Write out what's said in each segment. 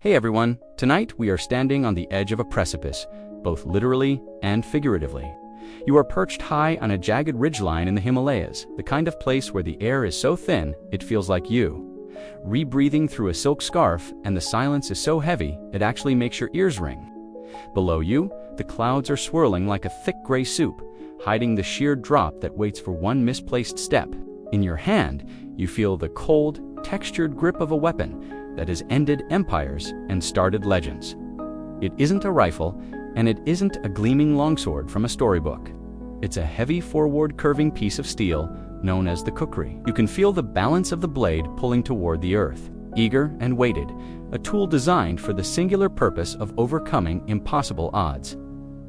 Hey everyone, tonight we are standing on the edge of a precipice, both literally and figuratively. You are perched high on a jagged ridgeline in the Himalayas, the kind of place where the air is so thin it feels like you. Rebreathing through a silk scarf, and the silence is so heavy it actually makes your ears ring. Below you, the clouds are swirling like a thick gray soup, hiding the sheared drop that waits for one misplaced step. In your hand, you feel the cold, textured grip of a weapon that has ended empires and started legends. It isn't a rifle, and it isn't a gleaming longsword from a storybook. It's a heavy forward curving piece of steel known as the Kukri. You can feel the balance of the blade pulling toward the earth, eager and weighted, a tool designed for the singular purpose of overcoming impossible odds.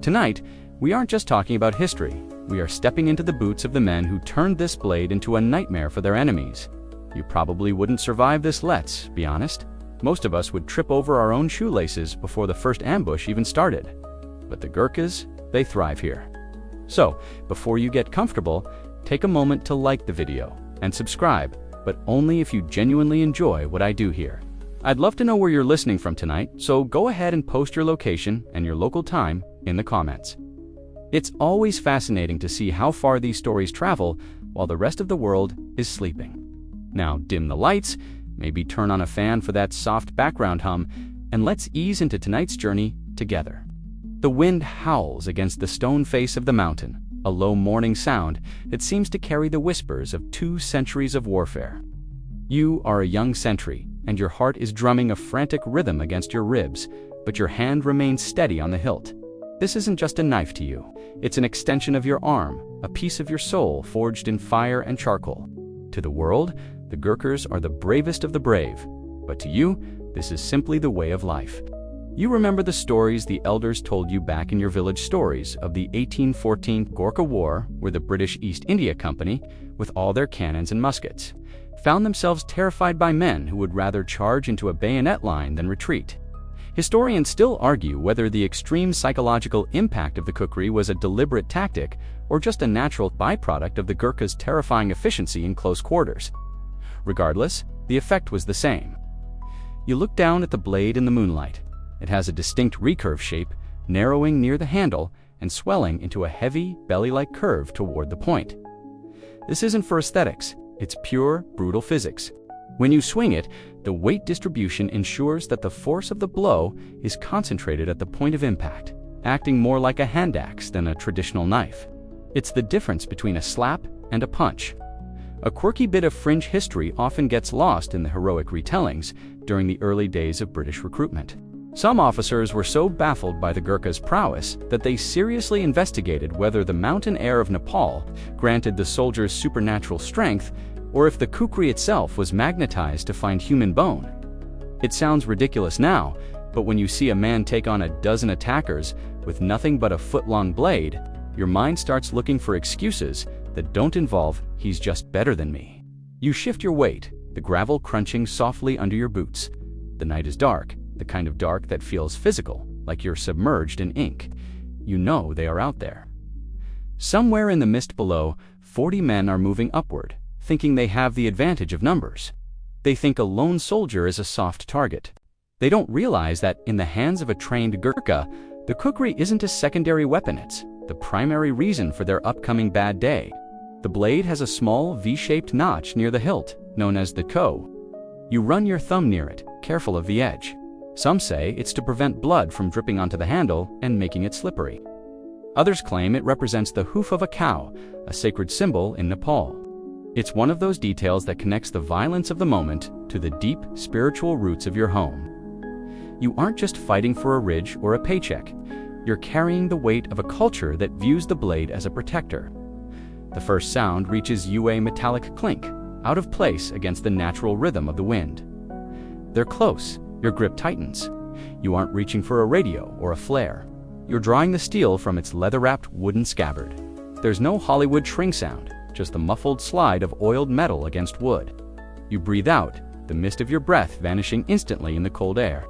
Tonight, we aren't just talking about history. We are stepping into the boots of the men who turned this blade into a nightmare for their enemies. You probably wouldn't survive this, let's be honest. Most of us would trip over our own shoelaces before the first ambush even started. But the Gurkhas, they thrive here. So, before you get comfortable, take a moment to like the video and subscribe, but only if you genuinely enjoy what I do here. I'd love to know where you're listening from tonight, so go ahead and post your location and your local time in the comments. It's always fascinating to see how far these stories travel while the rest of the world is sleeping. Now dim the lights, maybe turn on a fan for that soft background hum, and let's ease into tonight's journey together. The wind howls against the stone face of the mountain, a low morning sound that seems to carry the whispers of 2 centuries of warfare. You are a young sentry, and your heart is drumming a frantic rhythm against your ribs, but your hand remains steady on the hilt. This isn't just a knife to you. It's an extension of your arm, a piece of your soul forged in fire and charcoal. To the world, the Gurkhas are the bravest of the brave, but to you, this is simply the way of life. You remember the stories the elders told you back in your village stories of the 1814 Gurkha War, where the British East India Company, with all their cannons and muskets, found themselves terrified by men who would rather charge into a bayonet line than retreat. Historians still argue whether the extreme psychological impact of the Kukri was a deliberate tactic or just a natural byproduct of the Gurkhas' terrifying efficiency in close quarters. Regardless, the effect was the same. You look down at the blade in the moonlight. It has a distinct recurve shape, narrowing near the handle and swelling into a heavy, belly-like curve toward the point. This isn't for aesthetics, it's pure, brutal physics. When you swing it, the weight distribution ensures that the force of the blow is concentrated at the point of impact, acting more like a hand axe than a traditional knife. It's the difference between a slap and a punch. A quirky bit of fringe history often gets lost in the heroic retellings during the early days of British recruitment. Some officers were so baffled by the Gurkhas' prowess that they seriously investigated whether the mountain air of Nepal granted the soldiers supernatural strength, or if the Kukri itself was magnetized to find human bone. It sounds ridiculous now, but when you see a man take on a dozen attackers with nothing but a foot-long blade, your mind starts looking for excuses that don't involve "he's just better than me." You shift your weight, the gravel crunching softly under your boots. The night is dark, the kind of dark that feels physical, like you're submerged in ink. You know they are out there. Somewhere in the mist below, 40 men are moving upward, thinking they have the advantage of numbers. They think a lone soldier is a soft target. They don't realize that in the hands of a trained Gurkha, the Kukri isn't a secondary weapon, it's the primary reason for their upcoming bad day. The blade has a small V-shaped notch near the hilt, known as the ko. You run your thumb near it, careful of the edge. Some say it's to prevent blood from dripping onto the handle and making it slippery. Others claim it represents the hoof of a cow, a sacred symbol in Nepal. It's one of those details that connects the violence of the moment to the deep spiritual roots of your home. You aren't just fighting for a ridge or a paycheck. You're carrying the weight of a culture that views the blade as a protector. The first sound reaches you, a metallic clink, out of place against the natural rhythm of the wind. They're close, your grip tightens. You aren't reaching for a radio or a flare. You're drawing the steel from its leather-wrapped wooden scabbard. There's no Hollywood shring sound, just the muffled slide of oiled metal against wood. You breathe out, the mist of your breath vanishing instantly in the cold air.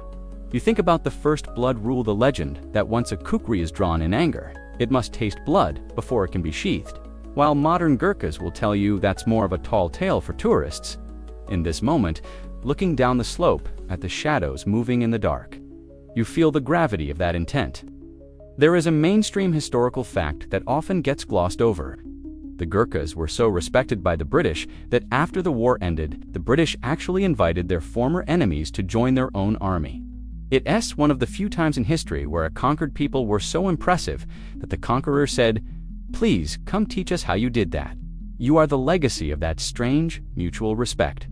You think about the first blood rule, the legend that once a Kukri is drawn in anger, it must taste blood before it can be sheathed. While modern Gurkhas will tell you that's more of a tall tale for tourists. In this moment, looking down the slope at the shadows moving in the dark. You feel the gravity of that intent. There is a mainstream historical fact that often gets glossed over. The Gurkhas were so respected by the British that after the war ended, the British actually invited their former enemies to join their own army. It's one of the few times in history where a conquered people were so impressive that the conqueror said, "Please, come teach us how you did that." You are the legacy of that strange, mutual respect.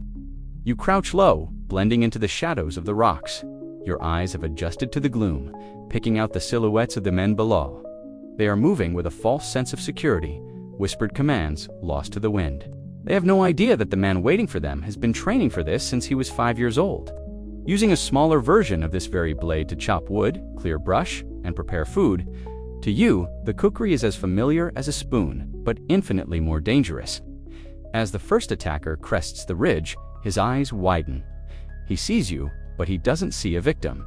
You crouch low, blending into the shadows of the rocks. Your eyes have adjusted to the gloom, picking out the silhouettes of the men below. They are moving with a false sense of security, whispered commands lost to the wind. They have no idea that the man waiting for them has been training for this since he was 5 years old. Using a smaller version of this very blade to chop wood, clear brush, and prepare food, to you, the kukri is as familiar as a spoon, but infinitely more dangerous. As the first attacker crests the ridge, his eyes widen. He sees you, but he doesn't see a victim.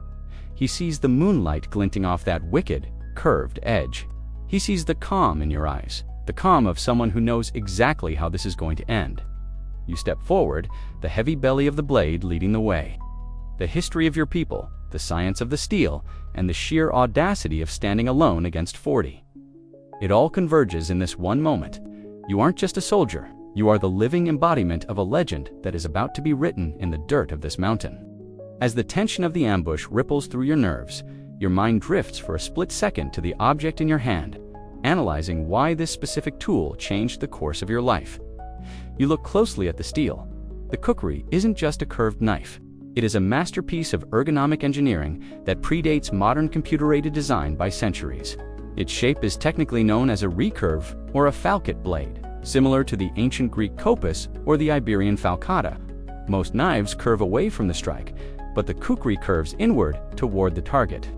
He sees the moonlight glinting off that wicked, curved edge. He sees the calm in your eyes, the calm of someone who knows exactly how this is going to end. You step forward, the heavy belly of the blade leading the way. The history of your people, the science of the steel, and the sheer audacity of standing alone against 40. It all converges in this one moment. You aren't just a soldier, you are the living embodiment of a legend that is about to be written in the dirt of this mountain. As the tension of the ambush ripples through your nerves, your mind drifts for a split second to the object in your hand, analyzing why this specific tool changed the course of your life. You look closely at the steel. The kukri isn't just a curved knife. It is a masterpiece of ergonomic engineering that predates modern computer-aided design by centuries. Its shape is technically known as a recurve or a falcate blade, similar to the ancient Greek kopis or the Iberian falcata. Most knives curve away from the strike, but the kukri curves inward toward the target.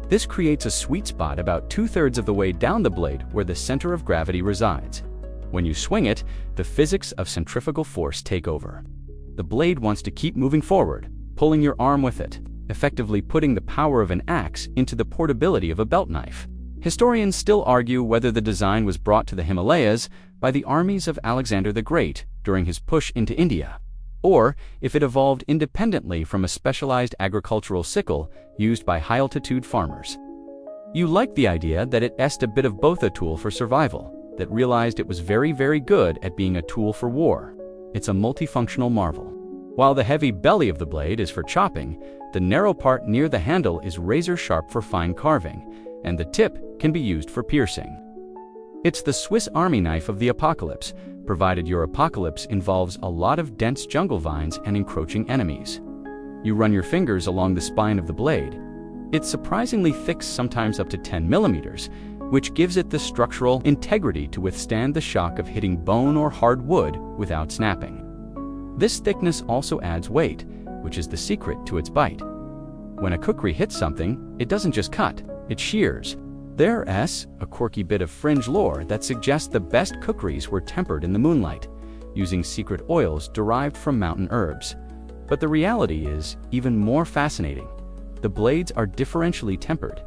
This creates a sweet spot about 2/3 of the way down the blade where the center of gravity resides. When you swing it, the physics of centrifugal force take over. The blade wants to keep moving forward, pulling your arm with it, effectively putting the power of an axe into the portability of a belt knife. Historians still argue whether the design was brought to the Himalayas by the armies of Alexander the Great during his push into India, or if it evolved independently from a specialized agricultural sickle used by high-altitude farmers. You like the idea that it's a bit of both a tool for survival, that realized it was very, very good at being a tool for war. It's a multifunctional marvel. While the heavy belly of the blade is for chopping, the narrow part near the handle is razor-sharp for fine carving, and the tip can be used for piercing. It's the Swiss Army knife of the apocalypse, provided your apocalypse involves a lot of dense jungle vines and encroaching enemies. You run your fingers along the spine of the blade. It's surprisingly thick, sometimes up to 10 millimeters, which gives it the structural integrity to withstand the shock of hitting bone or hard wood without snapping. This thickness also adds weight, which is the secret to its bite. When a kukri hits something, it doesn't just cut, it shears. There's a quirky bit of fringe lore that suggests the best kukris were tempered in the moonlight, using secret oils derived from mountain herbs. But the reality is even more fascinating. The blades are differentially tempered.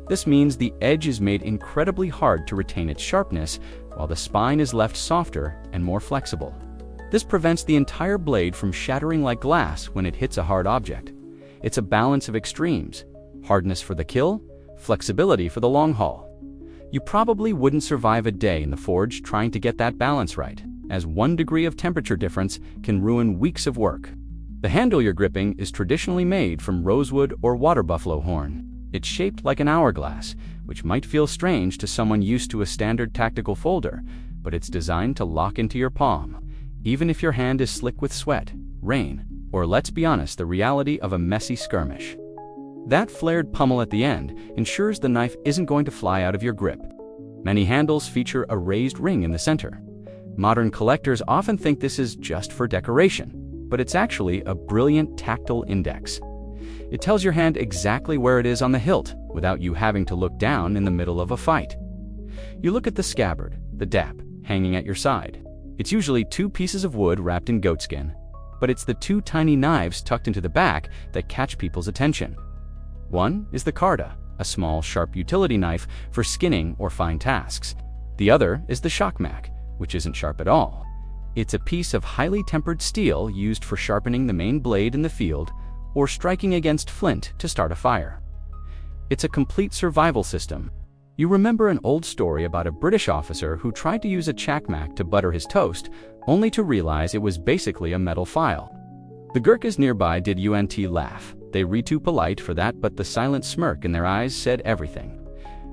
This means the edge is made incredibly hard to retain its sharpness, while the spine is left softer and more flexible. This prevents the entire blade from shattering like glass when it hits a hard object. It's a balance of extremes: hardness for the kill, flexibility for the long haul. You probably wouldn't survive a day in the forge trying to get that balance right, as 1 degree of temperature difference can ruin weeks of work. The handle you're gripping is traditionally made from rosewood or water buffalo horn. It's shaped like an hourglass, which might feel strange to someone used to a standard tactical folder, but it's designed to lock into your palm, even if your hand is slick with sweat, rain, or, let's be honest, the reality of a messy skirmish. That flared pummel at the end ensures the knife isn't going to fly out of your grip. Many handles feature a raised ring in the center. Modern collectors often think this is just for decoration, but it's actually a brilliant tactile index. It tells your hand exactly where it is on the hilt without you having to look down in the middle of a fight. You look at the scabbard, the dap, hanging at your side. It's usually 2 pieces of wood wrapped in goatskin, but it's the 2 tiny knives tucked into the back that catch people's attention. One is the karda, a small, sharp utility knife for skinning or fine tasks. The other is the shakmak, which isn't sharp at all. It's a piece of highly tempered steel used for sharpening the main blade in the field or striking against flint to start a fire. It's a complete survival system. You remember an old story about a British officer who tried to use a chakmak to butter his toast, only to realize it was basically a metal file. The Gurkhas nearby did laugh. They were too polite for that, but the silent smirk in their eyes said everything.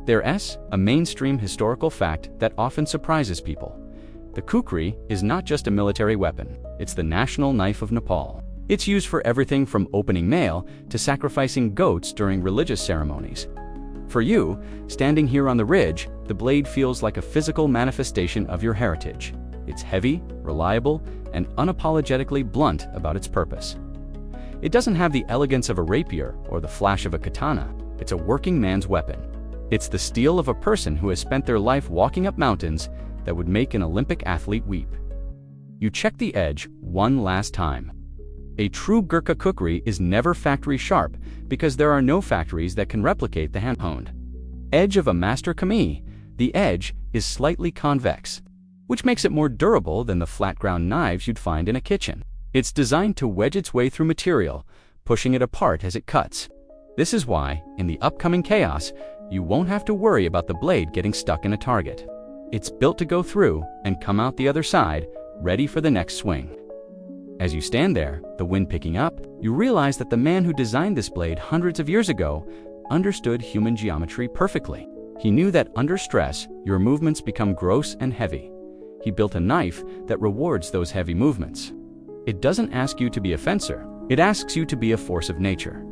There's a mainstream historical fact that often surprises people. The khukuri is not just a military weapon, it's the national knife of Nepal. It's used for everything from opening mail to sacrificing goats during religious ceremonies. For you, standing here on the ridge, the blade feels like a physical manifestation of your heritage. It's heavy, reliable, and unapologetically blunt about its purpose. It doesn't have the elegance of a rapier or the flash of a katana. It's a working man's weapon. It's the steel of a person who has spent their life walking up mountains that would make an Olympic athlete weep. You check the edge one last time. A true Gurkha kukri is never factory sharp because there are no factories that can replicate the hand-honed edge of a master kami. The edge is slightly convex, which makes it more durable than the flat-ground knives you'd find in a kitchen. It's designed to wedge its way through material, pushing it apart as it cuts. This is why, in the upcoming chaos, you won't have to worry about the blade getting stuck in a target. It's built to go through and come out the other side, ready for the next swing. As you stand there, the wind picking up, you realize that the man who designed this blade hundreds of years ago understood human geometry perfectly. He knew that under stress, your movements become gross and heavy. He built a knife that rewards those heavy movements. It doesn't ask you to be a fencer, it asks you to be a force of nature.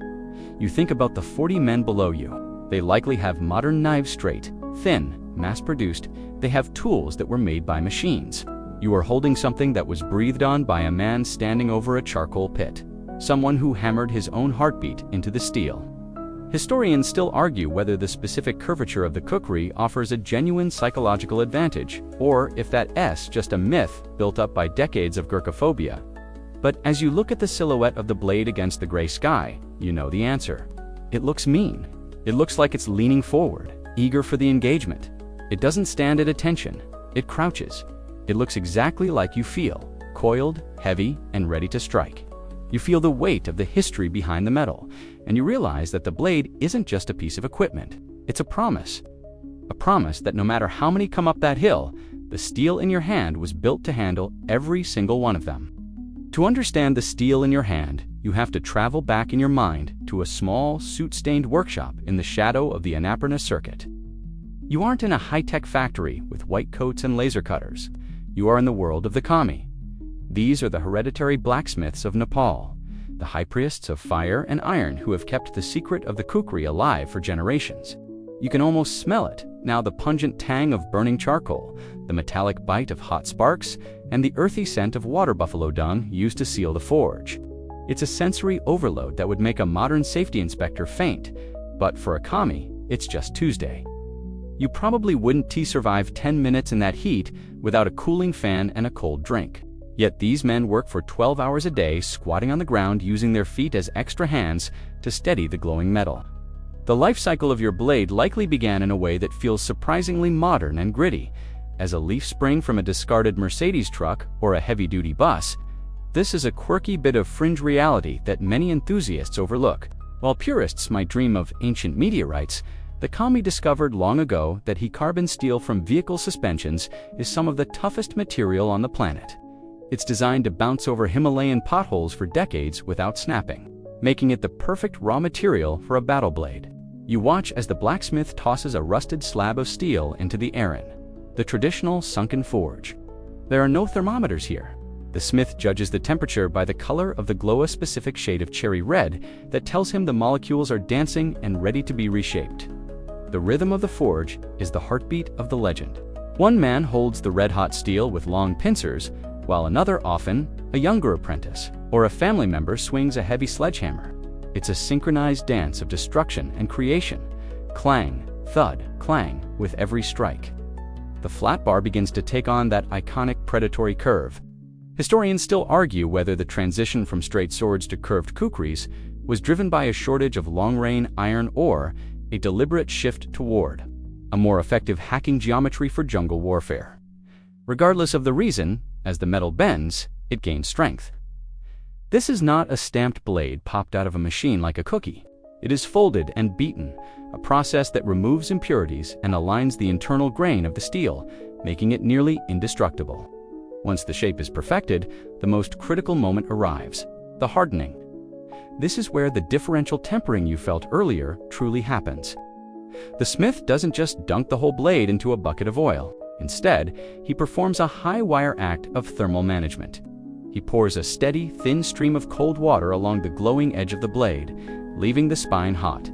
You think about the 40 men below you. They likely have modern knives, straight, thin, mass-produced. They have tools that were made by machines. You are holding something that was breathed on by a man standing over a charcoal pit, someone who hammered his own heartbeat into the steel. Historians still argue whether the specific curvature of the kukri offers a genuine psychological advantage, or if that's just a myth built up by decades of Gurkhaphobia. But as you look at the silhouette of the blade against the gray sky, you know the answer. It looks mean. It looks like it's leaning forward, eager for the engagement. It doesn't stand at attention. It crouches. It looks exactly like you feel, coiled, heavy, and ready to strike. You feel the weight of the history behind the metal, and you realize that the blade isn't just a piece of equipment. It's a promise. A promise that no matter how many come up that hill, the steel in your hand was built to handle every single one of them. To understand the steel in your hand, you have to travel back in your mind to a small, soot-stained workshop in the shadow of the Annapurna circuit. You aren't in a high-tech factory with white coats and laser cutters. You are in the world of the kami. These are the hereditary blacksmiths of Nepal, the high priests of fire and iron who have kept the secret of the kukri alive for generations. You can almost smell it, now the pungent tang of burning charcoal, the metallic bite of hot sparks, and the earthy scent of water buffalo dung used to seal the forge. It's a sensory overload that would make a modern safety inspector faint, but for a kami, it's just Tuesday. You probably wouldn't survive 10 minutes in that heat without a cooling fan and a cold drink. Yet these men work for 12 hours a day, squatting on the ground using their feet as extra hands to steady the glowing metal. The life cycle of your blade likely began in a way that feels surprisingly modern and gritty. As a leaf spring from a discarded Mercedes truck or a heavy-duty bus, this is a quirky bit of fringe reality that many enthusiasts overlook. While purists might dream of ancient meteorites, the kami discovered long ago that carbon steel from vehicle suspensions is some of the toughest material on the planet. It's designed to bounce over Himalayan potholes for decades without snapping, making it the perfect raw material for a battle blade. You watch as the blacksmith tosses a rusted slab of steel into the aran, the traditional sunken forge. There are no thermometers here. The smith judges the temperature by the color of the glow-a-specific shade of cherry red that tells him the molecules are dancing and ready to be reshaped. The rhythm of the forge is the heartbeat of the legend. One man holds the red-hot steel with long pincers, while another, often a younger apprentice or a family member, swings a heavy sledgehammer. It's a synchronized dance of destruction and creation. Clang, thud, clang with every strike. The flat bar begins to take on that iconic predatory curve. Historians still argue whether the transition from straight swords to curved kukris was driven by a shortage of long-range iron or a deliberate shift toward a more effective hacking geometry for jungle warfare. Regardless of the reason, As the metal bends, it gains strength. This is not a stamped blade popped out of a machine like a cookie. It is folded and beaten, a process that removes impurities and aligns the internal grain of the steel, making it nearly indestructible. Once the shape is perfected, the most critical moment arrives: the hardening. This is where the differential tempering you felt earlier truly happens. The smith doesn't just dunk the whole blade into a bucket of oil. Instead, he performs a high-wire act of thermal management. He pours a steady, thin stream of cold water along the glowing edge of the blade, leaving the spine hot.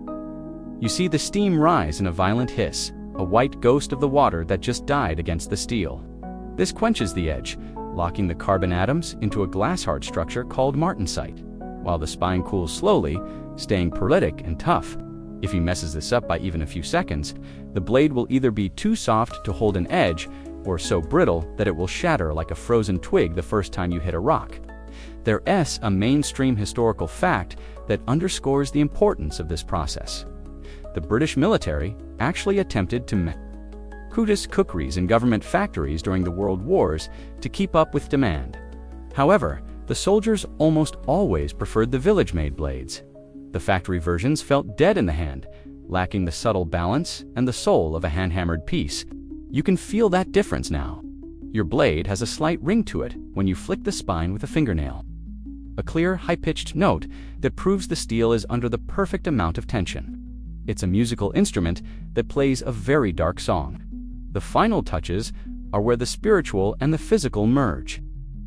You see the steam rise in a violent hiss, a white ghost of the water that just died against the steel. This quenches the edge, locking the carbon atoms into a glass-hard structure called martensite, while the spine cools slowly, staying peritic and tough. If he messes this up by even a few seconds, the blade will either be too soft to hold an edge or so brittle that it will shatter like a frozen twig the first time you hit a rock. There's a mainstream historical fact that underscores the importance of this process. The British military actually attempted to produce kukris in government factories during the World Wars to keep up with demand. However, the soldiers almost always preferred the village-made blades. The factory versions felt dead in the hand, lacking the subtle balance and the soul of a hand-hammered piece. You can feel that difference now. Your blade has a slight ring to it when you flick the spine with a fingernail. A clear, high-pitched note that proves the steel is under the perfect amount of tension. It's a musical instrument that plays a very dark song. The final touches are where the spiritual and the physical merge.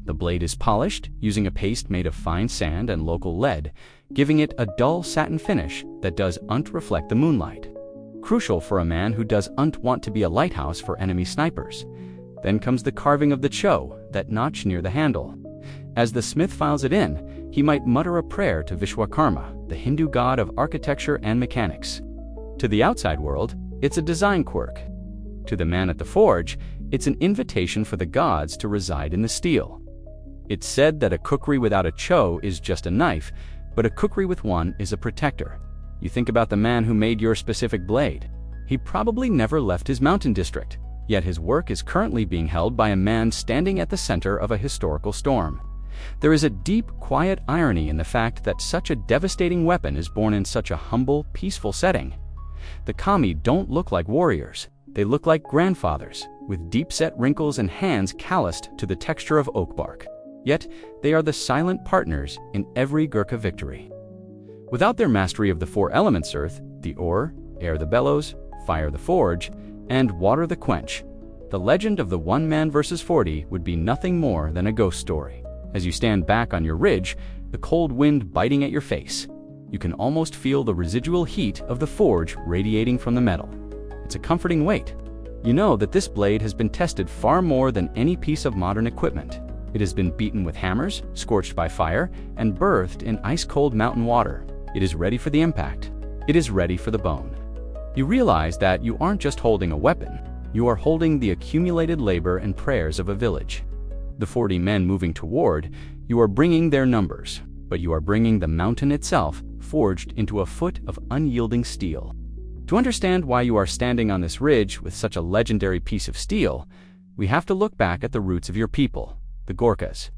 The blade is polished using a paste made of fine sand and local lead, giving it a dull satin finish that doesn't reflect the moonlight. Crucial for a man who doesn't want to be a lighthouse for enemy snipers. Then comes the carving of the cho, that notch near the handle. As the smith files it in, he might mutter a prayer to Vishwakarma, the Hindu god of architecture and mechanics. To the outside world, it's a design quirk. To the man at the forge, it's an invitation for the gods to reside in the steel. It's said that a kukri without a cho is just a knife, but a kukri with one is a protector. You think about the man who made your specific blade. He probably never left his mountain district, yet his work is currently being held by a man standing at the center of a historical storm. There is a deep, quiet irony in the fact that such a devastating weapon is born in such a humble, peaceful setting. The kami don't look like warriors. They look like grandfathers, with deep-set wrinkles and hands calloused to the texture of oak bark. Yet, they are the silent partners in every Gurkha victory. Without their mastery of the four elements: earth, the ore, air the bellows, fire the forge, and water the quench, the legend of the 1 man versus 40 would be nothing more than a ghost story. As you stand back on your ridge, the cold wind biting at your face, you can almost feel the residual heat of the forge radiating from the metal. It's a comforting weight. You know that this blade has been tested far more than any piece of modern equipment. It has been beaten with hammers, scorched by fire, and birthed in ice-cold mountain water. It is ready for the impact. It is ready for the bone. You realize that you aren't just holding a weapon. You are holding the accumulated labor and prayers of a village. The 40 men moving toward, you are bringing their numbers, but you are bringing the mountain itself, forged into a foot of unyielding steel. To understand why you are standing on this ridge with such a legendary piece of steel, we have to look back at the roots of your people, the Gurkhas.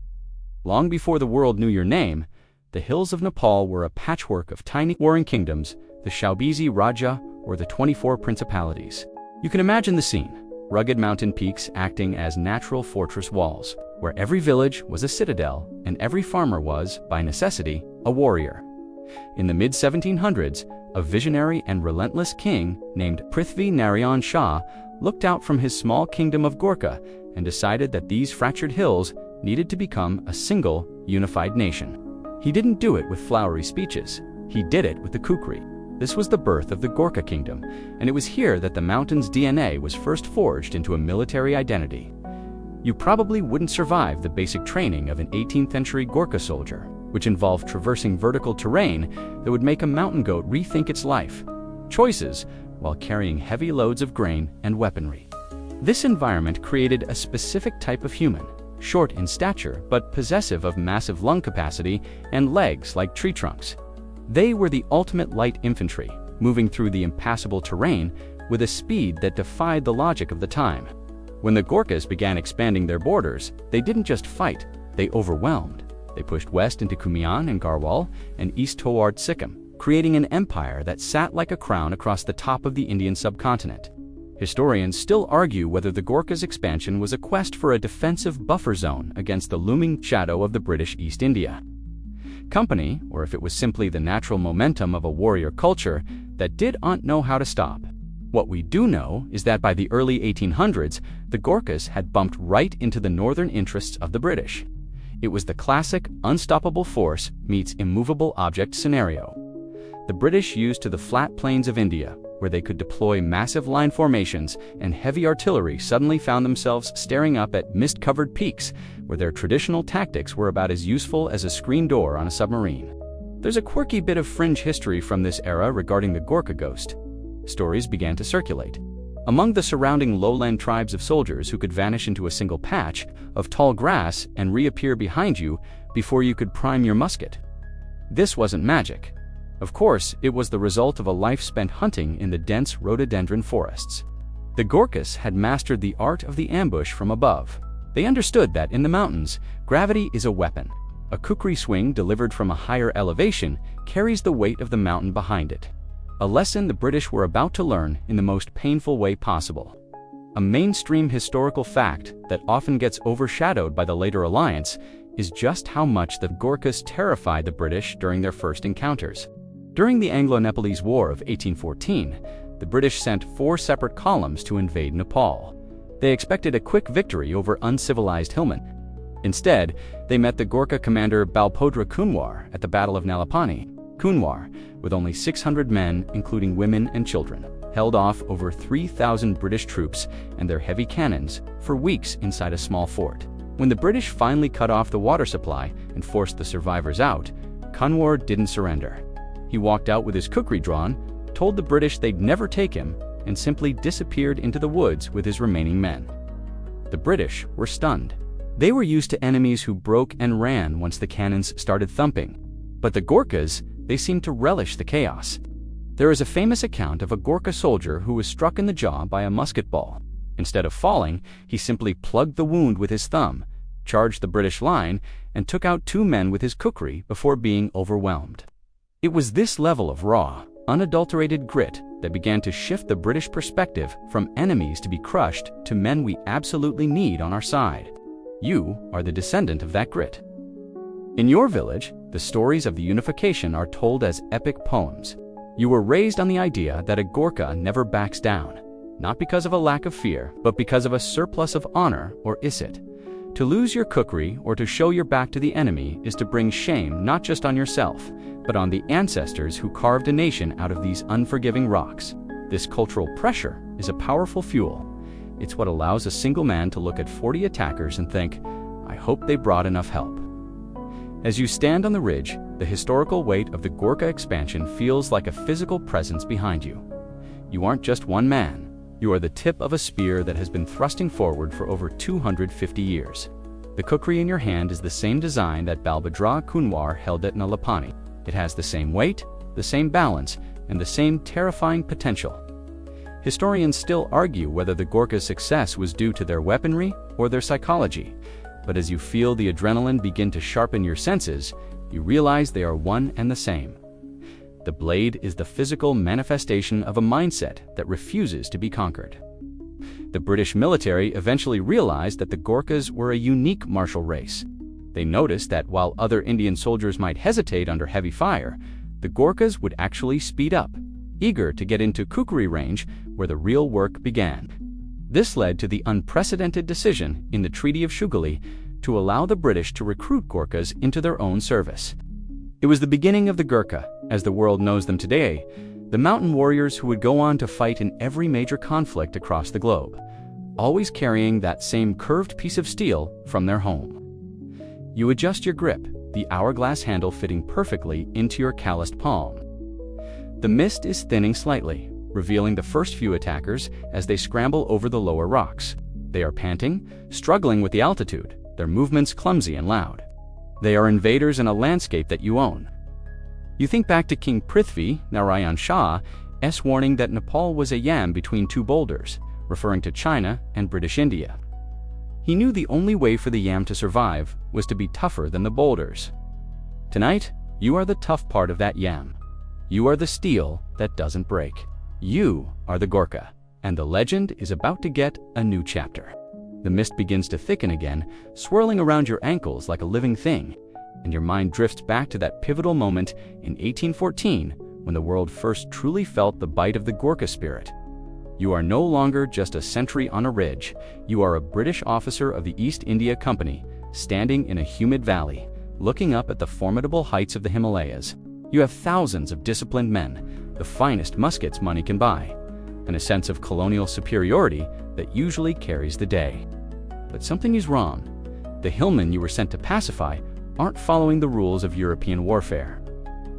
Long before the world knew your name, the hills of Nepal were a patchwork of tiny warring kingdoms, the Shaubizi Raja or the 24 principalities. You can imagine the scene, rugged mountain peaks acting as natural fortress walls, where every village was a citadel and every farmer was, by necessity, a warrior. In the mid-1700s, a visionary and relentless king named Prithvi Narayan Shah looked out from his small kingdom of Gurkha and decided that these fractured hills needed to become a single, unified nation. He didn't do it with flowery speeches. He did it with the Kukri. This was the birth of the Gurkha kingdom, and it was here that the mountain's DNA was first forged into a military identity. You probably wouldn't survive the basic training of an 18th century Gurkha soldier, which involved traversing vertical terrain that would make a mountain goat rethink its life choices while carrying heavy loads of grain and weaponry. This environment created a specific type of human, short in stature but possessive of massive lung capacity and legs like tree trunks. They were the ultimate light infantry, moving through the impassable terrain with a speed that defied the logic of the time. When the Gurkhas began expanding their borders, they didn't just fight, they overwhelmed. They pushed west into Kumaon and Garhwal and east toward Sikkim, creating an empire that sat like a crown across the top of the Indian subcontinent. Historians still argue whether the Gurkhas' expansion was a quest for a defensive buffer zone against the looming shadow of the British East India Company, or if it was simply the natural momentum of a warrior culture that didn't know how to stop. What we do know is that by the early 1800s, the Gurkhas had bumped right into the northern interests of the British. It was the classic unstoppable force meets immovable object scenario. The British used to the flat plains of India, where they could deploy massive line formations, and heavy artillery suddenly found themselves staring up at mist-covered peaks, where their traditional tactics were about as useful as a screen door on a submarine. There's a quirky bit of fringe history from this era regarding the Gurkha ghost. Stories began to circulate. Among the surrounding lowland tribes of soldiers who could vanish into a single patch of tall grass and reappear behind you before you could prime your musket. This wasn't magic. Of course, it was the result of a life spent hunting in the dense rhododendron forests. The Gurkhas had mastered the art of the ambush from above. They understood that in the mountains, gravity is a weapon. A kukri swing delivered from a higher elevation carries the weight of the mountain behind it. A lesson the British were about to learn in the most painful way possible. A mainstream historical fact that often gets overshadowed by the later alliance is just how much the Gurkhas terrified the British during their first encounters. During the Anglo-Nepalese War of 1814, the British sent 4 separate columns to invade Nepal. They expected a quick victory over uncivilized hillmen. Instead, they met the Gurkha commander Balpodra Kunwar at the Battle of Nalapani. Kunwar, with only 600 men, including women and children, held off over 3,000 British troops and their heavy cannons for weeks inside a small fort. When the British finally cut off the water supply and forced the survivors out, Kunwar didn't surrender. He walked out with his kukri drawn, told the British they'd never take him, and simply disappeared into the woods with his remaining men. The British were stunned. They were used to enemies who broke and ran once the cannons started thumping. But the Gurkhas, they seemed to relish the chaos. There is a famous account of a Gurkha soldier who was struck in the jaw by a musket ball. Instead of falling, he simply plugged the wound with his thumb, charged the British line, and took out 2 men with his kukri before being overwhelmed. It was this level of raw, unadulterated grit that began to shift the British perspective from enemies to be crushed to men we absolutely need on our side. You are the descendant of that grit. In your village, the stories of the unification are told as epic poems. You were raised on the idea that a Gurkha never backs down, not because of a lack of fear, but because of a surplus of honor or issit. To lose your kukri or to show your back to the enemy is to bring shame not just on yourself, but on the ancestors who carved a nation out of these unforgiving rocks. This cultural pressure is a powerful fuel. It's what allows a single man to look at 40 attackers and think, I hope they brought enough help. As you stand on the ridge, the historical weight of the Gurkha expansion feels like a physical presence behind you. You aren't just one man. You are the tip of a spear that has been thrusting forward for over 250 years. The kukri in your hand is the same design that Balpodra Kunwar held at Nalapani. It has the same weight, the same balance, and the same terrifying potential. Historians still argue whether the Gurkha's success was due to their weaponry or their psychology, but as you feel the adrenaline begin to sharpen your senses, you realize they are one and the same. The blade is the physical manifestation of a mindset that refuses to be conquered. The British military eventually realized that the Gurkhas were a unique martial race. They noticed that while other Indian soldiers might hesitate under heavy fire, the Gurkhas would actually speed up, eager to get into kukri range where the real work began. This led to the unprecedented decision in the Treaty of Shughali to allow the British to recruit Gurkhas into their own service. It was the beginning of the Gurkha, as the world knows them today, the mountain warriors who would go on to fight in every major conflict across the globe, always carrying that same curved piece of steel from their home. You adjust your grip, the hourglass handle fitting perfectly into your calloused palm. The mist is thinning slightly, revealing the first few attackers as they scramble over the lower rocks. They are panting, struggling with the altitude, their movements clumsy and loud. They are invaders in a landscape that you own. You think back to King Prithvi Narayan Shah's warning that Nepal was a yam between 2 boulders, referring to China and British India. He knew the only way for the yam to survive was to be tougher than the boulders. Tonight, you are the tough part of that yam. You are the steel that doesn't break. You are the Gurkha, and the legend is about to get a new chapter. The mist begins to thicken again, swirling around your ankles like a living thing, and your mind drifts back to that pivotal moment in 1814 when the world first truly felt the bite of the Gurkha spirit. You are no longer just a sentry on a ridge. You are a British officer of the East India Company, standing in a humid valley, looking up at the formidable heights of the Himalayas. You have thousands of disciplined men, the finest muskets money can buy, and a sense of colonial superiority that usually carries the day. But something is wrong. The hillmen you were sent to pacify aren't following the rules of European warfare.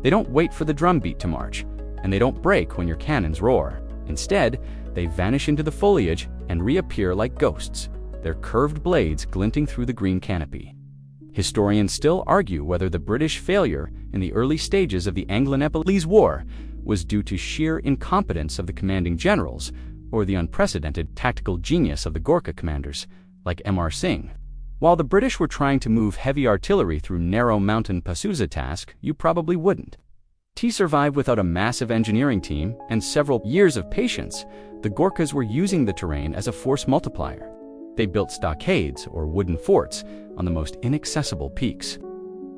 They don't wait for the drumbeat to march, and they don't break when your cannons roar. Instead, they vanish into the foliage and reappear like ghosts, their curved blades glinting through the green canopy. Historians still argue whether the British failure in the early stages of the Anglo-Nepalese War was due to sheer incompetence of the commanding generals or the unprecedented tactical genius of the Gurkha commanders, like M.R. Singh. While the British were trying to move heavy artillery through narrow mountain passes, a task you probably wouldn't. To survive without a massive engineering team and several years of patience, the Gurkhas were using the terrain as a force multiplier. They built stockades, or wooden forts, on the most inaccessible peaks,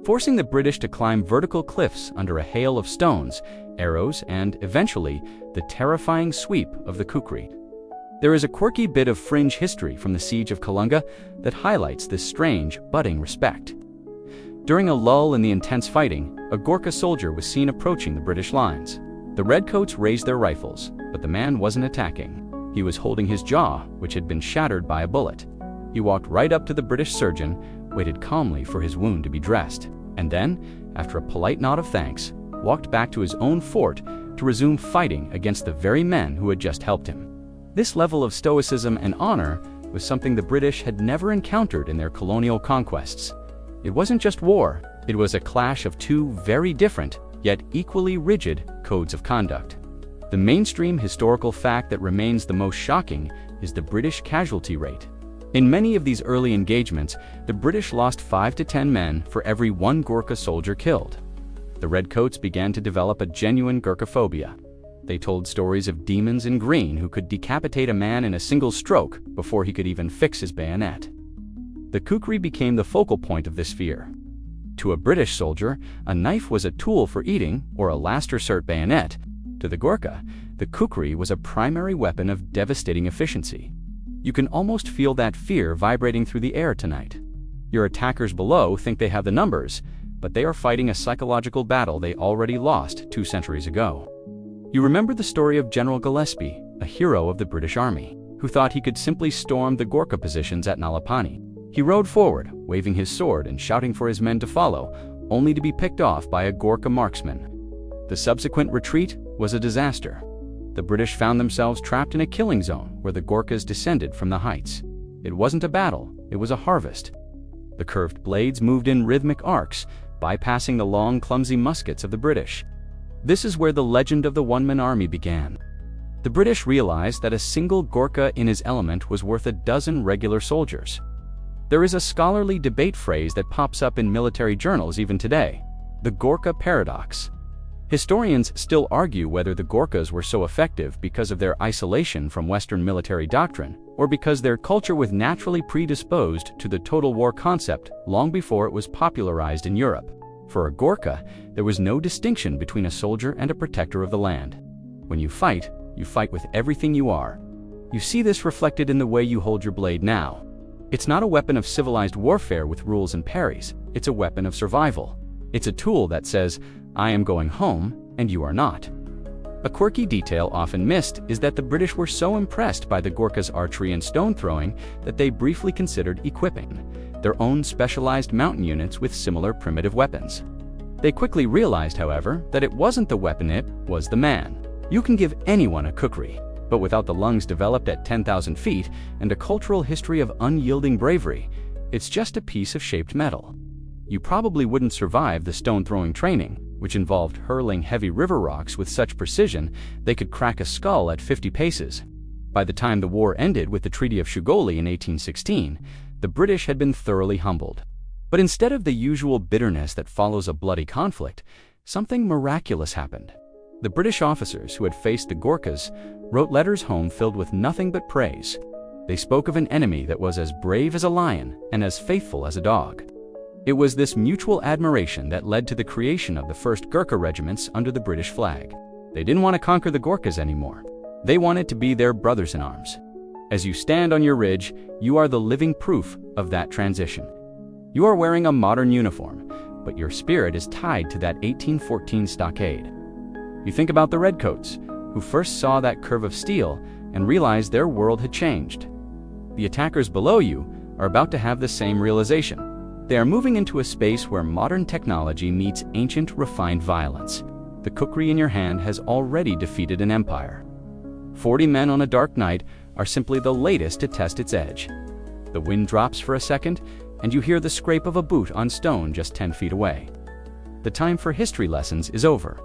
forcing the British to climb vertical cliffs under a hail of stones, arrows, and, eventually, the terrifying sweep of the Kukri. There is a quirky bit of fringe history from the Siege of Kalunga that highlights this strange, budding respect. During a lull in the intense fighting, a Gurkha soldier was seen approaching the British lines. The redcoats raised their rifles, but the man wasn't attacking. He was holding his jaw, which had been shattered by a bullet. He walked right up to the British surgeon, waited calmly for his wound to be dressed, and then, after a polite nod of thanks, walked back to his own fort to resume fighting against the very men who had just helped him. This level of stoicism and honor was something the British had never encountered in their colonial conquests. It wasn't just war, it was a clash of two very different, yet equally rigid, codes of conduct. The mainstream historical fact that remains the most shocking is the British casualty rate. In many of these early engagements, the British lost 5 to 10 men for every one Gurkha soldier killed. The redcoats began to develop a genuine Gurkhaphobia. They told stories of demons in green who could decapitate a man in a single stroke before he could even fix his bayonet. The Kukri became the focal point of this fear. To a British soldier, a knife was a tool for eating or a last resort bayonet. To the Gurkha, the Kukri was a primary weapon of devastating efficiency. You can almost feel that fear vibrating through the air tonight. Your attackers below think they have the numbers, but they are fighting a psychological battle they already lost 2 centuries ago. You remember the story of General Gillespie, a hero of the British Army, who thought he could simply storm the Gurkha positions at Nalapani. He rode forward, waving his sword and shouting for his men to follow, only to be picked off by a Gurkha marksman. The subsequent retreat was a disaster. The British found themselves trapped in a killing zone where the Gurkhas descended from the heights. It wasn't a battle, it was a harvest. The curved blades moved in rhythmic arcs, bypassing the long, clumsy muskets of the British. This is where the legend of the one-man army began. The British realized that a single Gurkha in his element was worth a dozen regular soldiers. There is a scholarly debate phrase that pops up in military journals even today: the Gurkha paradox. Historians still argue whether the Gurkhas were so effective because of their isolation from Western military doctrine, or because their culture was naturally predisposed to the total war concept long before it was popularized in Europe. For a Gurkha, there was no distinction between a soldier and a protector of the land. When you fight with everything you are. You see this reflected in the way you hold your blade now. It's not a weapon of civilized warfare with rules and parries, it's a weapon of survival. It's a tool that says, I am going home, and you are not. A quirky detail often missed is that the British were so impressed by the Gurkhas' archery and stone throwing that they briefly considered equipping their own specialized mountain units with similar primitive weapons. They quickly realized, however, that it wasn't the weapon, it was the man. You can give anyone a kukri, but without the lungs developed at 10,000 feet and a cultural history of unyielding bravery, it's just a piece of shaped metal. You probably wouldn't survive the stone-throwing training, which involved hurling heavy river rocks with such precision they could crack a skull at 50 paces. By the time the war ended with the Treaty of Shugoli in 1816, the British had been thoroughly humbled. But instead of the usual bitterness that follows a bloody conflict, something miraculous happened. The British officers who had faced the Gurkhas wrote letters home filled with nothing but praise. They spoke of an enemy that was as brave as a lion and as faithful as a dog. It was this mutual admiration that led to the creation of the first Gurkha regiments under the British flag. They didn't want to conquer the Gurkhas anymore. They wanted to be their brothers in arms. As you stand on your ridge, you are the living proof of that transition. You are wearing a modern uniform, but your spirit is tied to that 1814 stockade. You think about the Redcoats, who first saw that curve of steel and realized their world had changed. The attackers below you are about to have the same realization. They are moving into a space where modern technology meets ancient, refined violence. The Kukri in your hand has already defeated an empire. 40 men on a dark night are simply the latest to test its edge. The wind drops for a second, and you hear the scrape of a boot on stone just 10 feet away. The time for history lessons is over.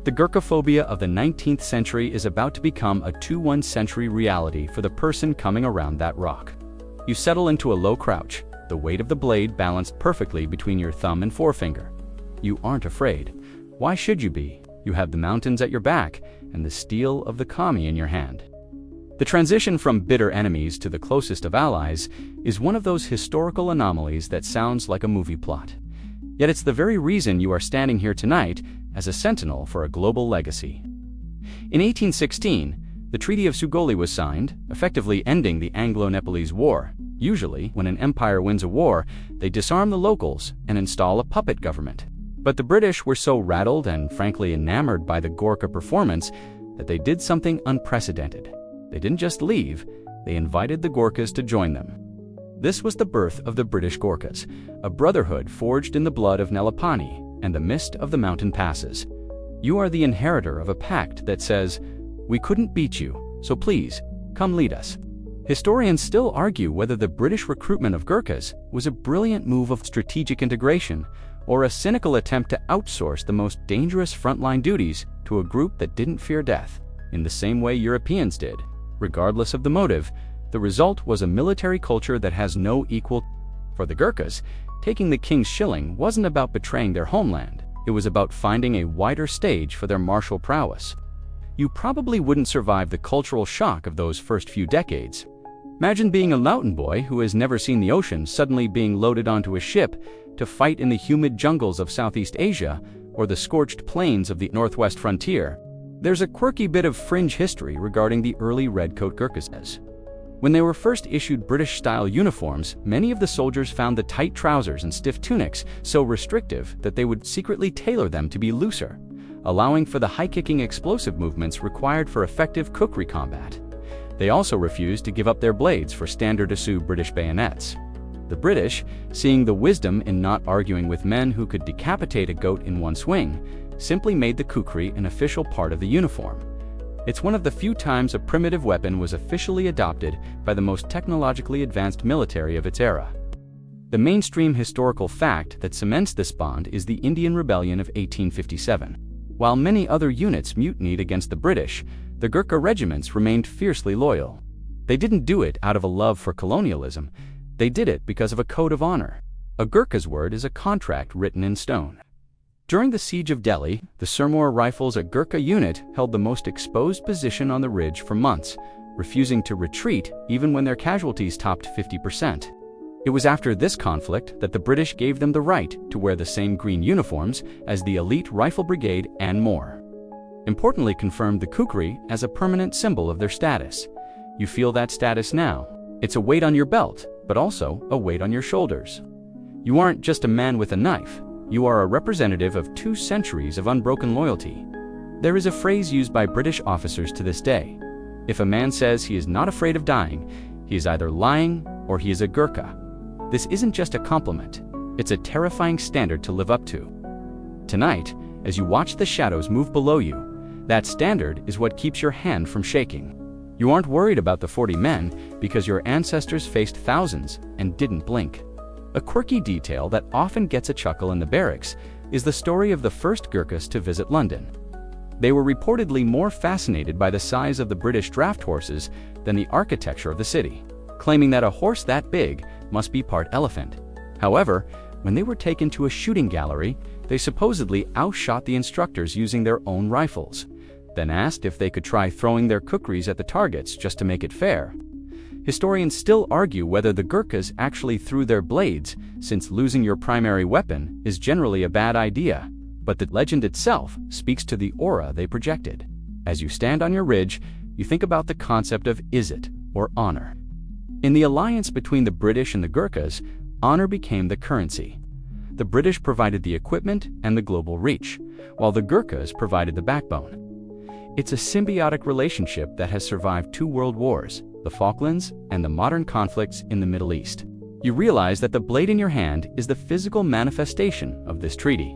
The Gurkhaphobia of the 19th century is about to become a 21st century reality for the person coming around that rock. You settle into a low crouch, the weight of the blade balanced perfectly between your thumb and forefinger. You aren't afraid. Why should you be? You have the mountains at your back and the steel of the kami in your hand. The transition from bitter enemies to the closest of allies is one of those historical anomalies that sounds like a movie plot. Yet it's the very reason you are standing here tonight as a sentinel for a global legacy. In 1816, the Treaty of Shugoli was signed, effectively ending the Anglo-Nepalese War. Usually, when an empire wins a war, they disarm the locals and install a puppet government. But the British were so rattled and frankly enamored by the Gurkha performance that they did something unprecedented. They didn't just leave, they invited the Gurkhas to join them. This was the birth of the British Gurkhas, a brotherhood forged in the blood of Nelapani and the mist of the mountain passes. You are the inheritor of a pact that says, "We couldn't beat you, so please, come lead us." Historians still argue whether the British recruitment of Gurkhas was a brilliant move of strategic integration or a cynical attempt to outsource the most dangerous frontline duties to a group that didn't fear death, in the same way Europeans did. Regardless of the motive, the result was a military culture that has no equal. For the Gurkhas, taking the king's shilling wasn't about betraying their homeland. It was about finding a wider stage for their martial prowess. You probably wouldn't survive the cultural shock of those first few decades. Imagine being a mountain boy who has never seen the ocean suddenly being loaded onto a ship to fight in the humid jungles of Southeast Asia or the scorched plains of the northwest frontier. There's a quirky bit of fringe history regarding the early redcoat Gurkhas. When they were first issued British-style uniforms, many of the soldiers found the tight trousers and stiff tunics so restrictive that they would secretly tailor them to be looser, allowing for the high-kicking explosive movements required for effective Kukri combat. They also refused to give up their blades for standard issue British bayonets. The British, seeing the wisdom in not arguing with men who could decapitate a goat in one swing, simply made the Kukri an official part of the uniform. It's one of the few times a primitive weapon was officially adopted by the most technologically advanced military of its era. The mainstream historical fact that cements this bond is the Indian Rebellion of 1857. While many other units mutinied against the British, the Gurkha regiments remained fiercely loyal. They didn't do it out of a love for colonialism. They did it because of a code of honor. A Gurkha's word is a contract written in stone. During the siege of Delhi, the Sirmoor Rifles, a Gurkha unit, held the most exposed position on the ridge for months, refusing to retreat even when their casualties topped 50%. It was after this conflict that the British gave them the right to wear the same green uniforms as the elite Rifle Brigade and more. Importantly, confirmed the Kukri as a permanent symbol of their status. You feel that status now. It's a weight on your belt, but also a weight on your shoulders. You aren't just a man with a knife. You are a representative of 2 centuries of unbroken loyalty. There is a phrase used by British officers to this day. If a man says he is not afraid of dying, he is either lying or he is a Gurkha. This isn't just a compliment, it's a terrifying standard to live up to. Tonight, as you watch the shadows move below you, that standard is what keeps your hand from shaking. You aren't worried about the 40 men because your ancestors faced thousands and didn't blink. A quirky detail that often gets a chuckle in the barracks is the story of the first Gurkhas to visit London. They were reportedly more fascinated by the size of the British draft horses than the architecture of the city, claiming that a horse that big must be part elephant. However, when they were taken to a shooting gallery, they supposedly outshot the instructors using their own rifles, then asked if they could try throwing their kukris at the targets just to make it fair. Historians still argue whether the Gurkhas actually threw their blades, since losing your primary weapon is generally a bad idea, but the legend itself speaks to the aura they projected. As you stand on your ridge, you think about the concept of izzat, or honor. In the alliance between the British and the Gurkhas, honor became the currency. The British provided the equipment and the global reach, while the Gurkhas provided the backbone. It's a symbiotic relationship that has survived 2 world wars, the Falklands, and the modern conflicts in the Middle East. You realize that the blade in your hand is the physical manifestation of this treaty.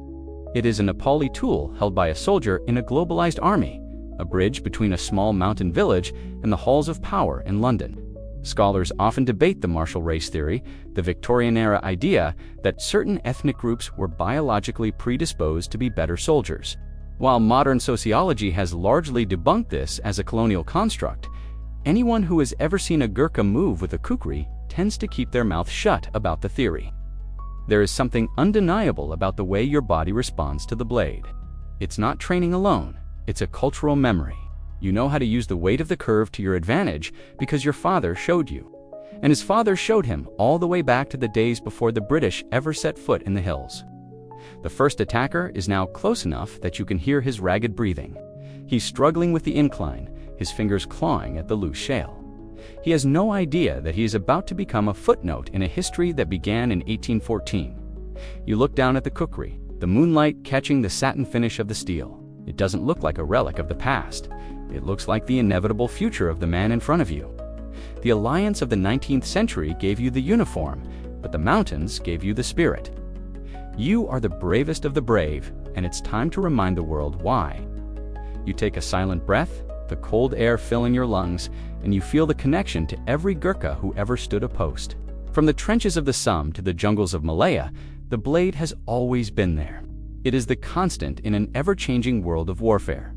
It is a Nepali tool held by a soldier in a globalized army, a bridge between a small mountain village and the halls of power in London. Scholars often debate the martial race theory, the Victorian-era idea that certain ethnic groups were biologically predisposed to be better soldiers. While modern sociology has largely debunked this as a colonial construct, anyone who has ever seen a Gurkha move with a kukri tends to keep their mouth shut about the theory. There is something undeniable about the way your body responds to the blade. It's not training alone, it's a cultural memory. You know how to use the weight of the curve to your advantage because your father showed you. And his father showed him all the way back to the days before the British ever set foot in the hills. The first attacker is now close enough that you can hear his ragged breathing. He's struggling with the incline, his fingers clawing at the loose shale. He has no idea that he is about to become a footnote in a history that began in 1814. You look down at the kukri, the moonlight catching the satin finish of the steel. It doesn't look like a relic of the past. It looks like the inevitable future of the man in front of you. The alliance of the 19th century gave you the uniform, but the mountains gave you the spirit. You are the bravest of the brave, and it's time to remind the world why. You take a silent breath, the cold air filling your lungs, and you feel the connection to every Gurkha who ever stood a post. From the trenches of the Somme to the jungles of Malaya, the blade has always been there. It is the constant in an ever-changing world of warfare.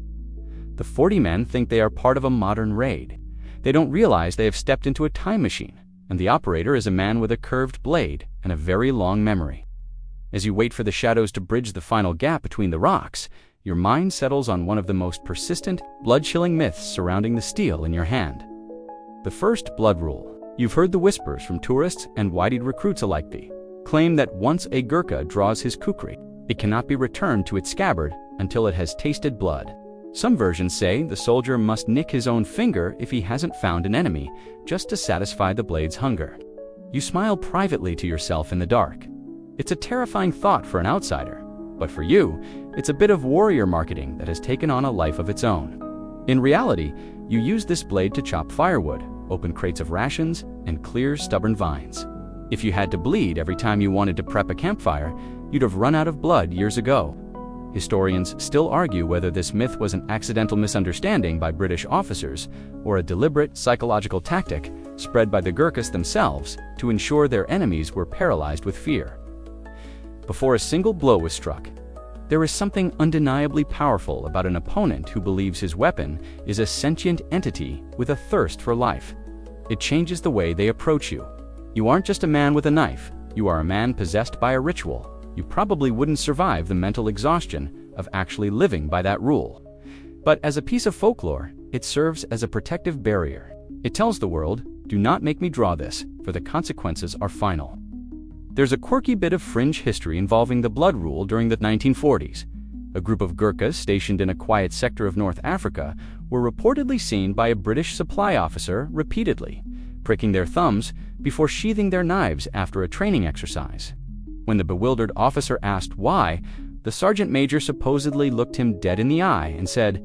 The 40 men think they are part of a modern raid. They don't realize they have stepped into a time machine, and the operator is a man with a curved blade and a very long memory. As you wait for the shadows to bridge the final gap between the rocks, your mind settles on one of the most persistent, blood-chilling myths surrounding the steel in your hand. The first blood rule. You've heard the whispers from tourists and wide-eyed recruits alike. They claim that once a Gurkha draws his kukri, it cannot be returned to its scabbard until it has tasted blood. Some versions say the soldier must nick his own finger if he hasn't found an enemy, just to satisfy the blade's hunger. You smile privately to yourself in the dark. It's a terrifying thought for an outsider, but for you, it's a bit of warrior marketing that has taken on a life of its own. In reality, you use this blade to chop firewood, open crates of rations, and clear stubborn vines. If you had to bleed every time you wanted to prep a campfire, you'd have run out of blood years ago. Historians still argue whether this myth was an accidental misunderstanding by British officers or a deliberate psychological tactic spread by the Gurkhas themselves to ensure their enemies were paralyzed with fear. Before a single blow was struck, there is something undeniably powerful about an opponent who believes his weapon is a sentient entity with a thirst for life. It changes the way they approach you. You aren't just a man with a knife, you are a man possessed by a ritual. You probably wouldn't survive the mental exhaustion of actually living by that rule. But as a piece of folklore, it serves as a protective barrier. It tells the world, do not make me draw this, for the consequences are final. There's a quirky bit of fringe history involving the blood rule during the 1940s. A group of Gurkhas stationed in a quiet sector of North Africa were reportedly seen by a British supply officer repeatedly, pricking their thumbs before sheathing their knives after a training exercise. When the bewildered officer asked why, the sergeant major supposedly looked him dead in the eye and said,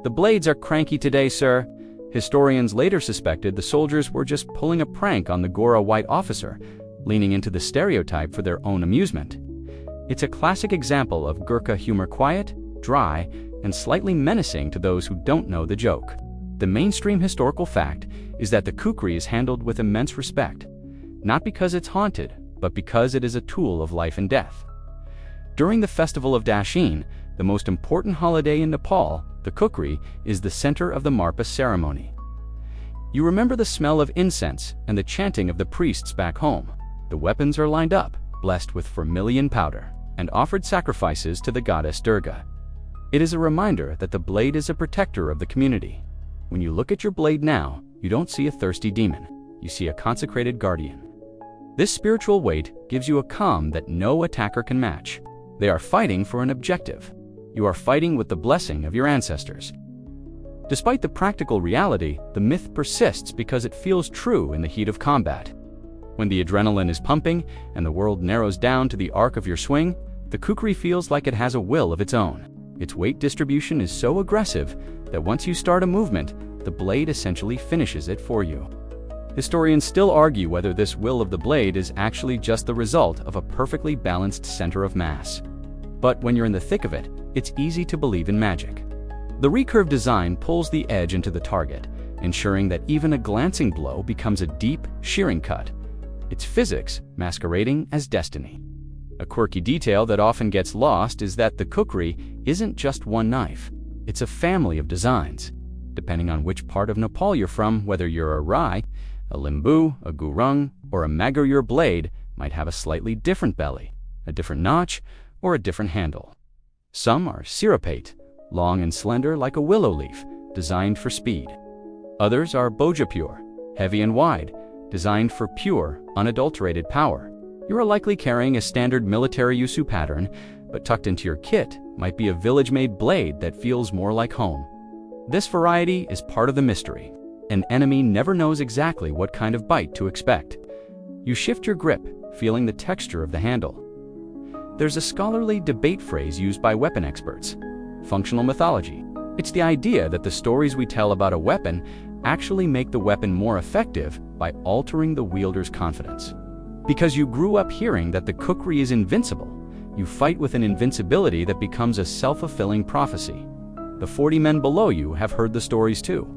"The blades are cranky today, sir." Historians later suspected the soldiers were just pulling a prank on the Gora white officer, leaning into the stereotype for their own amusement. It's a classic example of Gurkha humor, quiet, dry, and slightly menacing to those who don't know the joke. The mainstream historical fact is that the kukri is handled with immense respect, not because it's haunted, but because it is a tool of life and death. During the festival of Dashain, the most important holiday in Nepal, The kukri is the center of the Marpa ceremony. You remember the smell of incense and the chanting of the priests back home. The weapons are lined up, blessed with vermilion powder, and offered sacrifices to the goddess Durga. It is a reminder that the blade is a protector of the community. When you look at your blade now, you don't see a thirsty demon. You see a consecrated guardian. This spiritual weight gives you a calm that no attacker can match. They are fighting for an objective. You are fighting with the blessing of your ancestors. Despite the practical reality, the myth persists because it feels true in the heat of combat. When the adrenaline is pumping and the world narrows down to the arc of your swing, the kukri feels like it has a will of its own. Its weight distribution is so aggressive that once you start a movement, the blade essentially finishes it for you. Historians still argue whether this will of the blade is actually just the result of a perfectly balanced center of mass. But when you're in the thick of it, it's easy to believe in magic. The recurve design pulls the edge into the target, ensuring that even a glancing blow becomes a deep, shearing cut. It's physics masquerading as destiny. A quirky detail that often gets lost is that the kukri isn't just one knife. It's a family of designs. Depending on which part of Nepal you're from, whether you're a Rai, a Limbu, a Gurung, or a Magarur blade might have a slightly different belly, a different notch, or a different handle. Some are sirapate, long and slender like a willow leaf, designed for speed. Others are bojapur, heavy and wide, designed for pure, unadulterated power. You are likely carrying a standard military Yusu pattern, but tucked into your kit might be a village-made blade that feels more like home. This variety is part of the mystery. An enemy never knows exactly what kind of bite to expect. You shift your grip, feeling the texture of the handle. There's a scholarly debate phrase used by weapon experts: functional mythology. It's the idea that the stories we tell about a weapon actually make the weapon more effective by altering the wielder's confidence. Because you grew up hearing that the kukri is invincible, you fight with an invincibility that becomes a self-fulfilling prophecy. The 40 men below you have heard the stories too.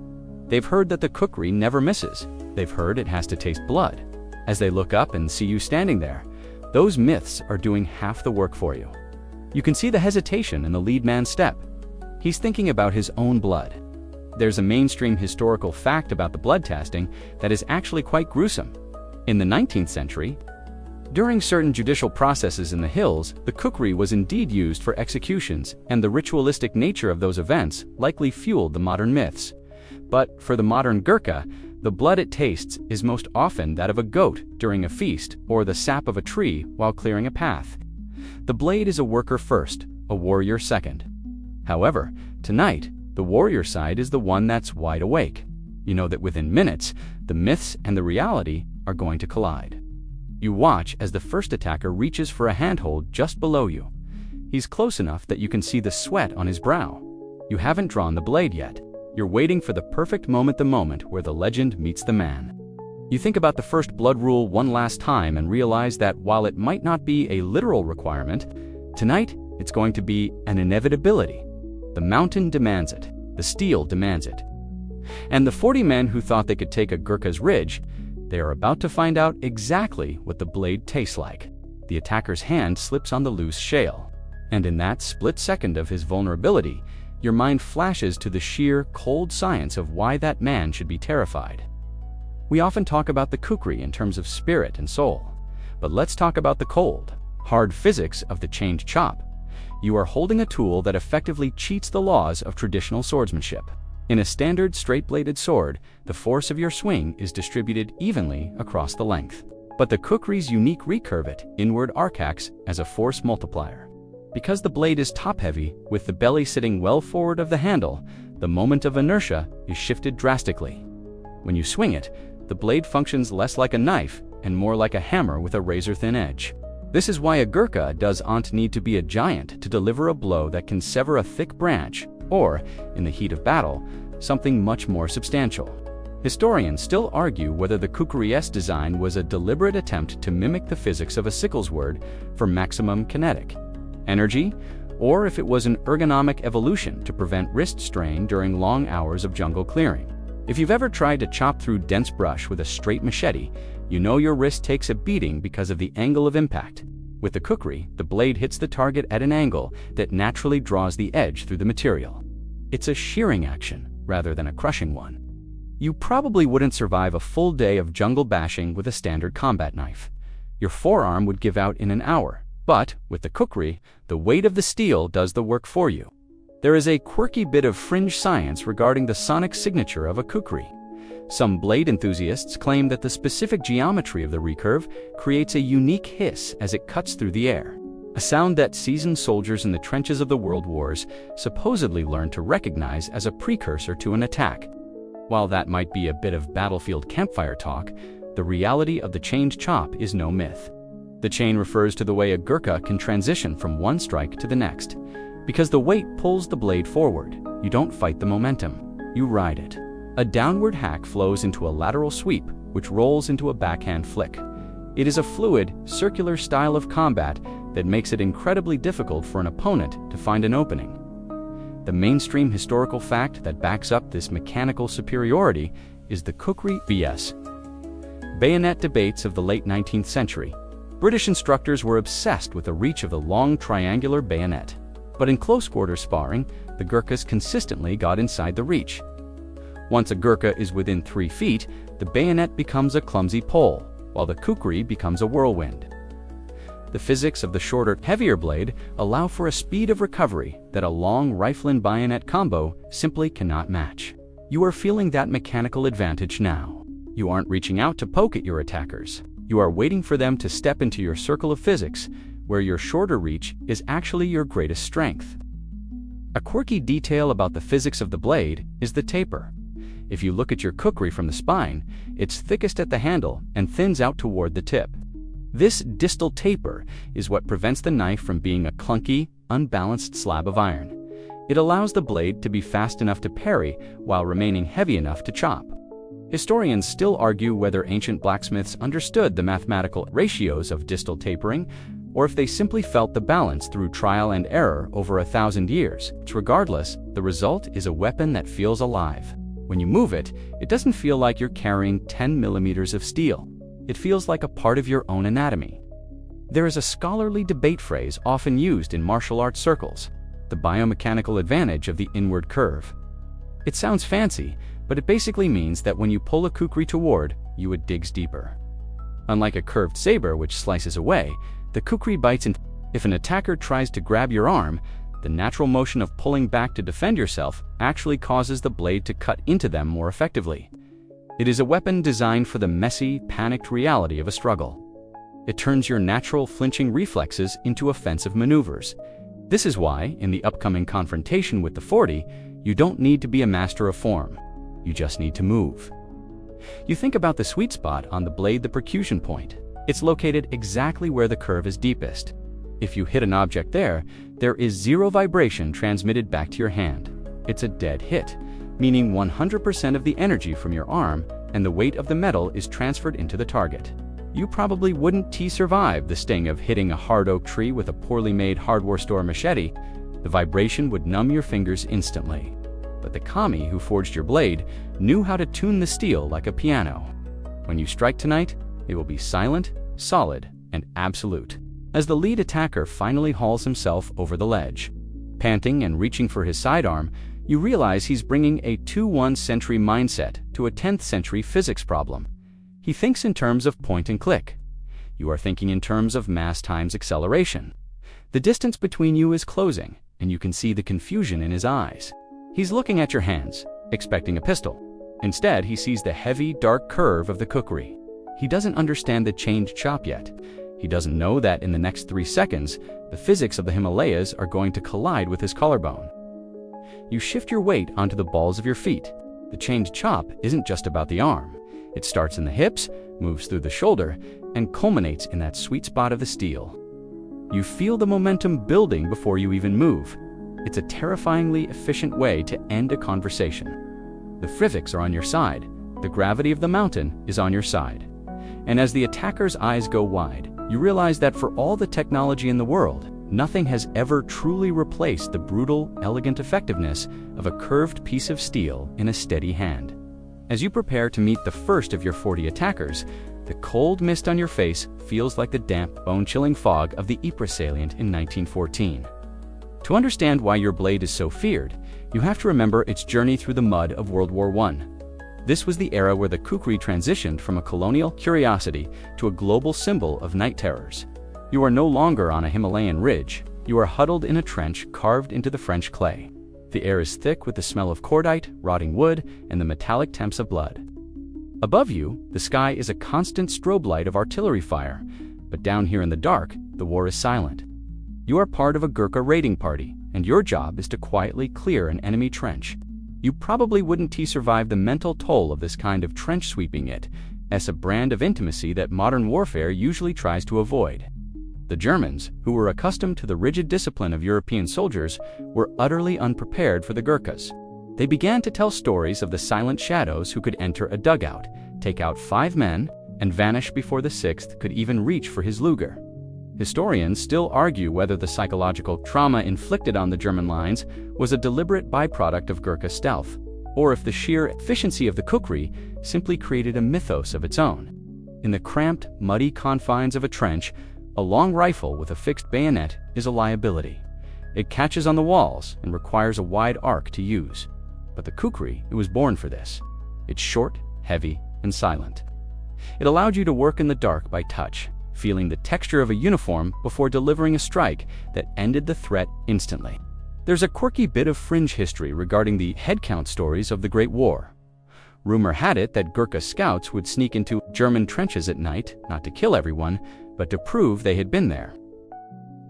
They've heard that the kukri never misses. They've heard it has to taste blood. As they look up and see you standing there, those myths are doing half the work for you. You can see the hesitation in the lead man's step. He's thinking about his own blood. There's a mainstream historical fact about the blood testing that is actually quite gruesome. In the 19th century, during certain judicial processes in the hills, the kukri was indeed used for executions, and the ritualistic nature of those events likely fueled the modern myths. But for the modern Gurkha, the blood it tastes is most often that of a goat during a feast or the sap of a tree while clearing a path. The blade is a worker first, a warrior second. However, tonight, the warrior side is the one that's wide awake. You know that within minutes, the myths and the reality are going to collide. You watch as the first attacker reaches for a handhold just below you. He's close enough that you can see the sweat on his brow. You haven't drawn the blade yet. You're waiting for the perfect moment, the moment where the legend meets the man. You think about the first blood rule one last time and realize that while it might not be a literal requirement, tonight it's going to be an inevitability. The mountain demands it. The steel demands it. And the 40 men who thought they could take a Gurkha's ridge, they are about to find out exactly what the blade tastes like. The attacker's hand slips on the loose shale. And in that split second of his vulnerability, your mind flashes to the sheer, cold science of why that man should be terrified. We often talk about the kukri in terms of spirit and soul. But let's talk about the cold, hard physics of the chained chop. You are holding a tool that effectively cheats the laws of traditional swordsmanship. In a standard straight-bladed sword, the force of your swing is distributed evenly across the length. But the kukri's unique recurve it inward arc acts as a force multiplier. Because the blade is top-heavy, with the belly sitting well forward of the handle, the moment of inertia is shifted drastically. When you swing it, the blade functions less like a knife and more like a hammer with a razor-thin edge. This is why a Gurkha doesn't need to be a giant to deliver a blow that can sever a thick branch, or, in the heat of battle, something much more substantial. Historians still argue whether the kukri's design was a deliberate attempt to mimic the physics of a sickle sword for maximum kinetic energy, or if it was an ergonomic evolution to prevent wrist strain during long hours of jungle clearing. If you've ever tried to chop through dense brush with a straight machete, you know your wrist takes a beating because of the angle of impact. With the kukri, the blade hits the target at an angle that naturally draws the edge through the material. It's a shearing action rather than a crushing one. You probably wouldn't survive a full day of jungle bashing with a standard combat knife. Your forearm would give out in an hour, but with the kukri, the weight of the steel does the work for you. There is a quirky bit of fringe science regarding the sonic signature of a kukri. Some blade enthusiasts claim that the specific geometry of the recurve creates a unique hiss as it cuts through the air, a sound that seasoned soldiers in the trenches of the World Wars supposedly learned to recognize as a precursor to an attack. While that might be a bit of battlefield campfire talk, the reality of the chained chop is no myth. The chain refers to the way a Gurkha can transition from one strike to the next. Because the weight pulls the blade forward, you don't fight the momentum, you ride it. A downward hack flows into a lateral sweep, which rolls into a backhand flick. It is a fluid, circular style of combat that makes it incredibly difficult for an opponent to find an opening. The mainstream historical fact that backs up this mechanical superiority is the Kukri vs. bayonet debates of the late 19th century. British instructors were obsessed with the reach of the long triangular bayonet. But in close-quarter sparring, the Gurkhas consistently got inside the reach. Once a Gurkha is within 3 feet, the bayonet becomes a clumsy pole, while the kukri becomes a whirlwind. The physics of the shorter, heavier blade allow for a speed of recovery that a long rifle and bayonet combo simply cannot match. You are feeling that mechanical advantage now. You aren't reaching out to poke at your attackers. You are waiting for them to step into your circle of physics, where your shorter reach is actually your greatest strength. A quirky detail about the physics of the blade is the taper. If you look at your kukri from the spine, it's thickest at the handle and thins out toward the tip. This distal taper is what prevents the knife from being a clunky, unbalanced slab of iron. It allows the blade to be fast enough to parry while remaining heavy enough to chop. Historians still argue whether ancient blacksmiths understood the mathematical ratios of distal tapering, or if they simply felt the balance through trial and error over 1,000 years. Regardless, the result is a weapon that feels alive. When you move it, it doesn't feel like you're carrying 10 millimeters of steel. It feels like a part of your own anatomy. There is a scholarly debate phrase often used in martial arts circles: the biomechanical advantage of the inward curve. It sounds fancy, but it basically means that when you pull a kukri toward you, it digs deeper. Unlike a curved saber which slices away, the kukri bites in. If an attacker tries to grab your arm, the natural motion of pulling back to defend yourself actually causes the blade to cut into them more effectively. It is a weapon designed for the messy, panicked reality of a struggle. It turns your natural flinching reflexes into offensive maneuvers. This is why, in the upcoming confrontation with the 40, you don't need to be a master of form. You just need to move. You think about the sweet spot on the blade, the percussion point. It's located exactly where the curve is deepest. If you hit an object there is zero vibration transmitted back to your hand. It's a dead hit, meaning 100% of the energy from your arm and the weight of the metal is transferred into the target. You probably wouldn't survive the sting of hitting a hard oak tree with a poorly made hardware store machete. The vibration would numb your fingers instantly. But the kami who forged your blade knew how to tune the steel like a piano. When you strike tonight, it will be silent, solid, and absolute. As the lead attacker finally hauls himself over the ledge, panting and reaching for his sidearm, you realize he's bringing a 21st century mindset to a 10th century physics problem. He thinks in terms of point and click. You are thinking in terms of mass times acceleration. The distance between you is closing, and you can see the confusion in his eyes. He's looking at your hands, expecting a pistol. Instead, he sees the heavy, dark curve of the kukri. He doesn't understand the chained chop yet. He doesn't know that in the next 3 seconds, the physics of the Himalayas are going to collide with his collarbone. You shift your weight onto the balls of your feet. The chained chop isn't just about the arm. It starts in the hips, moves through the shoulder, and culminates in that sweet spot of the steel. You feel the momentum building before you even move. It's a terrifyingly efficient way to end a conversation. The physics are on your side. The gravity of the mountain is on your side. And as the attacker's eyes go wide, you realize that for all the technology in the world, nothing has ever truly replaced the brutal, elegant effectiveness of a curved piece of steel in a steady hand. As you prepare to meet the first of your 40 attackers, the cold mist on your face feels like the damp, bone-chilling fog of the Ypres salient in 1914. To understand why your blade is so feared, You have to remember its journey through the mud of World War I. This was the era where the Kukri transitioned from a colonial curiosity to a global symbol of night terrors. You are no longer on a Himalayan ridge. You are huddled in a trench carved into the French clay. The air is thick with the smell of cordite, rotting wood, and the metallic temps of blood. Above you, the sky is a constant strobe light of artillery fire, but down here in the dark, the war is silent. You are part of a Gurkha raiding party, and your job is to quietly clear an enemy trench. You probably wouldn't survive the mental toll of this kind of trench sweeping. It's a brand of intimacy that modern warfare usually tries to avoid. The Germans, who were accustomed to the rigid discipline of European soldiers, were utterly unprepared for the Gurkhas. They began to tell stories of the silent shadows who could enter a dugout, take out 5 men, and vanish before the 6th could even reach for his Luger. Historians still argue whether the psychological trauma inflicted on the German lines was a deliberate byproduct of Gurkha stealth, or if the sheer efficiency of the Kukri simply created a mythos of its own. In the cramped, muddy confines of a trench, a long rifle with a fixed bayonet is a liability. It catches on the walls and requires a wide arc to use. But the Kukri, it was born for this. It's short, heavy, and silent. It allowed you to work in the dark by touch, feeling the texture of a uniform before delivering a strike that ended the threat instantly. There's a quirky bit of fringe history regarding the headcount stories of the Great War. Rumor had it that Gurkha scouts would sneak into German trenches at night, not to kill everyone, but to prove they had been there.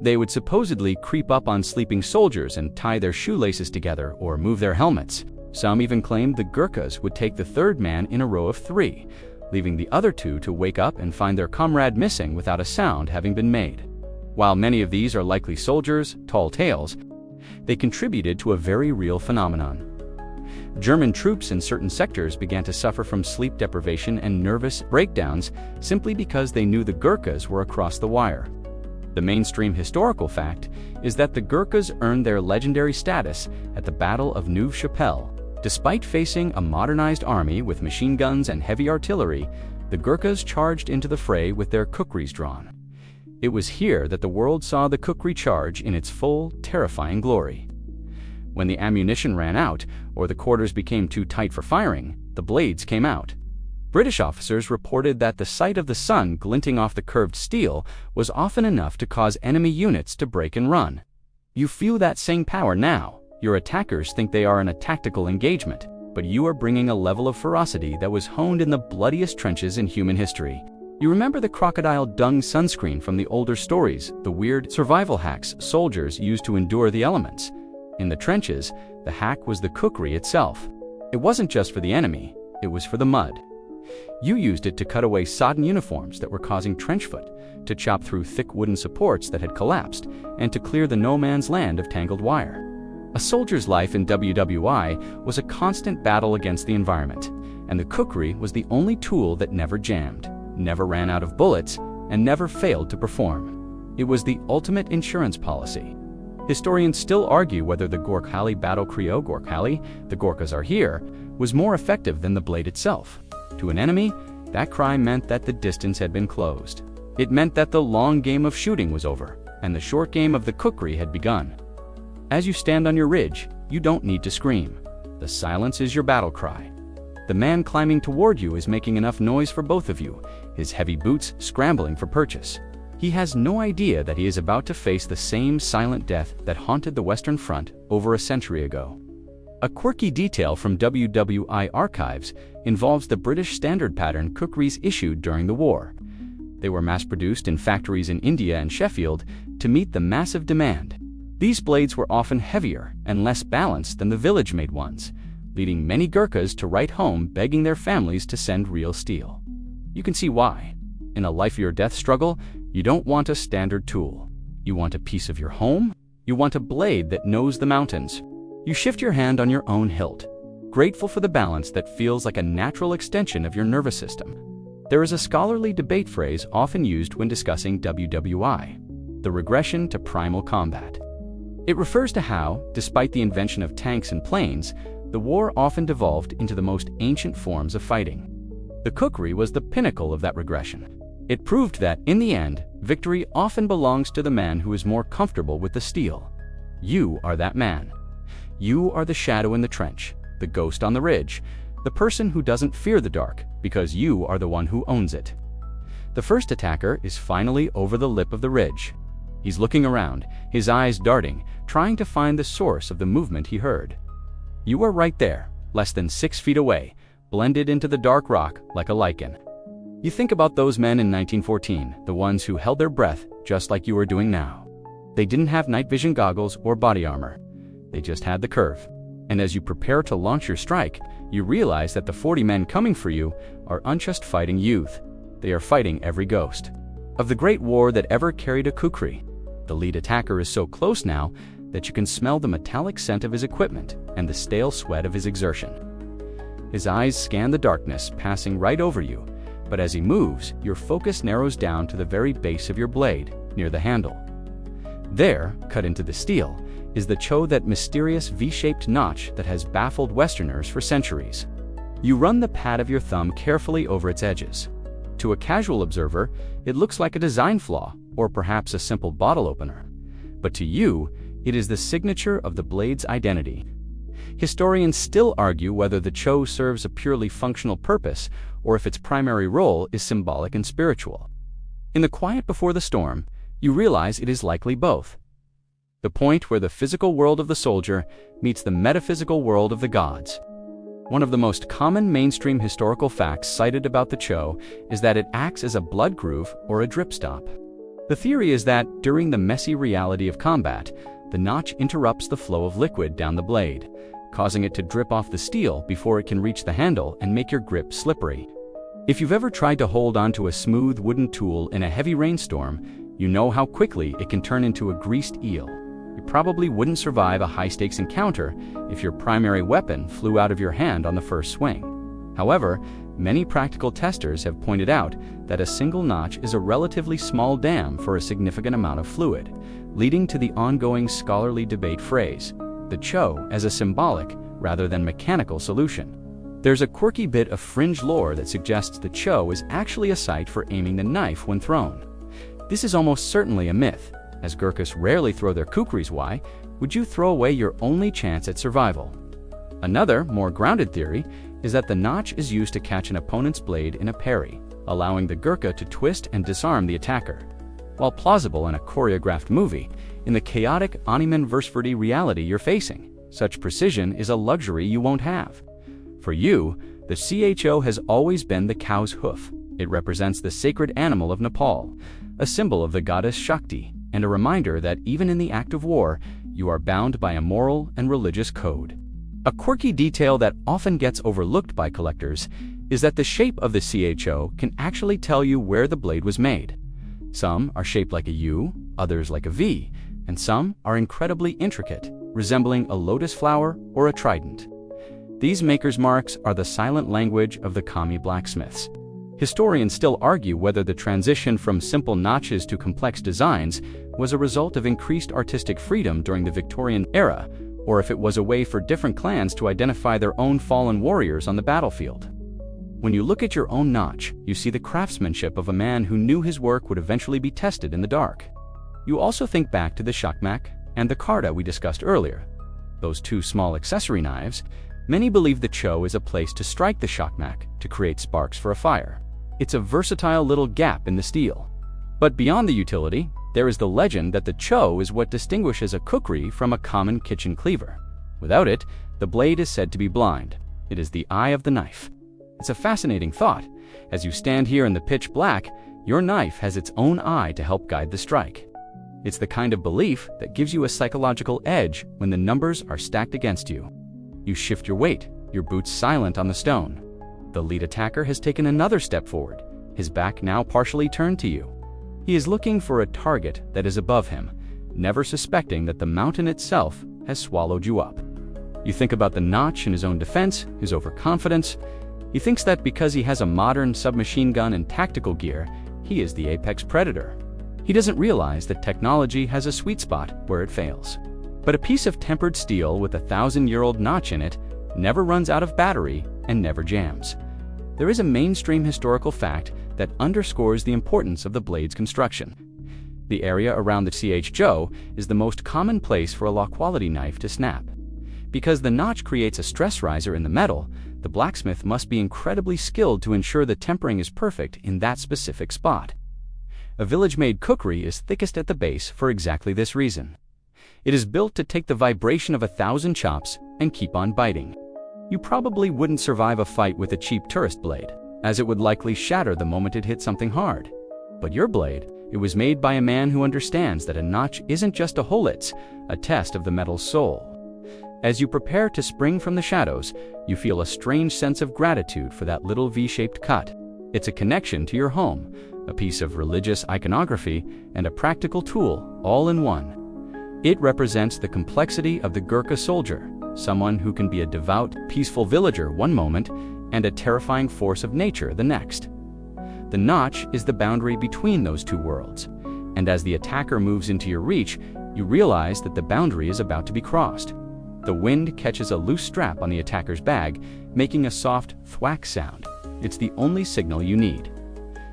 They would supposedly creep up on sleeping soldiers and tie their shoelaces together or move their helmets. Some even claimed the Gurkhas would take the 3rd man in a row of 3, leaving the other 2 to wake up and find their comrade missing without a sound having been made. While many of these are likely soldiers, tall tales, they contributed to a very real phenomenon. German troops in certain sectors began to suffer from sleep deprivation and nervous breakdowns simply because they knew the Gurkhas were across the wire. The mainstream historical fact is that the Gurkhas earned their legendary status at the Battle of Neuve-Chapelle. Despite facing a modernized army with machine guns and heavy artillery, the Gurkhas charged into the fray with their Kukris drawn. It was here that the world saw the Kukri charge in its full, terrifying glory. When the ammunition ran out, or the quarters became too tight for firing, the blades came out. British officers reported that the sight of the sun glinting off the curved steel was often enough to cause enemy units to break and run. You feel that same power now. Your attackers think they are in a tactical engagement, but you are bringing a level of ferocity that was honed in the bloodiest trenches in human history. You remember the crocodile dung sunscreen from the older stories, the weird survival hacks soldiers used to endure the elements. In the trenches, the hack was the Kukri itself. It wasn't just for the enemy, it was for the mud. You used it to cut away sodden uniforms that were causing trench foot, to chop through thick wooden supports that had collapsed, and to clear the no man's land of tangled wire. A soldier's life in WWI was a constant battle against the environment, and the Kukri was the only tool that never jammed, never ran out of bullets, and never failed to perform. It was the ultimate insurance policy. Historians still argue whether the Gorkhali battle cry Gorkhali, the Gorkhas are here, was more effective than the blade itself. To an enemy, that cry meant that the distance had been closed. It meant that the long game of shooting was over, and the short game of the Kukri had begun. As you stand on your ridge, you don't need to scream. The silence is your battle cry. The man climbing toward you is making enough noise for both of you, his heavy boots scrambling for purchase. He has no idea that he is about to face the same silent death that haunted the Western Front over a century ago. A quirky detail from WWI archives involves the British standard pattern Kukris issued during the war. They were mass-produced in factories in India and Sheffield to meet the massive demand. These blades were often heavier and less balanced than the village-made ones, leading many Gurkhas to write home begging their families to send real steel. You can see why. In a life-or-death struggle, you don't want a standard tool. You want a piece of your home. You want a blade that knows the mountains. You shift your hand on your own hilt, grateful for the balance that feels like a natural extension of your nervous system. There is a scholarly debate phrase often used when discussing WWI, the regression to primal combat. It refers to how, despite the invention of tanks and planes, the war often devolved into the most ancient forms of fighting. The Kukri was the pinnacle of that regression. It proved that, in the end, victory often belongs to the man who is more comfortable with the steel. You are that man. You are the shadow in the trench, the ghost on the ridge, the person who doesn't fear the dark because you are the one who owns it. The first attacker is finally over the lip of the ridge. He's looking around, his eyes darting, trying to find the source of the movement he heard. You are right there, less than 6 feet away, blended into the dark rock like a lichen. You think about those men in 1914, the ones who held their breath just like you are doing now. They didn't have night vision goggles or body armor. They just had the curve. And as you prepare to launch your strike, you realize that the 40 men coming for you are unjust fighting youth. They are fighting every ghost of the great war that ever carried a Kukri. The lead attacker is so close now that you can smell the metallic scent of his equipment and the stale sweat of his exertion. His eyes scan the darkness, passing right over you, but as he moves, your focus narrows down to the very base of your blade, near the handle. There, cut into the steel, is the cho, that mysterious V-shaped notch that has baffled Westerners for centuries. You run the pad of your thumb carefully over its edges. To a casual observer, it looks like a design flaw, or perhaps a simple bottle opener. But to you, it is the signature of the blade's identity. Historians still argue whether the cho serves a purely functional purpose or if its primary role is symbolic and spiritual. In the quiet before the storm, you realize it is likely both. The point where the physical world of the soldier meets the metaphysical world of the gods. One of the most common mainstream historical facts cited about the cho is that it acts as a blood groove or a drip stop. The theory is that during the messy reality of combat, the notch interrupts the flow of liquid down the blade, causing it to drip off the steel before it can reach the handle and make your grip slippery. If you've ever tried to hold onto a smooth wooden tool in a heavy rainstorm, you know how quickly it can turn into a greased eel. You probably wouldn't survive a high-stakes encounter if your primary weapon flew out of your hand on the first swing. However, many practical testers have pointed out that a single notch is a relatively small dam for a significant amount of fluid, leading to the ongoing scholarly debate phrase, the cho as a symbolic rather than mechanical solution. There's a quirky bit of fringe lore that suggests the cho is actually a site for aiming the knife when thrown. This is almost certainly a myth, as Gurkhas rarely throw their kukris. Why would you throw away your only chance at survival? Another, more grounded theory is that the notch is used to catch an opponent's blade in a parry, allowing the Gurkha to twist and disarm the attacker. While plausible in a choreographed movie, in the chaotic outnumbered reality you're facing, such precision is a luxury you won't have. For you, the cho has always been the cow's hoof. It represents the sacred animal of Nepal, a symbol of the goddess Shakti, and a reminder that even in the act of war, you are bound by a moral and religious code. A quirky detail that often gets overlooked by collectors is that the shape of the cho can actually tell you where the blade was made. Some are shaped like a U, others like a V, and some are incredibly intricate, resembling a lotus flower or a trident. These maker's marks are the silent language of the Kami blacksmiths. Historians still argue whether the transition from simple notches to complex designs was a result of increased artistic freedom during the Victorian era, or if it was a way for different clans to identify their own fallen warriors on the battlefield. When you look at your own notch, you see the craftsmanship of a man who knew his work would eventually be tested in the dark. You also think back to the shakmak and the karda we discussed earlier. Those two small accessory knives. Many believe the cho is a place to strike the shakmak to create sparks for a fire. It's a versatile little gap in the steel. But beyond the utility, there is the legend that the cho is what distinguishes a kukri from a common kitchen cleaver. Without it, the blade is said to be blind. It is the eye of the knife. It's a fascinating thought. As you stand here in the pitch black, your knife has its own eye to help guide the strike. It's the kind of belief that gives you a psychological edge when the numbers are stacked against you. You shift your weight, your boots silent on the stone. The lead attacker has taken another step forward, his back now partially turned to you. He is looking for a target that is above him, never suspecting that the mountain itself has swallowed you up. You think about the notch in his own defense, his overconfidence. He thinks that because he has a modern submachine gun and tactical gear, he is the apex predator. He doesn't realize that technology has a sweet spot where it fails. But a piece of tempered steel with a 1,000-year-old notch in it never runs out of battery and never jams. There is a mainstream historical fact that underscores the importance of the blade's construction. The area around the cho is the most common place for a low-quality knife to snap. Because the notch creates a stress riser in the metal, the blacksmith must be incredibly skilled to ensure the tempering is perfect in that specific spot. A village-made kukri is thickest at the base for exactly this reason. It is built to take the vibration of 1,000 chops and keep on biting. You probably wouldn't survive a fight with a cheap tourist blade, as it would likely shatter the moment it hit something hard. But your blade, it was made by a man who understands that a notch isn't just a hole, it's a test of the metal's soul. As you prepare to spring from the shadows, you feel a strange sense of gratitude for that little V-shaped cut. It's a connection to your home, a piece of religious iconography, and a practical tool, all in one. It represents the complexity of the Gurkha soldier, someone who can be a devout, peaceful villager one moment and a terrifying force of nature the next. The notch is the boundary between those two worlds, and as the attacker moves into your reach, you realize that the boundary is about to be crossed. The wind catches a loose strap on the attacker's bag, making a soft thwack sound. It's the only signal you need.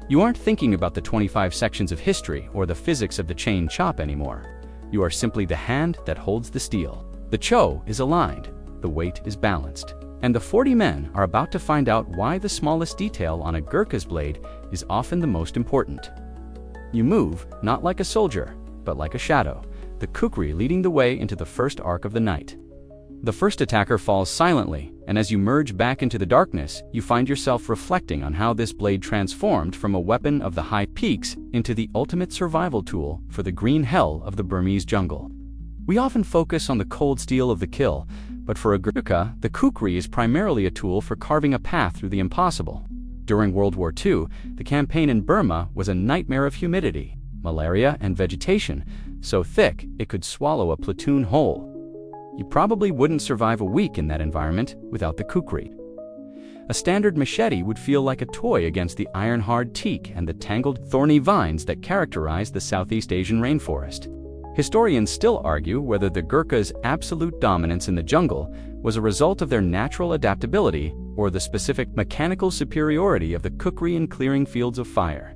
You aren't thinking about the 25 sections of history or the physics of the chain chop anymore. You are simply the hand that holds the steel. The cho is aligned, the weight is balanced, and the 40 men are about to find out why the smallest detail on a Gurkha's blade is often the most important. You move, not like a soldier, but like a shadow, the kukri leading the way into the first arc of the night. The first attacker falls silently, and as you merge back into the darkness, you find yourself reflecting on how this blade transformed from a weapon of the high peaks into the ultimate survival tool for the green hell of the Burmese jungle. We often focus on the cold steel of the kill, but for a Gurkha, the kukri is primarily a tool for carving a path through the impossible. During World War II, the campaign in Burma was a nightmare of humidity, malaria, and vegetation, so thick it could swallow a platoon whole. You probably wouldn't survive a week in that environment without the kukri. A standard machete would feel like a toy against the iron-hard teak and the tangled, thorny vines that characterize the Southeast Asian rainforest. Historians still argue whether the Gurkhas' absolute dominance in the jungle was a result of their natural adaptability or the specific mechanical superiority of the kukri in clearing fields of fire.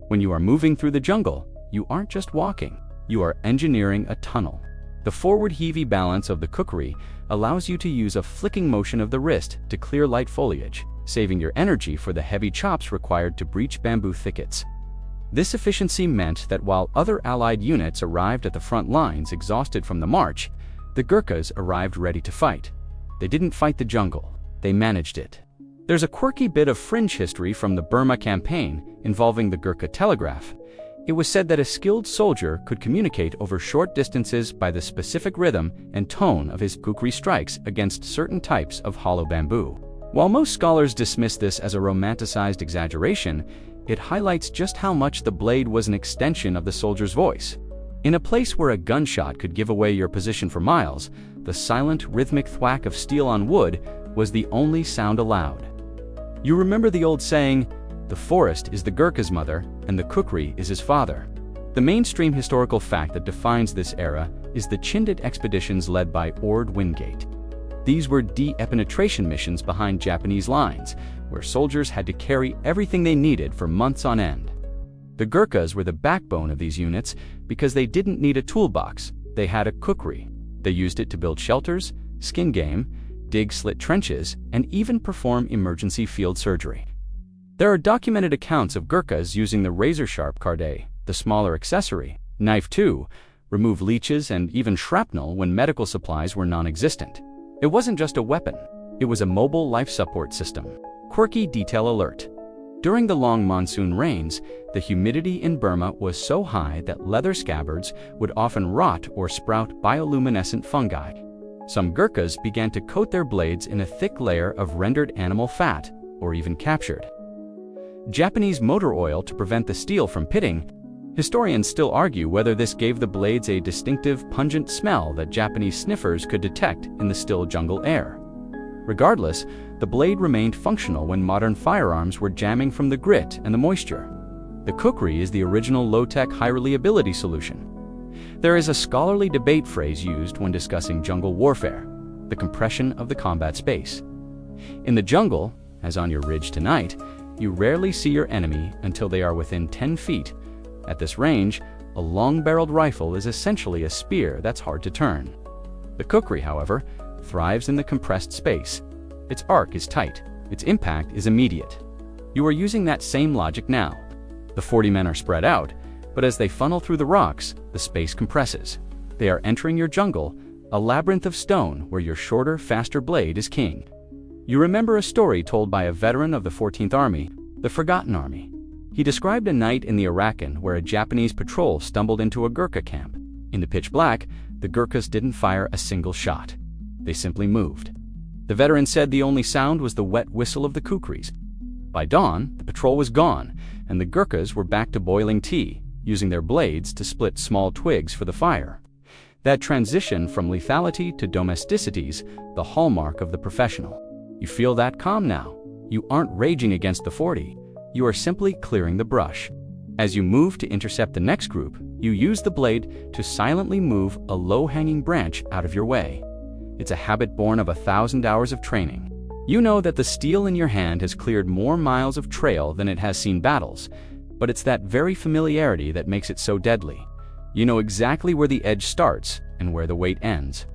When you are moving through the jungle, you aren't just walking, you are engineering a tunnel. The forward heavy balance of the kukri allows you to use a flicking motion of the wrist to clear light foliage, saving your energy for the heavy chops required to breach bamboo thickets. This efficiency meant that while other Allied units arrived at the front lines exhausted from the march, the Gurkhas arrived ready to fight. They didn't fight the jungle, they managed it. There's a quirky bit of fringe history from the Burma campaign involving the Gurkha telegraph. It was said that a skilled soldier could communicate over short distances by the specific rhythm and tone of his kukri strikes against certain types of hollow bamboo. While most scholars dismiss this as a romanticized exaggeration, it highlights just how much the blade was an extension of the soldier's voice. In a place where a gunshot could give away your position for miles, the silent, rhythmic thwack of steel on wood was the only sound allowed. You remember the old saying, "The forest is the Gurkha's mother, and the kukri is his father." The mainstream historical fact that defines this era is the Chindit expeditions led by Ord Wingate. These were de-penetration missions behind Japanese lines, where soldiers had to carry everything they needed for months on end. The Gurkhas were the backbone of these units because they didn't need a toolbox, they had a kukri. They used it to build shelters, skin game, dig slit trenches, and even perform emergency field surgery. There are documented accounts of Gurkhas using the razor-sharp kardai, the smaller accessory, knife to remove leeches and even shrapnel when medical supplies were non-existent. It wasn't just a weapon, it was a mobile life support system. Quirky detail alert. During the long monsoon rains, the humidity in Burma was so high that leather scabbards would often rot or sprout bioluminescent fungi. Some Gurkhas began to coat their blades in a thick layer of rendered animal fat, or even captured Japanese motor oil to prevent the steel from pitting. Historians still argue whether this gave the blades a distinctive, pungent smell that Japanese sniffers could detect in the still jungle air. Regardless, the blade remained functional when modern firearms were jamming from the grit and the moisture. The kukri is the original low-tech, high-reliability solution. There is a scholarly debate phrase used when discussing jungle warfare: the compression of the combat space. In the jungle, as on your ridge tonight, you rarely see your enemy until they are within 10 feet. At this range, a long-barreled rifle is essentially a spear that's hard to turn. The kukri, however, thrives in the compressed space. Its arc is tight. Its impact is immediate. You are using that same logic now. The 40 men are spread out, but as they funnel through the rocks, the space compresses. They are entering your jungle, a labyrinth of stone where your shorter, faster blade is king. You remember a story told by a veteran of the 14th Army, the Forgotten Army. He described a night in the Arakan where a Japanese patrol stumbled into a Gurkha camp. In the pitch black, the Gurkhas didn't fire a single shot. They simply moved. The veteran said the only sound was the wet whistle of the Kukris. By dawn, the patrol was gone, and the Gurkhas were back to boiling tea, using their blades to split small twigs for the fire. That transition from lethality to domesticity is the hallmark of the professional. You feel that calm now. You aren't raging against the 40. You are simply clearing the brush. As you move to intercept the next group, you use the blade to silently move a low-hanging branch out of your way. It's a habit born of 1,000 hours of training. You know that the steel in your hand has cleared more miles of trail than it has seen battles, but it's that very familiarity that makes it so deadly. You know exactly where the edge starts and where the weight ends.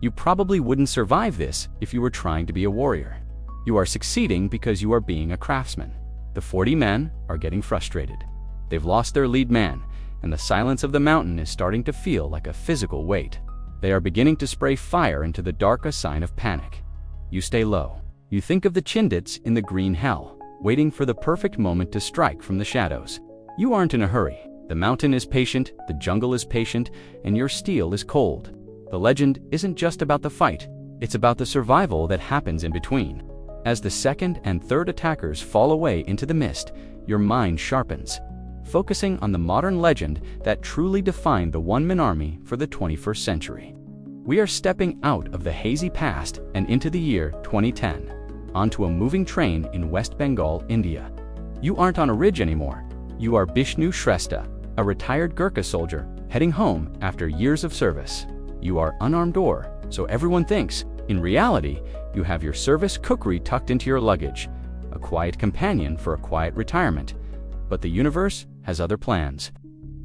You probably wouldn't survive this if you were trying to be a warrior. You are succeeding because you are being a craftsman. The 40 men are getting frustrated. They've lost their lead man, and the silence of the mountain is starting to feel like a physical weight. They are beginning to spray fire into the dark, a sign of panic. You stay low. You think of the Chindits in the green hell, waiting for the perfect moment to strike from the shadows. You aren't in a hurry. The mountain is patient, the jungle is patient, and your steel is cold. The legend isn't just about the fight, it's about the survival that happens in between. As the second and third attackers fall away into the mist, your mind sharpens, focusing on the modern legend that truly defined the one-man army for the 21st century. We are stepping out of the hazy past and into the year 2010, onto a moving train in West Bengal, India. You aren't on a ridge anymore. You are Bishnu Shrestha, a retired Gurkha soldier heading home after years of service. You are unarmed or, so everyone thinks. In reality, you have your service kukri tucked into your luggage, a quiet companion for a quiet retirement. But the universe has other plans.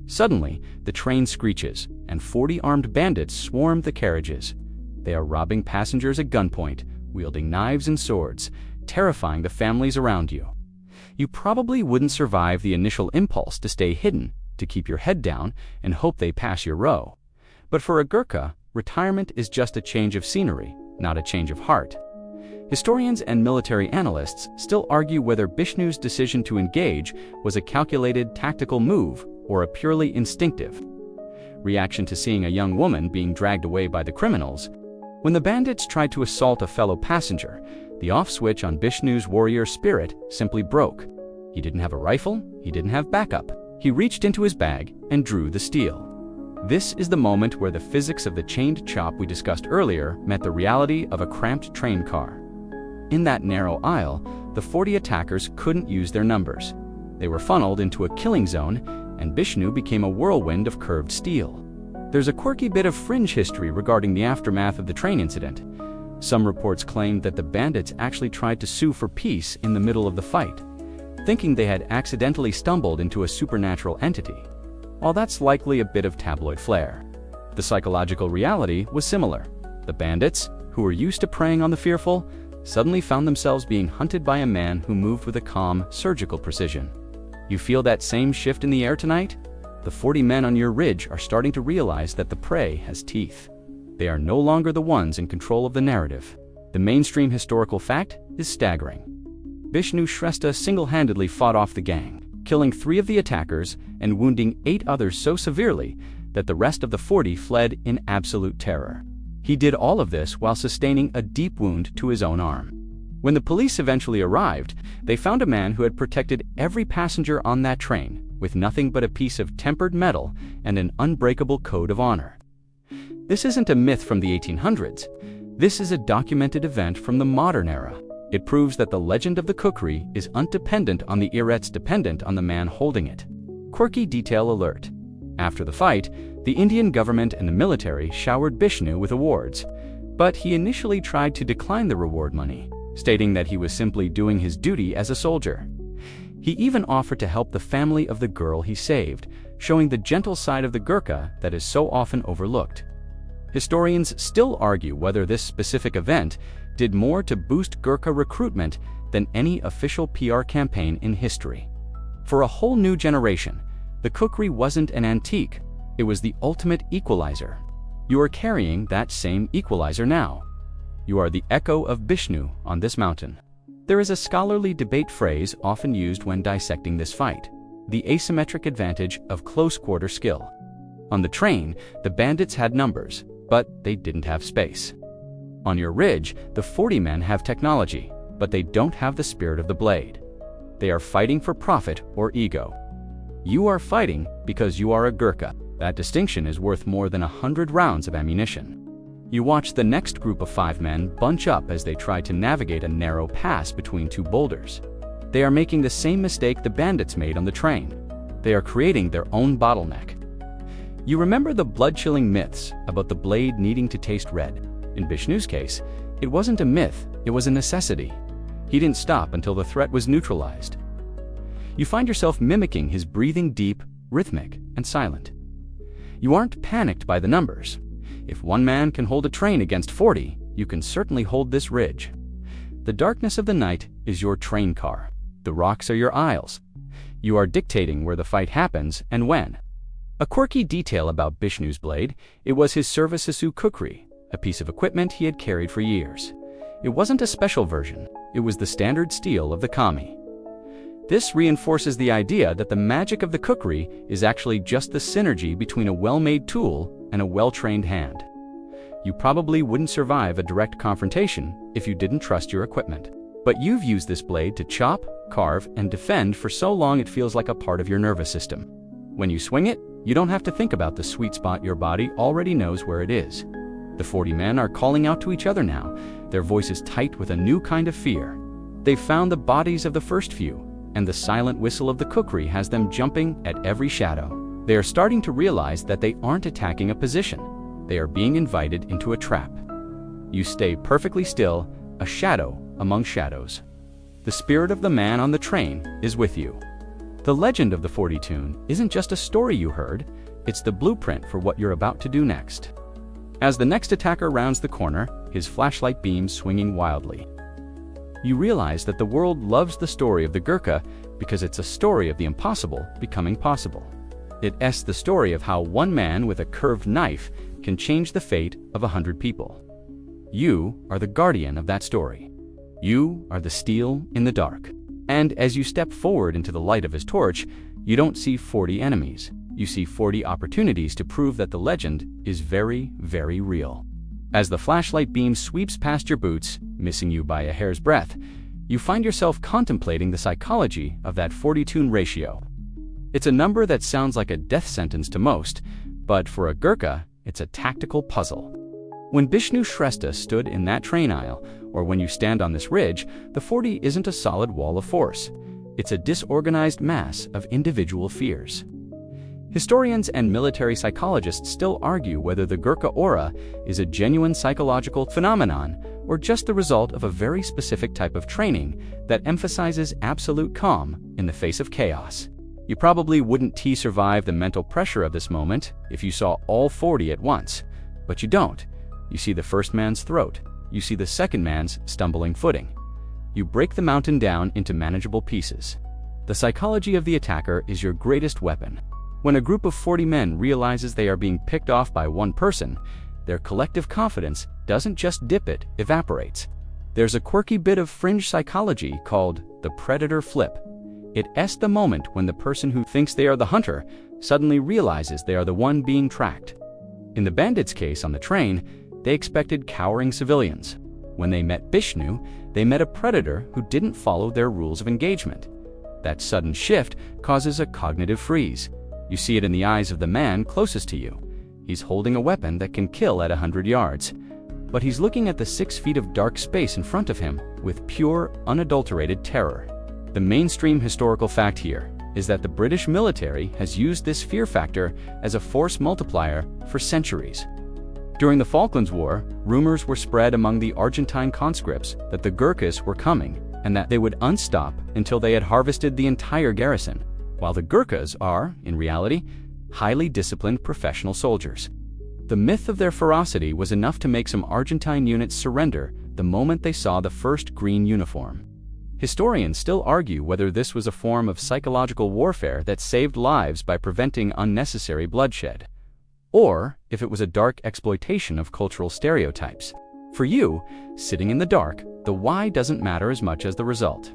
Suddenly, the train screeches, and 40 armed bandits swarm the carriages. They are robbing passengers at gunpoint, wielding knives and swords, terrifying the families around you. You probably wouldn't survive the initial impulse to stay hidden, to keep your head down and hope they pass your row. But for a Gurkha, retirement is just a change of scenery, not a change of heart. Historians and military analysts still argue whether Bishnu's decision to engage was a calculated tactical move or a purely instinctive reaction to seeing a young woman being dragged away by the criminals. When the bandits tried to assault a fellow passenger, the off switch on Bishnu's warrior spirit simply broke. He didn't have a rifle, he didn't have backup. He reached into his bag and drew the steel. This is the moment where the physics of the chained chop we discussed earlier met the reality of a cramped train car. In that narrow aisle, the 40 attackers couldn't use their numbers. They were funneled into a killing zone, and Bishnu became a whirlwind of curved steel. There's a quirky bit of fringe history regarding the aftermath of the train incident. Some reports claimed that the bandits actually tried to sue for peace in the middle of the fight, thinking they had accidentally stumbled into a supernatural entity. While that's likely a bit of tabloid flair, the psychological reality was similar. The bandits, who were used to preying on the fearful, suddenly found themselves being hunted by a man who moved with a calm, surgical precision. You feel that same shift in the air tonight? The 40 men on your ridge are starting to realize that the prey has teeth. They are no longer the ones in control of the narrative. The mainstream historical fact is staggering. Bishnu Shrestha single-handedly fought off the gang, killing 3 of the attackers and wounding 8 others so severely that the rest of the 40 fled in absolute terror. He did all of this while sustaining a deep wound to his own arm. When the police eventually arrived, they found a man who had protected every passenger on that train with nothing but a piece of tempered metal and an unbreakable code of honor. This isn't a myth from the 1800s. This is a documented event from the modern era. It proves that the legend of the kukri is undependent on the era, it's dependent on the man holding it. Quirky detail alert. After the fight, the Indian government and the military showered Bishnu with awards, but he initially tried to decline the reward money, stating that he was simply doing his duty as a soldier. He even offered to help the family of the girl he saved, showing the gentle side of the Gurkha that is so often overlooked. Historians still argue whether this specific event did more to boost Gurkha recruitment than any official PR campaign in history. For a whole new generation, the Kukri wasn't an antique, it was the ultimate equalizer. You are carrying that same equalizer now. You are the echo of Bishnu on this mountain. There is a scholarly debate phrase often used when dissecting this fight: the asymmetric advantage of close-quarter skill. On the train, the bandits had numbers, but they didn't have space. On your ridge, the 40 men have technology, but they don't have the spirit of the blade. They are fighting for profit or ego. You are fighting because you are a Gurkha. That distinction is worth more than 100 rounds of ammunition. You watch the next group of 5 men bunch up as they try to navigate a narrow pass between 2 boulders. They are making the same mistake the bandits made on the train. They are creating their own bottleneck. You remember the blood-chilling myths about the blade needing to taste red. In Bishnu's case, it wasn't a myth, it was a necessity. He didn't stop until the threat was neutralized. You find yourself mimicking his breathing deep, rhythmic, and silent. You aren't panicked by the numbers. If one man can hold a train against 40, you can certainly hold this ridge. The darkness of the night is your train car. The rocks are your aisles. You are dictating where the fight happens and when. A quirky detail about Bishnu's blade, it was his service Kukri, a piece of equipment he had carried for years. It wasn't a special version, it was the standard steel of the kami. This reinforces the idea that the magic of the Kukri is actually just the synergy between a well-made tool and a well-trained hand. You probably wouldn't survive a direct confrontation if you didn't trust your equipment. But you've used this blade to chop, carve, and defend for so long it feels like a part of your nervous system. When you swing it, you don't have to think about the sweet spot, your body already knows where it is. The 40 men are calling out to each other now, their voices tight with a new kind of fear. They've found the bodies of the first few, and the silent whistle of the Kukri has them jumping at every shadow. They are starting to realize that they aren't attacking a position. They are being invited into a trap. You stay perfectly still, a shadow among shadows. The spirit of the man on the train is with you. The legend of the 40 tune isn't just a story you heard, it's the blueprint for what you're about to do next. As the next attacker rounds the corner, his flashlight beams swinging wildly, you realize that the world loves the story of the Gurkha because it's a story of the impossible becoming possible. It's the story of how one man with a curved knife can change the fate of 100 people. You are the guardian of that story. You are the steel in the dark. And as you step forward into the light of his torch, you don't see 40 enemies. You see 40 opportunities to prove that the legend is very, very real. As the flashlight beam sweeps past your boots, missing you by a hair's breadth, you find yourself contemplating the psychology of that 40 tune ratio. It's a number that sounds like a death sentence to most, but for a Gurkha, it's a tactical puzzle. When Bishnu Shrestha stood in that train aisle, or when you stand on this ridge, the 40 isn't a solid wall of force. It's a disorganized mass of individual fears. Historians and military psychologists still argue whether the Gurkha aura is a genuine psychological phenomenon or just the result of a very specific type of training that emphasizes absolute calm in the face of chaos. You probably wouldn't survive the mental pressure of this moment if you saw all 40 at once, but you don't. You see the first man's throat. You see the second man's stumbling footing. You break the mountain down into manageable pieces. The psychology of the attacker is your greatest weapon. When a group of 40 men realizes they are being picked off by one person, their collective confidence doesn't just dip, it evaporates. There's a quirky bit of fringe psychology called the predator flip. It's the moment when the person who thinks they are the hunter suddenly realizes they are the one being tracked. In the bandits' case on the train, they expected cowering civilians. When they met Bishnu, they met a predator who didn't follow their rules of engagement. That sudden shift causes a cognitive freeze. You see it in the eyes of the man closest to you. He's holding a weapon that can kill at 100 yards. But he's looking at the 6 feet of dark space in front of him with pure, unadulterated terror. The mainstream historical fact here is that the British military has used this fear factor as a force multiplier for centuries. During the Falklands War, rumors were spread among the Argentine conscripts that the Gurkhas were coming and that they would unstop until they had harvested the entire garrison, while the Gurkhas are, in reality, highly disciplined professional soldiers. The myth of their ferocity was enough to make some Argentine units surrender the moment they saw the first green uniform. Historians still argue whether this was a form of psychological warfare that saved lives by preventing unnecessary bloodshed, or if it was a dark exploitation of cultural stereotypes. For you, sitting in the dark, the why doesn't matter as much as the result.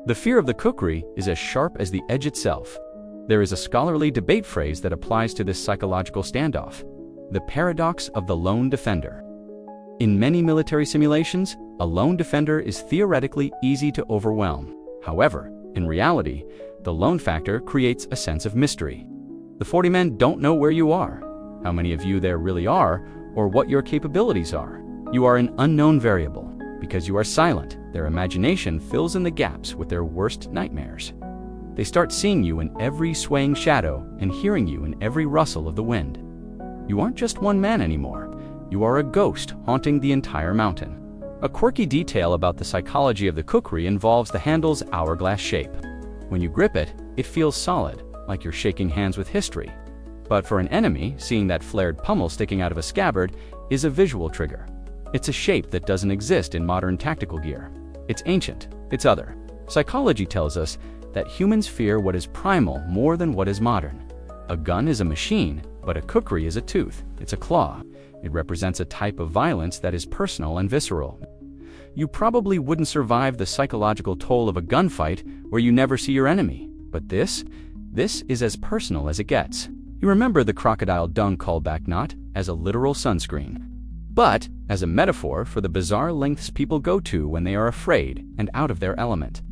The fear of the kukri is as sharp as the edge itself. There is a scholarly debate phrase that applies to this psychological standoff: the paradox of the lone defender. In many military simulations, a lone defender is theoretically easy to overwhelm. However, in reality, the lone factor creates a sense of mystery. The 40 men don't know where you are, how many of you there really are, or what your capabilities are. You are an unknown variable. Because you are silent, their imagination fills in the gaps with their worst nightmares. They start seeing you in every swaying shadow and hearing you in every rustle of the wind. You aren't just one man anymore. You are a ghost haunting the entire mountain. A quirky detail about the psychology of the kukri involves the handle's hourglass shape. When you grip it, it feels solid, like you're shaking hands with history. But for an enemy, seeing that flared pummel sticking out of a scabbard is a visual trigger. It's a shape that doesn't exist in modern tactical gear. It's ancient, it's other. Psychology tells us that humans fear what is primal more than what is modern. A gun is a machine, but a kukri is a tooth, it's a claw. It represents a type of violence that is personal and visceral. You probably wouldn't survive the psychological toll of a gunfight where you never see your enemy. But this is as personal as it gets. You remember the crocodile dung callback not as a literal sunscreen, but as a metaphor for the bizarre lengths people go to when they are afraid and out of their element.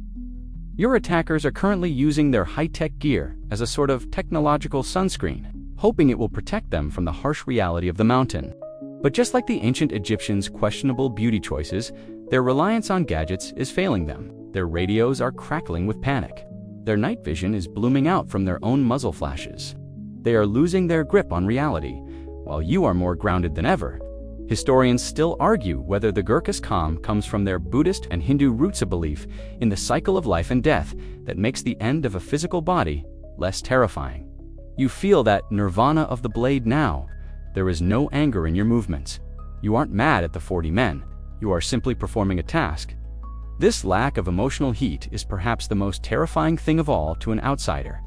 Your attackers are currently using their high-tech gear as a sort of technological sunscreen, hoping it will protect them from the harsh reality of the mountain. But just like the ancient Egyptians' questionable beauty choices, their reliance on gadgets is failing them. Their radios are crackling with panic. Their night vision is blooming out from their own muzzle flashes. They are losing their grip on reality, while you are more grounded than ever. Historians still argue whether the Gurkha's calm comes from their Buddhist and Hindu roots of belief in the cycle of life and death that makes the end of a physical body less terrifying. You feel that nirvana of the blade now. There is no anger in your movements. You aren't mad at the 40 men. You are simply performing a task. This lack of emotional heat is perhaps the most terrifying thing of all to an outsider.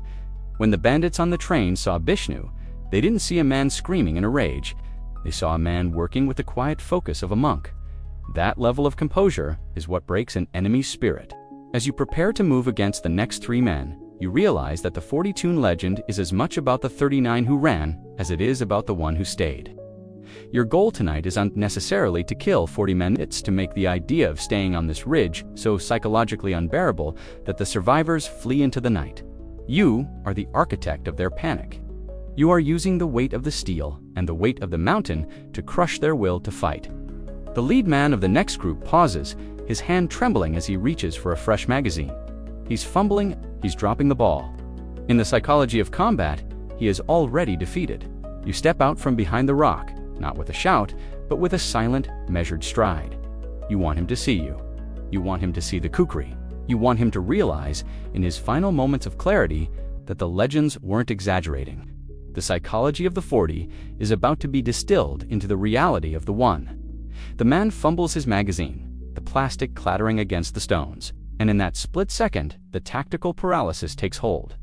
When the bandits on the train saw Bishnu, they didn't see a man screaming in a rage. They saw a man working with the quiet focus of a monk. That level of composure is what breaks an enemy's spirit. As you prepare to move against the next 3 men, you realize that the 40-tune legend is as much about the 39 who ran as it is about the one who stayed. Your goal tonight is unnecessarily to kill 40 men. It's to make the idea of staying on this ridge so psychologically unbearable that the survivors flee into the night. You are the architect of their panic. You are using the weight of the steel and the weight of the mountain to crush their will to fight. The lead man of the next group pauses, his hand trembling as he reaches for a fresh magazine. He's fumbling, he's dropping the ball. In the psychology of combat, he is already defeated. You step out from behind the rock, not with a shout, but with a silent, measured stride. You want him to see you. You want him to see the kukri. You want him to realize, in his final moments of clarity, that the legends weren't exaggerating. The psychology of the 40 is about to be distilled into the reality of the 1. The man fumbles his magazine, the plastic clattering against the stones, and in that split second, the tactical paralysis takes hold.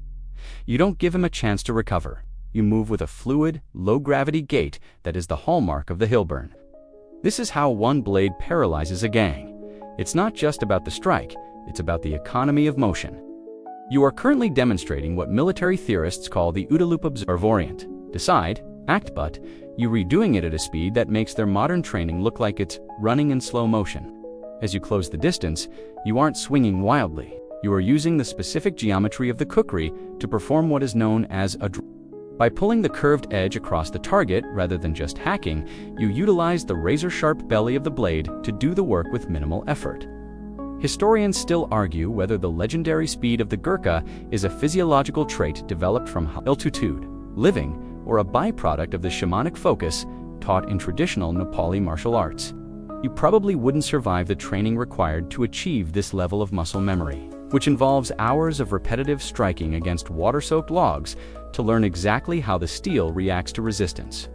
You don't give him a chance to recover. You move with a fluid, low-gravity gait that is the hallmark of the Hillburn. This is how one blade paralyzes a gang. It's not just about the strike, it's about the economy of motion. You are currently demonstrating what military theorists call the OODA loop observe orient. Decide, act, but you redoing it at a speed that makes their modern training look like it's running in slow motion. As you close the distance, you aren't swinging wildly. You are using the specific geometry of the kukri to perform what is known as a draw. By pulling the curved edge across the target rather than just hacking, you utilize the razor-sharp belly of the blade to do the work with minimal effort. Historians still argue whether the legendary speed of the Gurkha is a physiological trait developed from altitude, living, or a byproduct of the shamanic focus taught in traditional Nepali martial arts. You probably wouldn't survive the training required to achieve this level of muscle memory, which involves hours of repetitive striking against water-soaked logs to learn exactly how the steel reacts to resistance.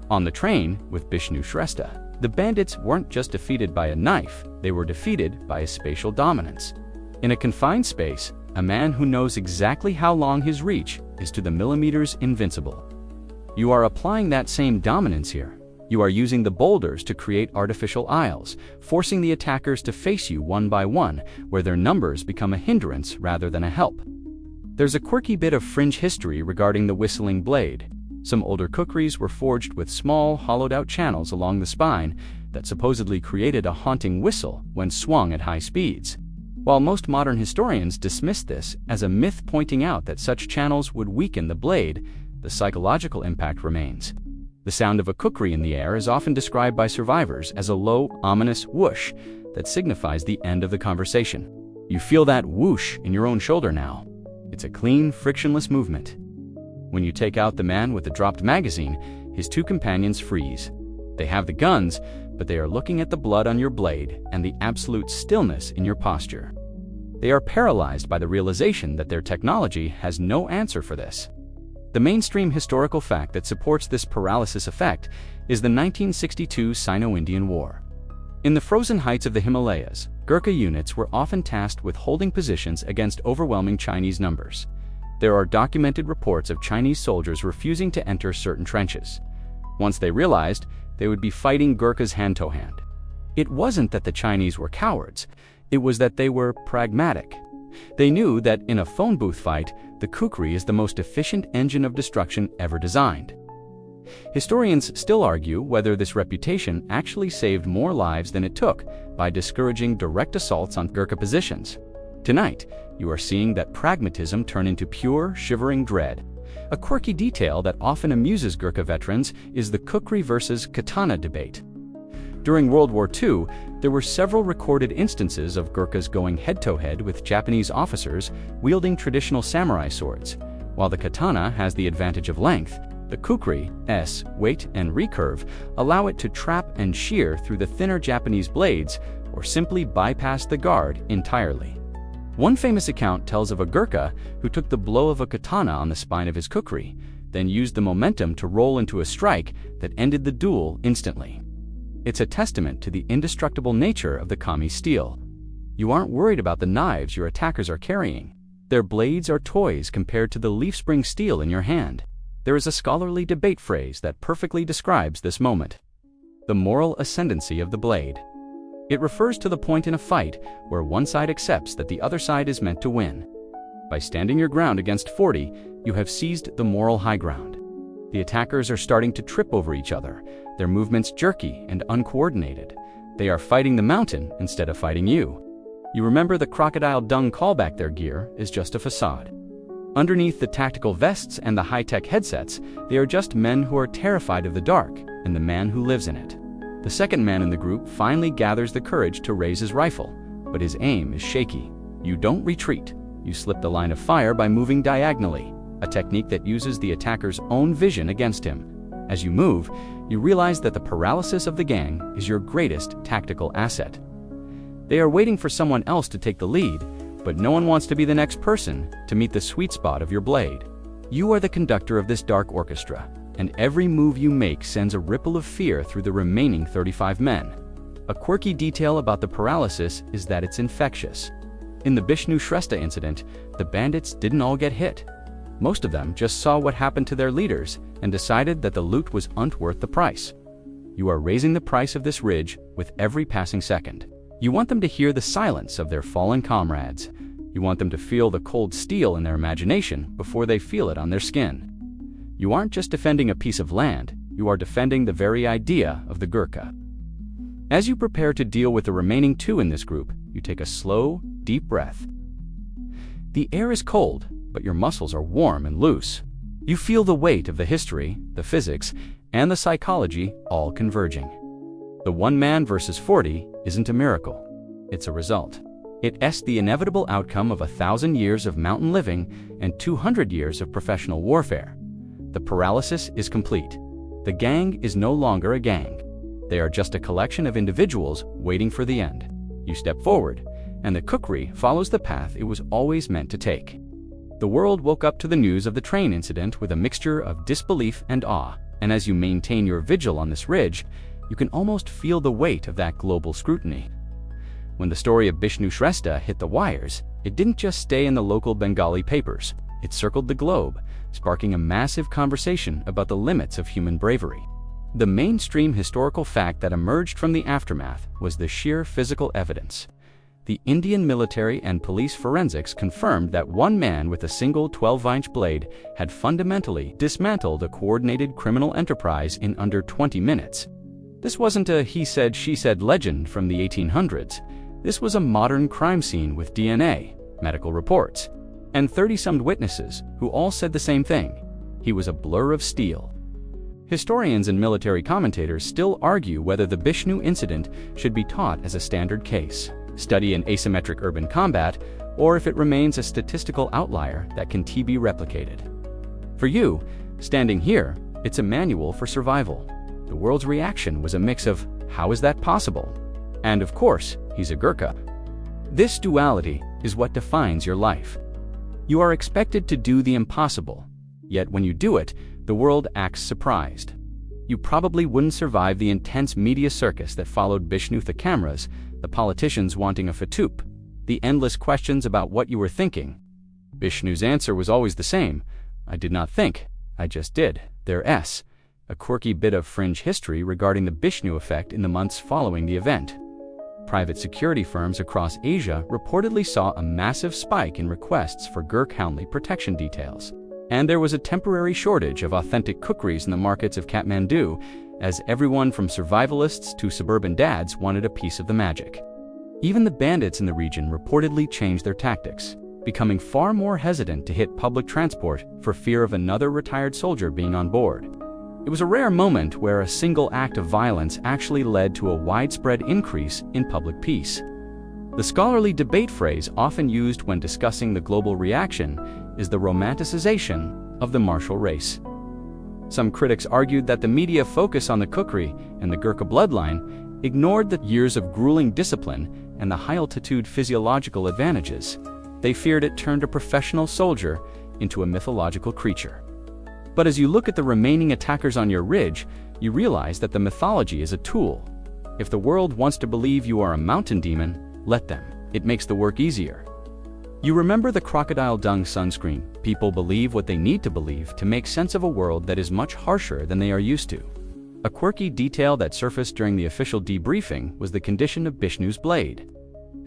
On the train with Bishnu Shrestha, the bandits weren't just defeated by a knife, they were defeated by a spatial dominance. In a confined space, a man who knows exactly how long his reach is to the millimeters invincible. You are applying that same dominance here. You are using the boulders to create artificial aisles, forcing the attackers to face you one by one, where their numbers become a hindrance rather than a help. There's a quirky bit of fringe history regarding the whistling blade. Some older kukris were forged with small, hollowed-out channels along the spine that supposedly created a haunting whistle when swung at high speeds. While most modern historians dismiss this as a myth pointing out that such channels would weaken the blade, the psychological impact remains. The sound of a kukri in the air is often described by survivors as a low, ominous whoosh that signifies the end of the conversation. You feel that whoosh in your own shoulder now. It's a clean, frictionless movement. When you take out the man with the dropped magazine, his two companions freeze. They have the guns, but they are looking at the blood on your blade and the absolute stillness in your posture. They are paralyzed by the realization that their technology has no answer for this. The mainstream historical fact that supports this paralysis effect is the 1962 Sino-Indian War. In the frozen heights of the Himalayas, Gurkha units were often tasked with holding positions against overwhelming Chinese numbers. There are documented reports of Chinese soldiers refusing to enter certain trenches. Once they realized, they would be fighting Gurkhas hand-to-hand. It wasn't that the Chinese were cowards, it was that they were pragmatic. They knew that in a phone booth fight, the Kukri is the most efficient engine of destruction ever designed. Historians still argue whether this reputation actually saved more lives than it took by discouraging direct assaults on Gurkha positions. Tonight, you are seeing that pragmatism turn into pure, shivering dread. A quirky detail that often amuses Gurkha veterans is the Kukri versus katana debate. During World War II, there were several recorded instances of Gurkhas going head-to-head with Japanese officers wielding traditional samurai swords. While the katana has the advantage of length, the Kukri's weight and recurve allow it to trap and shear through the thinner Japanese blades or simply bypass the guard entirely. One famous account tells of a Gurkha who took the blow of a katana on the spine of his Kukri, then used the momentum to roll into a strike that ended the duel instantly. It's a testament to the indestructible nature of the kami steel. You aren't worried about the knives your attackers are carrying. Their blades are toys compared to the leaf spring steel in your hand. There is a scholarly debate phrase that perfectly describes this moment: the moral ascendancy of the blade. It refers to the point in a fight where one side accepts that the other side is meant to win. By standing your ground against 40, you have seized the moral high ground. The attackers are starting to trip over each other, their movements jerky and uncoordinated. They are fighting the mountain instead of fighting you. You remember the crocodile dung callback. Their gear is just a facade. Underneath the tactical vests and the high-tech headsets, they are just men who are terrified of the dark and the man who lives in it. The second man in the group finally gathers the courage to raise his rifle, but his aim is shaky. You don't retreat. You slip the line of fire by moving diagonally, a technique that uses the attacker's own vision against him. As you move, you realize that the paralysis of the gang is your greatest tactical asset. They are waiting for someone else to take the lead, but no one wants to be the next person to meet the sweet spot of your blade. You are the conductor of this dark orchestra, and every move you make sends a ripple of fear through the remaining 35 men. A quirky detail about the paralysis is that it's infectious. In the Bishnu Shrestha incident, the bandits didn't all get hit. Most of them just saw what happened to their leaders and decided that the loot was worth the price. You are raising the price of this ridge with every passing second. You want them to hear the silence of their fallen comrades. You want them to feel the cold steel in their imagination before they feel it on their skin. You aren't just defending a piece of land, you are defending the very idea of the Gurkha. As you prepare to deal with the remaining two in this group, you take a slow, deep breath. The air is cold, but your muscles are warm and loose. You feel the weight of the history, the physics, and the psychology all converging. The 1 man versus 40 isn't a miracle. It's a result. It's the inevitable outcome of 1,000 years of mountain living and 200 years of professional warfare. The paralysis is complete. The gang is no longer a gang. They are just a collection of individuals waiting for the end. You step forward, and the Kukri follows the path it was always meant to take. The world woke up to the news of the train incident with a mixture of disbelief and awe, And as you maintain your vigil on this ridge, you can almost feel the weight of that global scrutiny. When the story of Bishnu Shrestha hit the wires, it didn't just stay in the local Bengali papers. It circled the globe, sparking a massive conversation about the limits of human bravery. The mainstream historical fact that emerged from the aftermath was the sheer physical evidence. The Indian military and police forensics confirmed that one man with a single 12-inch blade had fundamentally dismantled a coordinated criminal enterprise in under 20 minutes. This wasn't a he said, she said legend from the 1800s. This was a modern crime scene with DNA, medical reports, and 30-some witnesses who all said the same thing. He was a blur of steel. Historians and military commentators still argue whether the Bishnu incident should be taught as a standard case study in asymmetric urban combat, or if it remains a statistical outlier that can be replicated. For you, standing here, it's a manual for survival. The world's reaction was a mix of, how is that possible? And of course, he's a Gurkha. This duality is what defines your life. You are expected to do the impossible, yet when you do it, the world acts surprised. You probably wouldn't survive the intense media circus that followed Bishnu. The cameras, the politicians wanting a fatup, the endless questions about what you were thinking. Bishnu's answer was always the same. I did not think, I just did. There's a quirky bit of fringe history regarding the Bishnu effect in the months following the event. Private security firms across Asia reportedly saw a massive spike in requests for Gurkha protection details. And there was a temporary shortage of authentic kukris in the markets of Kathmandu, as everyone from survivalists to suburban dads wanted a piece of the magic. Even the bandits in the region reportedly changed their tactics, becoming far more hesitant to hit public transport for fear of another retired soldier being on board. It was a rare moment where a single act of violence actually led to a widespread increase in public peace. The scholarly debate phrase often used when discussing the global reaction is the romanticization of the martial race. Some critics argued that the media focus on the Kukri and the Gurkha bloodline ignored the years of grueling discipline and the high-altitude physiological advantages. They feared it turned a professional soldier into a mythological creature. But as you look at the remaining attackers on your ridge, you realize that the mythology is a tool. If the world wants to believe you are a mountain demon, let them. It makes the work easier. You remember the crocodile dung sunscreen. People believe what they need to believe to make sense of a world that is much harsher than they are used to. A quirky detail that surfaced during the official debriefing was the condition of Bishnu's blade.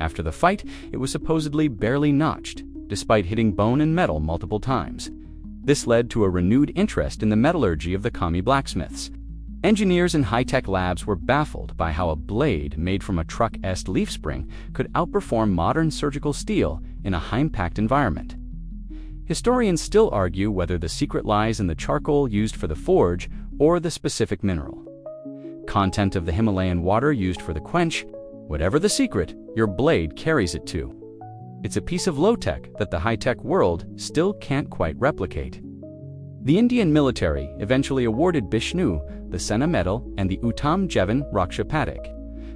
After the fight, it was supposedly barely notched, despite hitting bone and metal multiple times. This led to a renewed interest in the metallurgy of the Kami blacksmiths. Engineers in high-tech labs were baffled by how a blade made from a truck-esque leaf spring could outperform modern surgical steel in a high-impact environment. Historians still argue whether the secret lies in the charcoal used for the forge or the specific mineral content of the Himalayan water used for the quench. Whatever the secret, your blade carries it too. It's a piece of low-tech that the high-tech world still can't quite replicate. The Indian military eventually awarded Bishnu the Sena Medal and the Uttam Jeevan Raksha Padak,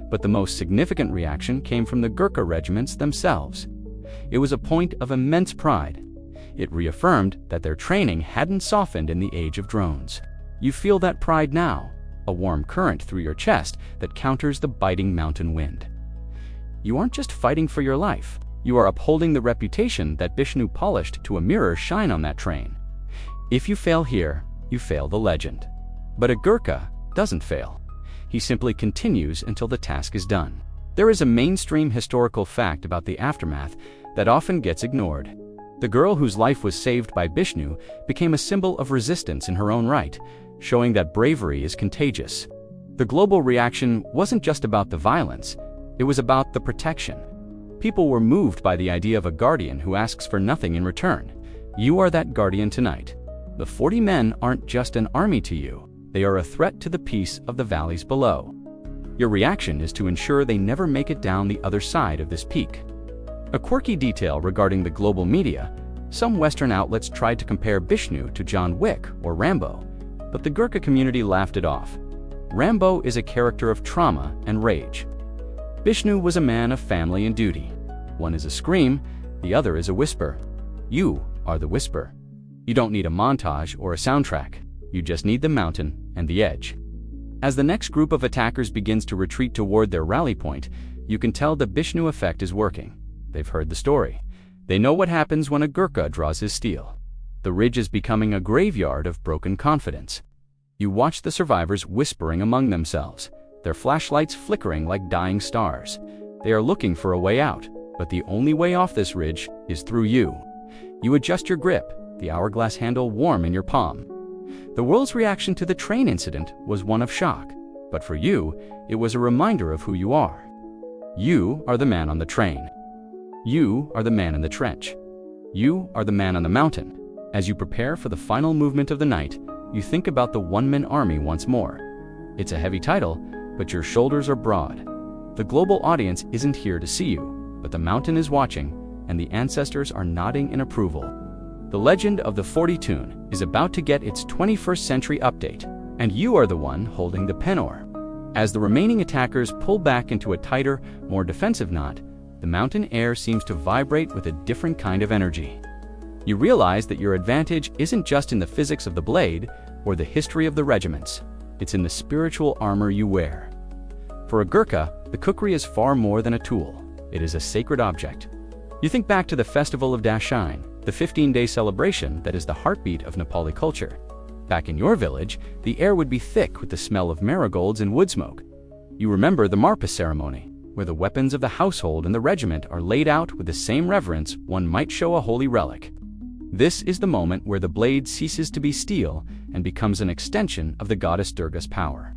but the most significant reaction came from the Gurkha regiments themselves. It was a point of immense pride. It reaffirmed that their training hadn't softened in the age of drones. You feel that pride now, a warm current through your chest that counters the biting mountain wind. You aren't just fighting for your life. You are upholding the reputation that Bishnu polished to a mirror shine on that train. If you fail here, you fail the legend. But a Gurkha doesn't fail. He simply continues until the task is done. There is a mainstream historical fact about the aftermath that often gets ignored. The girl whose life was saved by Bishnu became a symbol of resistance in her own right, showing that bravery is contagious. The global reaction wasn't just about the violence, it was about the protection. People were moved by the idea of a guardian who asks for nothing in return. You are that guardian tonight. The 40 men aren't just an army to you, they are a threat to the peace of the valleys below. Your reaction is to ensure they never make it down the other side of this peak. A quirky detail regarding the global media: some Western outlets tried to compare Bishnu to John Wick or Rambo, but the Gurkha community laughed it off. Rambo is a character of trauma and rage. Bishnu was a man of family and duty. One is a scream, the other is a whisper. You are the whisper. You don't need a montage or a soundtrack. You just need the mountain and the edge. As the next group of attackers begins to retreat toward their rally point, you can tell the Bishnu effect is working. They've heard the story. They know what happens when a Gurkha draws his steel. The ridge is becoming a graveyard of broken confidence. You watch the survivors whispering among themselves, their flashlights flickering like dying stars. They are looking for a way out, but the only way off this ridge is through you. You adjust your grip, the hourglass handle warm in your palm. The world's reaction to the train incident was one of shock, but for you, it was a reminder of who you are. You are the man on the train. You are the man in the trench. You are the man on the mountain. As you prepare for the final movement of the night, you think about the one-man army once more. It's a heavy title, but your shoulders are broad. The global audience isn't here to see you, but the mountain is watching, and the ancestors are nodding in approval. The legend of the 40 tune is about to get its 21st century update, and you are the one holding the penor. As the remaining attackers pull back into a tighter, more defensive knot, the mountain air seems to vibrate with a different kind of energy. You realize that your advantage isn't just in the physics of the blade or the history of the regiments. It's in the spiritual armor you wear. For a Gurkha, the Kukri is far more than a tool. It is a sacred object. You think back to the Festival of Dashain, the 15-day celebration that is the heartbeat of Nepali culture. Back in your village, the air would be thick with the smell of marigolds and wood smoke. You remember the Marpa ceremony, where the weapons of the household and the regiment are laid out with the same reverence one might show a holy relic. This is the moment where the blade ceases to be steel and becomes an extension of the goddess Durga's power.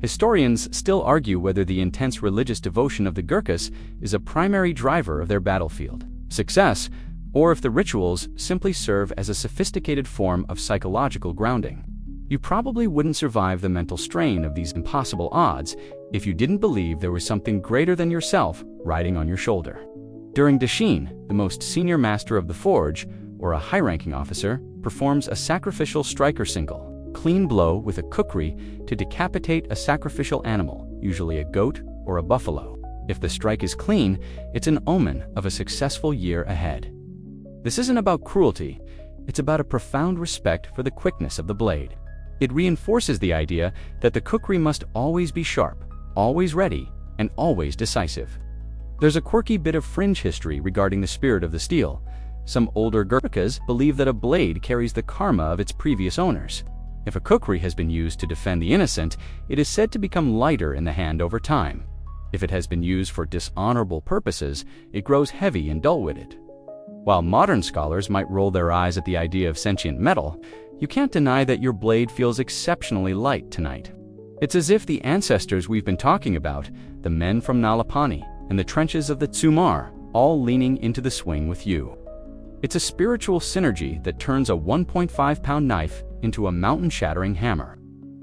Historians still argue whether the intense religious devotion of the Gurkhas is a primary driver of their battlefield success, or if the rituals simply serve as a sophisticated form of psychological grounding. You probably wouldn't survive the mental strain of these impossible odds if you didn't believe there was something greater than yourself riding on your shoulder. During Dashin, the most senior master of the forge, or a high-ranking officer, performs a sacrificial striker single, clean blow with a kukri to decapitate a sacrificial animal, usually a goat or a buffalo. If the strike is clean, it's an omen of a successful year ahead. This isn't about cruelty, it's about a profound respect for the quickness of the blade. It reinforces the idea that the kukri must always be sharp, always ready, and always decisive. There's a quirky bit of fringe history regarding the spirit of the steel. Some older Gurkhas believe that a blade carries the karma of its previous owners. If a kukri has been used to defend the innocent, it is said to become lighter in the hand over time. If it has been used for dishonorable purposes, it grows heavy and dull-witted. While modern scholars might roll their eyes at the idea of sentient metal, you can't deny that your blade feels exceptionally light tonight. It's as if the ancestors we've been talking about, the men from Nalapani and the trenches of the Tsumar, all leaning into the swing with you. It's a spiritual synergy that turns a 1.5-pound knife into a mountain-shattering hammer.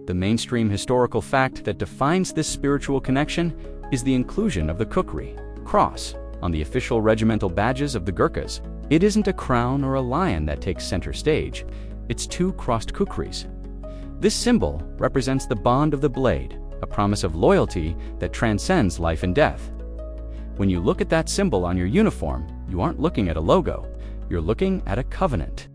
The mainstream historical fact that defines this spiritual connection is the inclusion of the kukri, cross, on the official regimental badges of the Gurkhas. It isn't a crown or a lion that takes center stage, it's two crossed kukris. This symbol represents the bond of the blade, a promise of loyalty that transcends life and death. When you look at that symbol on your uniform, you aren't looking at a logo, you're looking at a covenant.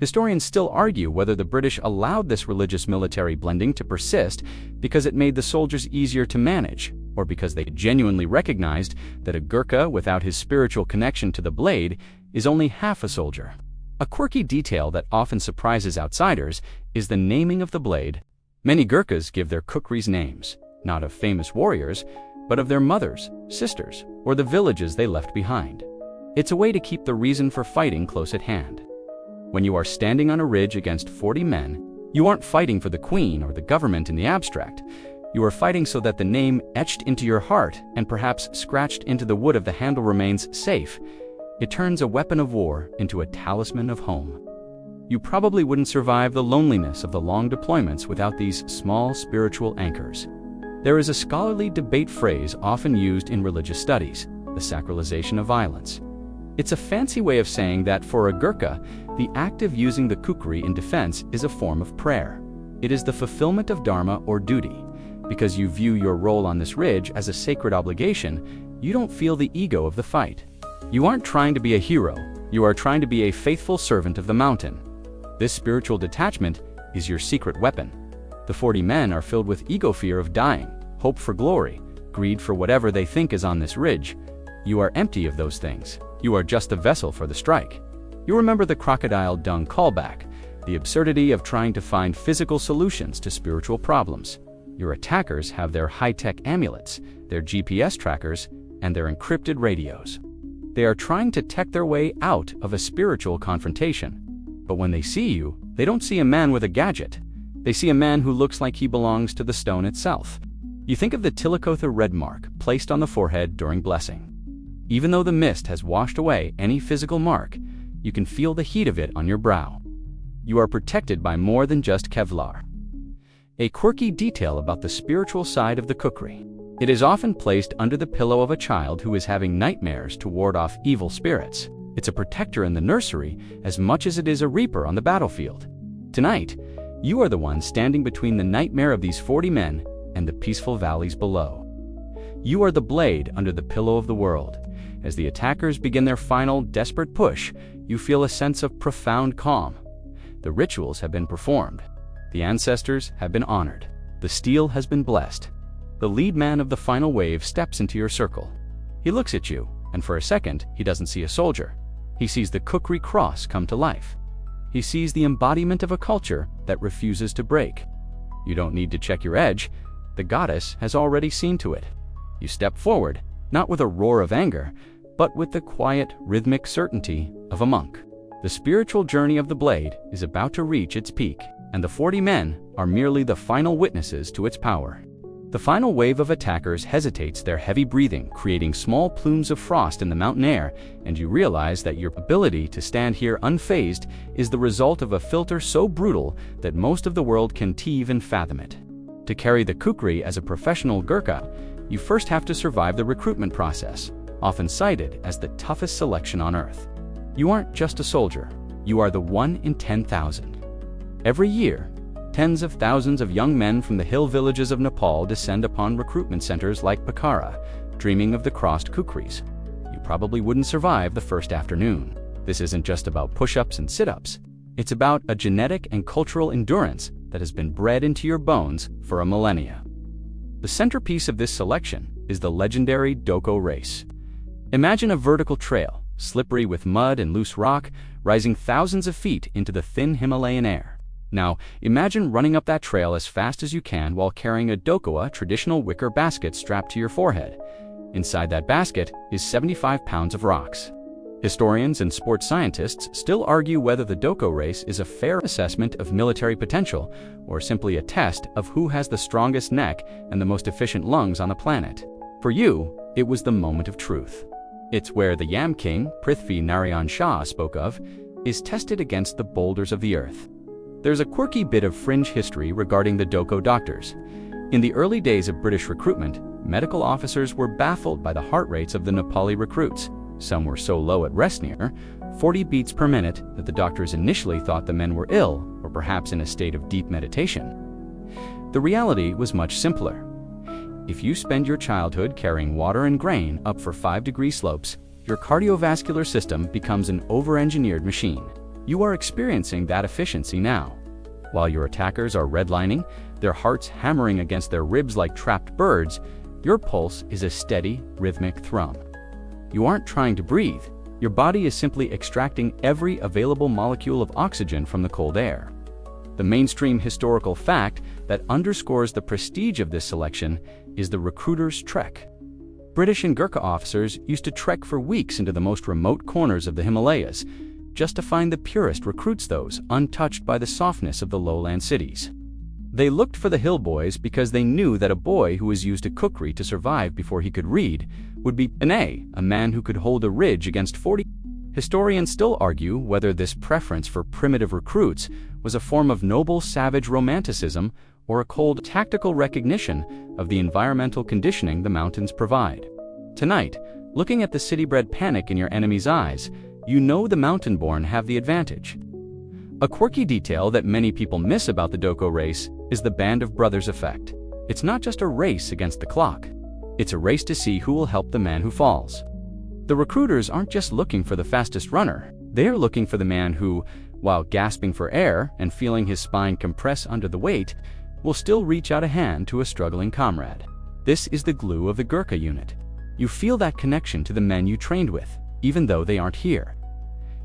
Historians still argue whether the British allowed this religious-military blending to persist because it made the soldiers easier to manage, or because they genuinely recognized that a Gurkha without his spiritual connection to the blade is only half a soldier. A quirky detail that often surprises outsiders is the naming of the blade. Many Gurkhas give their kukris names, not of famous warriors, but of their mothers, sisters, or the villages they left behind. It's a way to keep the reason for fighting close at hand. When you are standing on a ridge against 40 men, you aren't fighting for the queen or the government in the abstract. You are fighting so that the name etched into your heart and perhaps scratched into the wood of the handle remains safe. It turns a weapon of war into a talisman of home. You probably wouldn't survive the loneliness of the long deployments without these small spiritual anchors. There is a scholarly debate phrase often used in religious studies, the sacralization of violence. It's a fancy way of saying that for a Gurkha, the act of using the kukri in defense is a form of prayer. It is the fulfillment of dharma or duty. Because you view your role on this ridge as a sacred obligation, you don't feel the ego of the fight. You aren't trying to be a hero, you are trying to be a faithful servant of the mountain. This spiritual detachment is your secret weapon. The 40 men are filled with ego fear of dying, hope for glory, greed for whatever they think is on this ridge. You are empty of those things. You are just the vessel for the strike. You remember the crocodile dung callback, the absurdity of trying to find physical solutions to spiritual problems. Your attackers have their high-tech amulets, their GPS trackers, and their encrypted radios. They are trying to tech their way out of a spiritual confrontation. But when they see you, they don't see a man with a gadget. They see a man who looks like he belongs to the stone itself. You think of the Tilakotha red mark placed on the forehead during blessing. Even though the mist has washed away any physical mark, you can feel the heat of it on your brow. You are protected by more than just Kevlar. A quirky detail about the spiritual side of the kukri. It is often placed under the pillow of a child who is having nightmares to ward off evil spirits. It's a protector in the nursery as much as it is a reaper on the battlefield. Tonight, you are the one standing between the nightmare of these 40 men and the peaceful valleys below. You are the blade under the pillow of the world. As the attackers begin their final, desperate push, you feel a sense of profound calm. The rituals have been performed. The ancestors have been honored. The steel has been blessed. The lead man of the final wave steps into your circle. He looks at you, and for a second, he doesn't see a soldier. He sees the Kukri cross come to life. He sees the embodiment of a culture that refuses to break. You don't need to check your edge. The goddess has already seen to it. You step forward, not with a roar of anger, but with the quiet, rhythmic certainty of a monk. The spiritual journey of the blade is about to reach its peak, and the 40 men are merely the final witnesses to its power. The final wave of attackers hesitates their heavy breathing, creating small plumes of frost in the mountain air, and you realize that your ability to stand here unfazed is the result of a filter so brutal that most of the world can't even fathom it. To carry the kukri as a professional Gurkha, you first have to survive the recruitment process, often cited as the toughest selection on earth. You aren't just a soldier, you are the 1 in 10,000. Every year, tens of thousands of young men from the hill villages of Nepal descend upon recruitment centers like Pokhara, dreaming of the crossed kukris. You probably wouldn't survive the first afternoon. This isn't just about push-ups and sit-ups. It's about a genetic and cultural endurance that has been bred into your bones for a millennia. The centerpiece of this selection is the legendary Doko race. Imagine a vertical trail, slippery with mud and loose rock, rising thousands of feet into the thin Himalayan air. Now, imagine running up that trail as fast as you can while carrying a dokoa traditional wicker basket strapped to your forehead. Inside that basket is 75 pounds of rocks. Historians and sports scientists still argue whether the Doko race is a fair assessment of military potential or simply a test of who has the strongest neck and the most efficient lungs on the planet. For you, it was the moment of truth. It's where the Yam King, Prithvi Narayan Shah, spoke of, is tested against the boulders of the earth. There's a quirky bit of fringe history regarding the Doko doctors. In the early days of British recruitment, medical officers were baffled by the heart rates of the Nepali recruits. Some were so low at rest near 40 beats per minute that the doctors initially thought the men were ill or perhaps in a state of deep meditation. The reality was much simpler. If you spend your childhood carrying water and grain up for 5-degree slopes, your cardiovascular system becomes an over-engineered machine. You are experiencing that efficiency now. While your attackers are redlining, their hearts hammering against their ribs like trapped birds, your pulse is a steady, rhythmic thrum. You aren't trying to breathe. Your body is simply extracting every available molecule of oxygen from the cold air. The mainstream historical fact that underscores the prestige of this selection is the recruiter's trek. British and Gurkha officers used to trek for weeks into the most remote corners of the Himalayas, just to find the purest recruits, those untouched by the softness of the lowland cities. They looked for the hill boys because they knew that a boy who was used to kukri to survive before he could read would be a man who could hold a ridge against 40. Historians still argue whether this preference for primitive recruits was a form of noble savage romanticism or a cold tactical recognition of the environmental conditioning the mountains provide. Tonight, looking at the city-bred panic in your enemy's eyes, you know the mountain-born have the advantage. A quirky detail that many people miss about the Doko race is the Band of Brothers effect. It's not just a race against the clock. It's a race to see who will help the man who falls. The recruiters aren't just looking for the fastest runner. They're looking for the man who, while gasping for air and feeling his spine compress under the weight, will still reach out a hand to a struggling comrade. This is the glue of the Gurkha unit. You feel that connection to the men you trained with, even though they aren't here.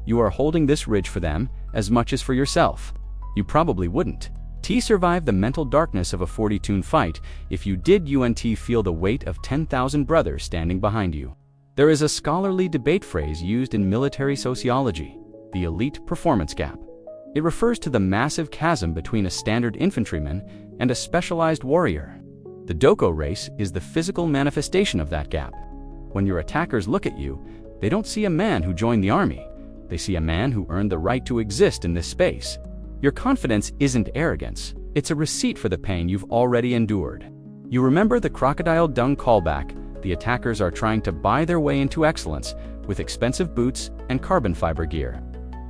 You are holding this ridge for them as much as for yourself. You probably wouldn't survive the mental darkness of a 40-tune fight if you did feel the weight of 10,000 brothers standing behind you. There is a scholarly debate phrase used in military sociology, the elite performance gap. It refers to the massive chasm between a standard infantryman and a specialized warrior. The Doko race is the physical manifestation of that gap. When your attackers look at you, they don't see a man who joined the army. They see a man who earned the right to exist in this space. Your confidence isn't arrogance. It's a receipt for the pain you've already endured. You remember the crocodile dung callback. The attackers are trying to buy their way into excellence with expensive boots and carbon fiber gear.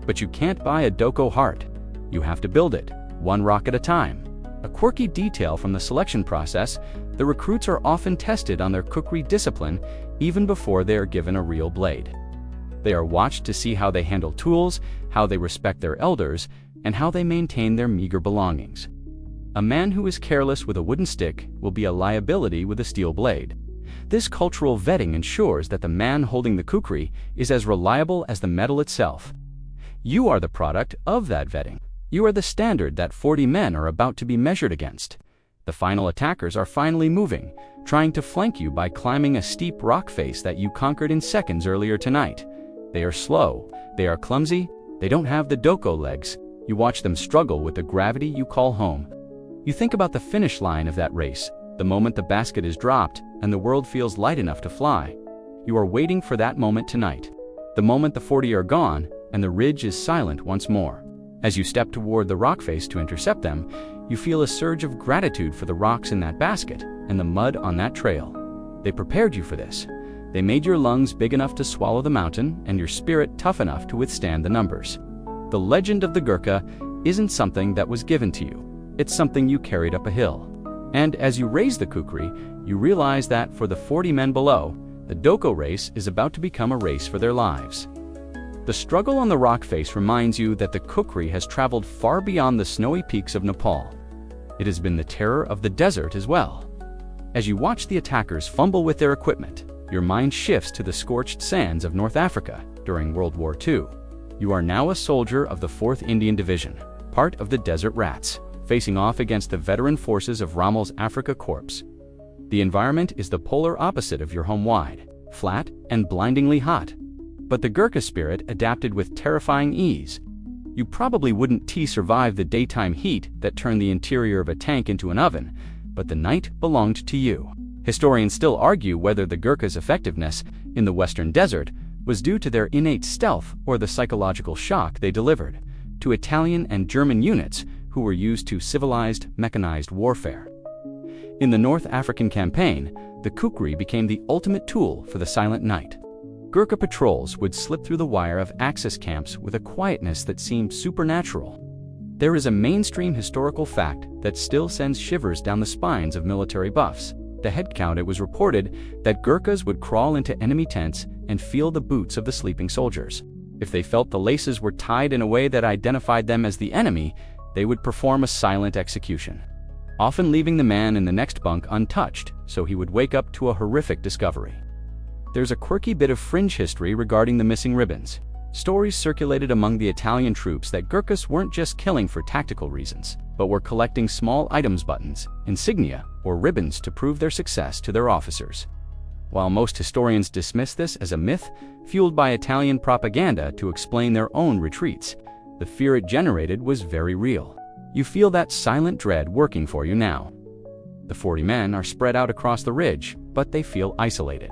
But you can't buy a Doko heart. You have to build it, one rock at a time. A quirky detail from the selection process, the recruits are often tested on their Kukri discipline even before they are given a real blade. They are watched to see how they handle tools, how they respect their elders, and how they maintain their meager belongings. A man who is careless with a wooden stick will be a liability with a steel blade. This cultural vetting ensures that the man holding the Kukri is as reliable as the metal itself. You are the product of that vetting. You are the standard that 40 men are about to be measured against. The final attackers are finally moving, trying to flank you by climbing a steep rock face that you conquered in seconds earlier tonight. They are slow, they are clumsy, they don't have the Doko legs. You watch them struggle with the gravity you call home. You think about the finish line of that race, the moment the basket is dropped and the world feels light enough to fly. You are waiting for that moment tonight. The moment the 40 are gone and the ridge is silent once more. As you step toward the rock face to intercept them, you feel a surge of gratitude for the rocks in that basket and the mud on that trail. They prepared you for this. They made your lungs big enough to swallow the mountain and your spirit tough enough to withstand the numbers. The legend of the Gurkha isn't something that was given to you. It's something you carried up a hill. And as you raise the Kukri, you realize that for the 40 men below, the Doko race is about to become a race for their lives. The struggle on the rock face reminds you that the Kukri has traveled far beyond the snowy peaks of Nepal. It has been the terror of the desert as well. As you watch the attackers fumble with their equipment, your mind shifts to the scorched sands of North Africa during World War II. You are now a soldier of the 4th Indian Division, part of the Desert Rats, facing off against the veteran forces of Rommel's Afrika Korps. The environment is the polar opposite of your home wide, flat and blindingly hot. But the Gurkha spirit adapted with terrifying ease. You probably wouldn't survive the daytime heat that turned the interior of a tank into an oven, but the night belonged to you. Historians still argue whether the Gurkha's effectiveness in the Western Desert was due to their innate stealth or the psychological shock they delivered to Italian and German units who were used to civilized, mechanized warfare. In the North African campaign, the Kukri became the ultimate tool for the silent night. Gurkha patrols would slip through the wire of Axis camps with a quietness that seemed supernatural. There is a mainstream historical fact that still sends shivers down the spines of military buffs. The head count, it was reported that Gurkhas would crawl into enemy tents and feel the boots of the sleeping soldiers. If they felt the laces were tied in a way that identified them as the enemy, they would perform a silent execution, often leaving the man in the next bunk untouched, so he would wake up to a horrific discovery. There's a quirky bit of fringe history regarding the missing ribbons. Stories circulated among the Italian troops that Gurkhas weren't just killing for tactical reasons, but were collecting small items, buttons, insignia, or ribbons to prove their success to their officers. While most historians dismiss this as a myth fueled by Italian propaganda to explain their own retreats, the fear it generated was very real. You feel that silent dread working for you now. The 40 men are spread out across the ridge, but they feel isolated.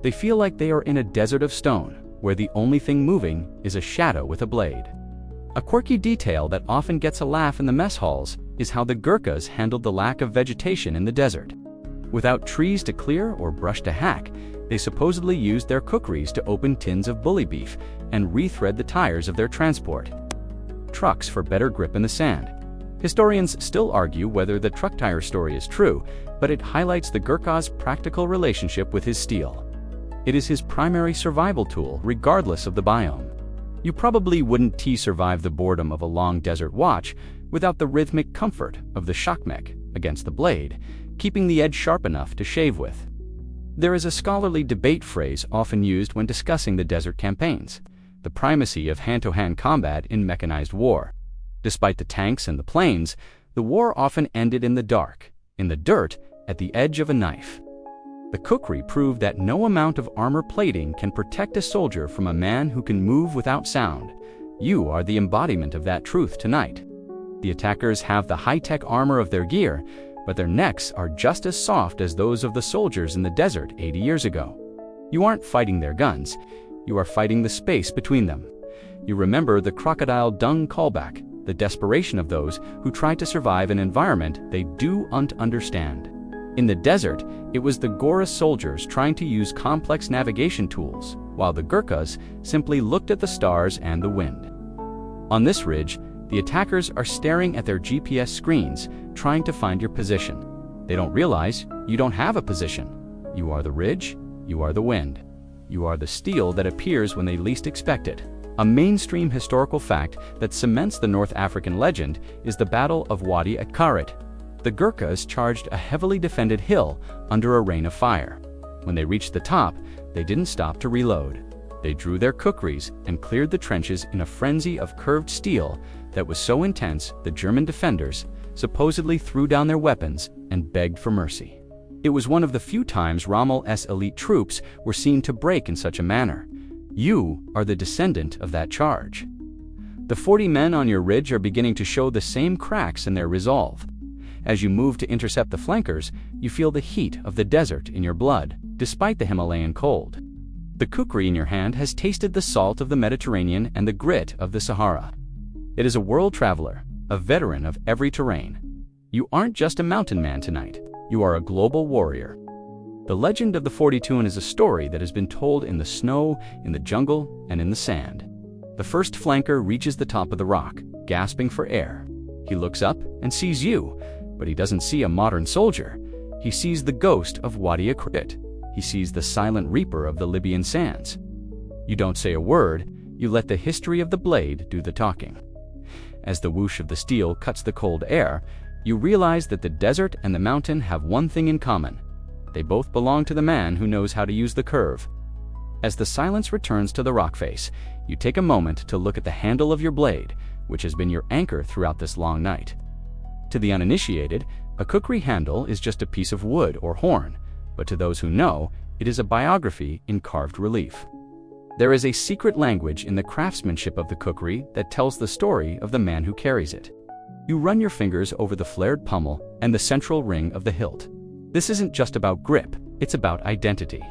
They feel like they are in a desert of stone, where the only thing moving is a shadow with a blade. A quirky detail that often gets a laugh in the mess halls is how the Gurkhas handled the lack of vegetation in the desert. Without trees to clear or brush to hack, they supposedly used their kukris to open tins of bully beef and rethread the tires of their transport trucks for better grip in the sand. Historians still argue whether the truck tire story is true, but it highlights the Gurkha's practical relationship with his steel. It is his primary survival tool, regardless of the biome. You probably wouldn't survive the boredom of a long desert watch without the rhythmic comfort of the shakmek, against the blade, keeping the edge sharp enough to shave with. There is a scholarly debate phrase often used when discussing the desert campaigns: the primacy of hand-to-hand combat in mechanized war. Despite the tanks and the planes, the war often ended in the dark, in the dirt, at the edge of a knife. The Kukri proved that no amount of armor plating can protect a soldier from a man who can move without sound. You are the embodiment of that truth tonight. The attackers have the high-tech armor of their gear, but their necks are just as soft as those of the soldiers in the desert 80 years ago. You aren't fighting their guns, you are fighting the space between them. You remember the crocodile dung callback, the desperation of those who try to survive an environment they don't understand. In the desert, it was the Gurkha soldiers trying to use complex navigation tools, while the Gurkhas simply looked at the stars and the wind. On this ridge, the attackers are staring at their GPS screens, trying to find your position. They don't realize you don't have a position. You are the ridge, you are the wind. You are the steel that appears when they least expect it. A mainstream historical fact that cements the North African legend is the Battle of Wadi Akarit. The Gurkhas charged a heavily defended hill under a rain of fire. When they reached the top, they didn't stop to reload. They drew their kukris and cleared the trenches in a frenzy of curved steel that was so intense the German defenders supposedly threw down their weapons and begged for mercy. It was one of the few times Rommel's elite troops were seen to break in such a manner. You are the descendant of that charge. The 40 men on your ridge are beginning to show the same cracks in their resolve. As you move to intercept the flankers, you feel the heat of the desert in your blood, despite the Himalayan cold. The kukri in your hand has tasted the salt of the Mediterranean and the grit of the Sahara. It is a world traveler, a veteran of every terrain. You aren't just a mountain man tonight, you are a global warrior. The legend of the 42 is a story that has been told in the snow, in the jungle, and in the sand. The first flanker reaches the top of the rock, gasping for air. He looks up and sees you, but he doesn't see a modern soldier. He sees the ghost of Wadi Akarit. He sees the silent reaper of the Libyan sands. You don't say a word, you let the history of the blade do the talking. As the whoosh of the steel cuts the cold air, you realize that the desert and the mountain have one thing in common. They both belong to the man who knows how to use the curve. As the silence returns to the rock face, you take a moment to look at the handle of your blade, which has been your anchor throughout this long night. To the uninitiated, a kukri handle is just a piece of wood or horn, but to those who know, it is a biography in carved relief. There is a secret language in the craftsmanship of the kukri that tells the story of the man who carries it. You run your fingers over the flared pommel and the central ring of the hilt. This isn't just about grip, it's about identity.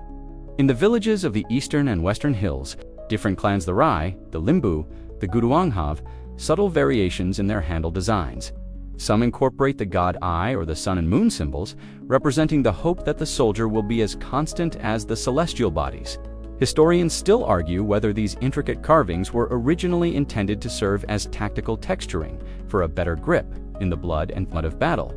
In the villages of the eastern and western hills, different clans, the Rai, the Limbu, the Guruang, have subtle variations in their handle designs. Some incorporate the god Eye or the sun and moon symbols, representing the hope that the soldier will be as constant as the celestial bodies. Historians still argue whether these intricate carvings were originally intended to serve as tactical texturing for a better grip in the blood and mud of battle,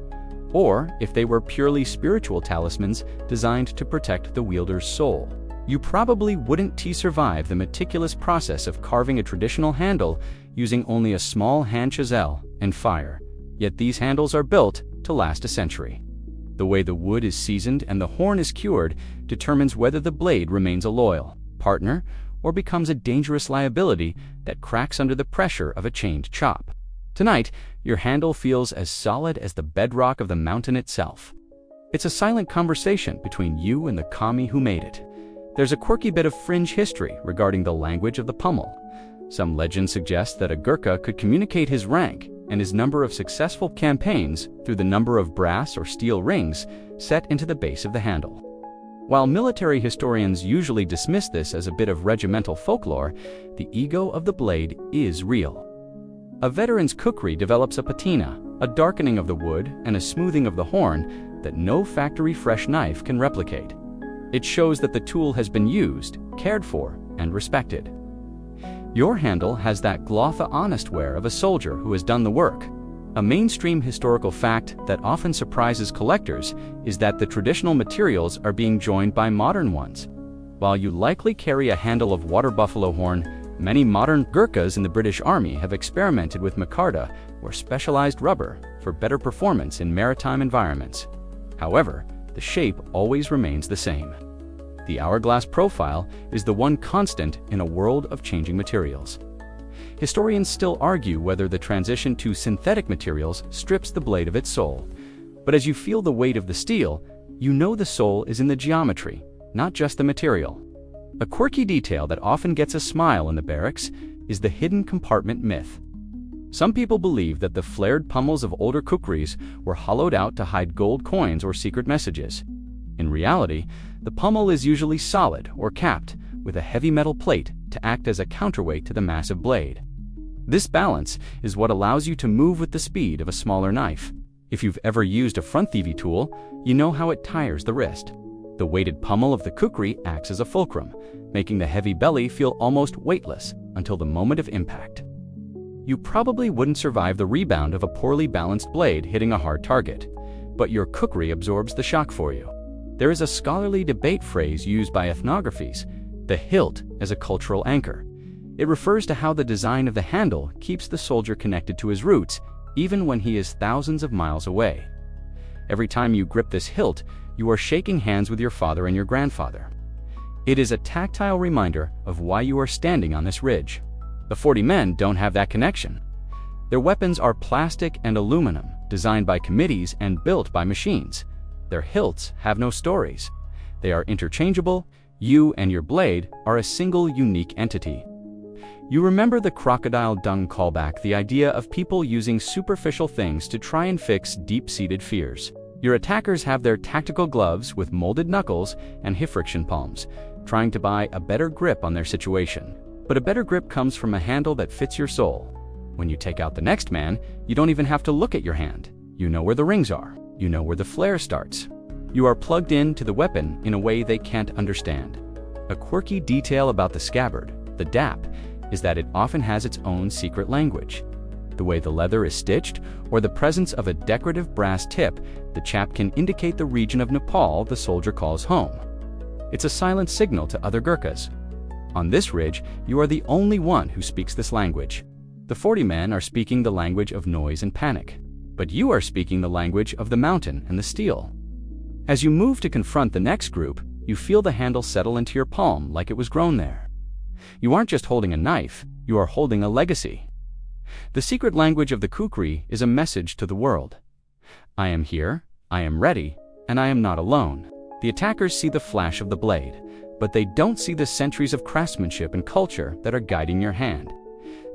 or if they were purely spiritual talismans designed to protect the wielder's soul. You probably wouldn't survive the meticulous process of carving a traditional handle using only a small hand chisel and fire. Yet these handles are built to last a century. The way the wood is seasoned and the horn is cured determines whether the blade remains a loyal partner or becomes a dangerous liability that cracks under the pressure of a chained chop. Tonight, your handle feels as solid as the bedrock of the mountain itself. It's a silent conversation between you and the kami who made it. There's a quirky bit of fringe history regarding the language of the pommel. Some legends suggest that a Gurkha could communicate his rank and his number of successful campaigns through the number of brass or steel rings set into the base of the handle. While military historians usually dismiss this as a bit of regimental folklore, the ego of the blade is real. A veteran's kukri develops a patina, a darkening of the wood and a smoothing of the horn that no factory-fresh knife can replicate. It shows that the tool has been used, cared for, and respected. Your handle has that glotha honest wear of a soldier who has done the work. A mainstream historical fact that often surprises collectors is that the traditional materials are being joined by modern ones. While you likely carry a handle of water buffalo horn, Many modern Gurkhas in the British Army have experimented with micarta, or specialized rubber, for better performance in maritime environments. However, the shape always remains the same. The hourglass profile is the one constant in a world of changing materials. Historians still argue whether the transition to synthetic materials strips the blade of its soul. But as you feel the weight of the steel, you know the soul is in the geometry, not just the material. A quirky detail that often gets a smile in the barracks is the hidden compartment myth. Some people believe that the flared pummels of older kukris were hollowed out to hide gold coins or secret messages. In reality, the pummel is usually solid or capped with a heavy metal plate to act as a counterweight to the massive blade. This balance is what allows you to move with the speed of a smaller knife. If you've ever used a front thievy tool, you know how it tires the wrist. The weighted pummel of the kukri acts as a fulcrum, making the heavy belly feel almost weightless until the moment of impact. You probably wouldn't survive the rebound of a poorly balanced blade hitting a hard target, but your kukri absorbs the shock for you. There is a scholarly debate phrase used by ethnographies, the hilt as a cultural anchor. It refers to how the design of the handle keeps the soldier connected to his roots, even when he is thousands of miles away. Every time you grip this hilt, you are shaking hands with your father and your grandfather. It is a tactile reminder of why you are standing on this ridge. The 40 men don't have that connection. Their weapons are plastic and aluminum, designed by committees and built by machines. Their hilts have no stories. They are interchangeable. You and your blade are a single unique entity. You remember the crocodile dung callback, the idea of people using superficial things to try and fix deep-seated fears. Your attackers have their tactical gloves with molded knuckles and hip-friction palms, trying to buy a better grip on their situation. But a better grip comes from a handle that fits your soul. When you take out the next man, you don't even have to look at your hand. You know where the rings are. You know where the flare starts. You are plugged into the weapon in a way they can't understand. A quirky detail about the scabbard, the dap, is that it often has its own secret language. The way the leather is stitched, or the presence of a decorative brass tip, the chap can indicate the region of Nepal the soldier calls home. It's a silent signal to other Gurkhas. On this ridge, you are the only one who speaks this language. The 40 men are speaking the language of noise and panic, but you are speaking the language of the mountain and the steel. As you move to confront the next group, you feel the handle settle into your palm like it was grown there. You aren't just holding a knife, you are holding a legacy. The secret language of the kukri is a message to the world. I am here, I am ready, and I am not alone. The attackers see the flash of the blade, but they don't see the centuries of craftsmanship and culture that are guiding your hand.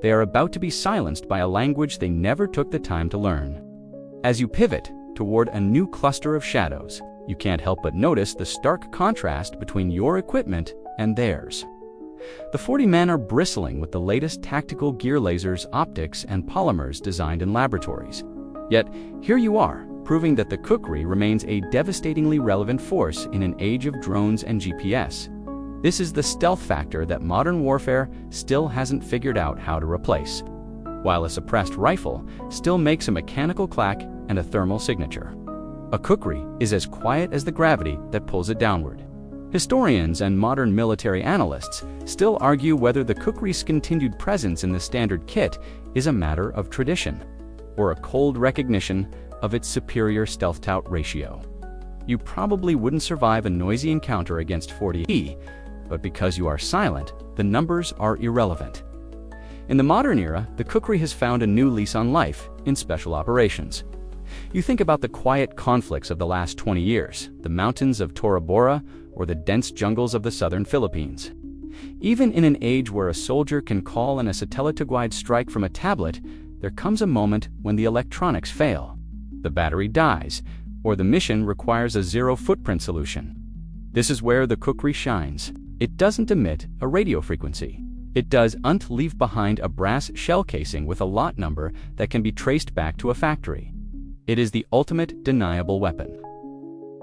They are about to be silenced by a language they never took the time to learn. As you pivot toward a new cluster of shadows, you can't help but notice the stark contrast between your equipment and theirs. The 40 men are bristling with the latest tactical gear, lasers, optics, and polymers designed in laboratories. Yet, here you are, proving that the kukri remains a devastatingly relevant force in an age of drones and GPS. This is the stealth factor that modern warfare still hasn't figured out how to replace, while a suppressed rifle still makes a mechanical clack and a thermal signature. A kukri is as quiet as the gravity that pulls it downward. Historians and modern military analysts still argue whether the kukri's continued presence in the standard kit is a matter of tradition, or a cold recognition of its superior stealth-tout ratio. You probably wouldn't survive a noisy encounter against 40, but because you are silent, the numbers are irrelevant. In the modern era, the kukri has found a new lease on life in special operations. You think about the quiet conflicts of the last 20 years, the mountains of Tora Bora or the dense jungles of the southern Philippines. Even in an age where a soldier can call in a satellite-to-guide strike from a tablet, there comes a moment when the electronics fail. The battery dies, or the mission requires a zero-footprint solution. This is where the kukri shines. It doesn't emit a radio frequency. It does leave behind a brass shell casing with a lot number that can be traced back to a factory. It is the ultimate deniable weapon.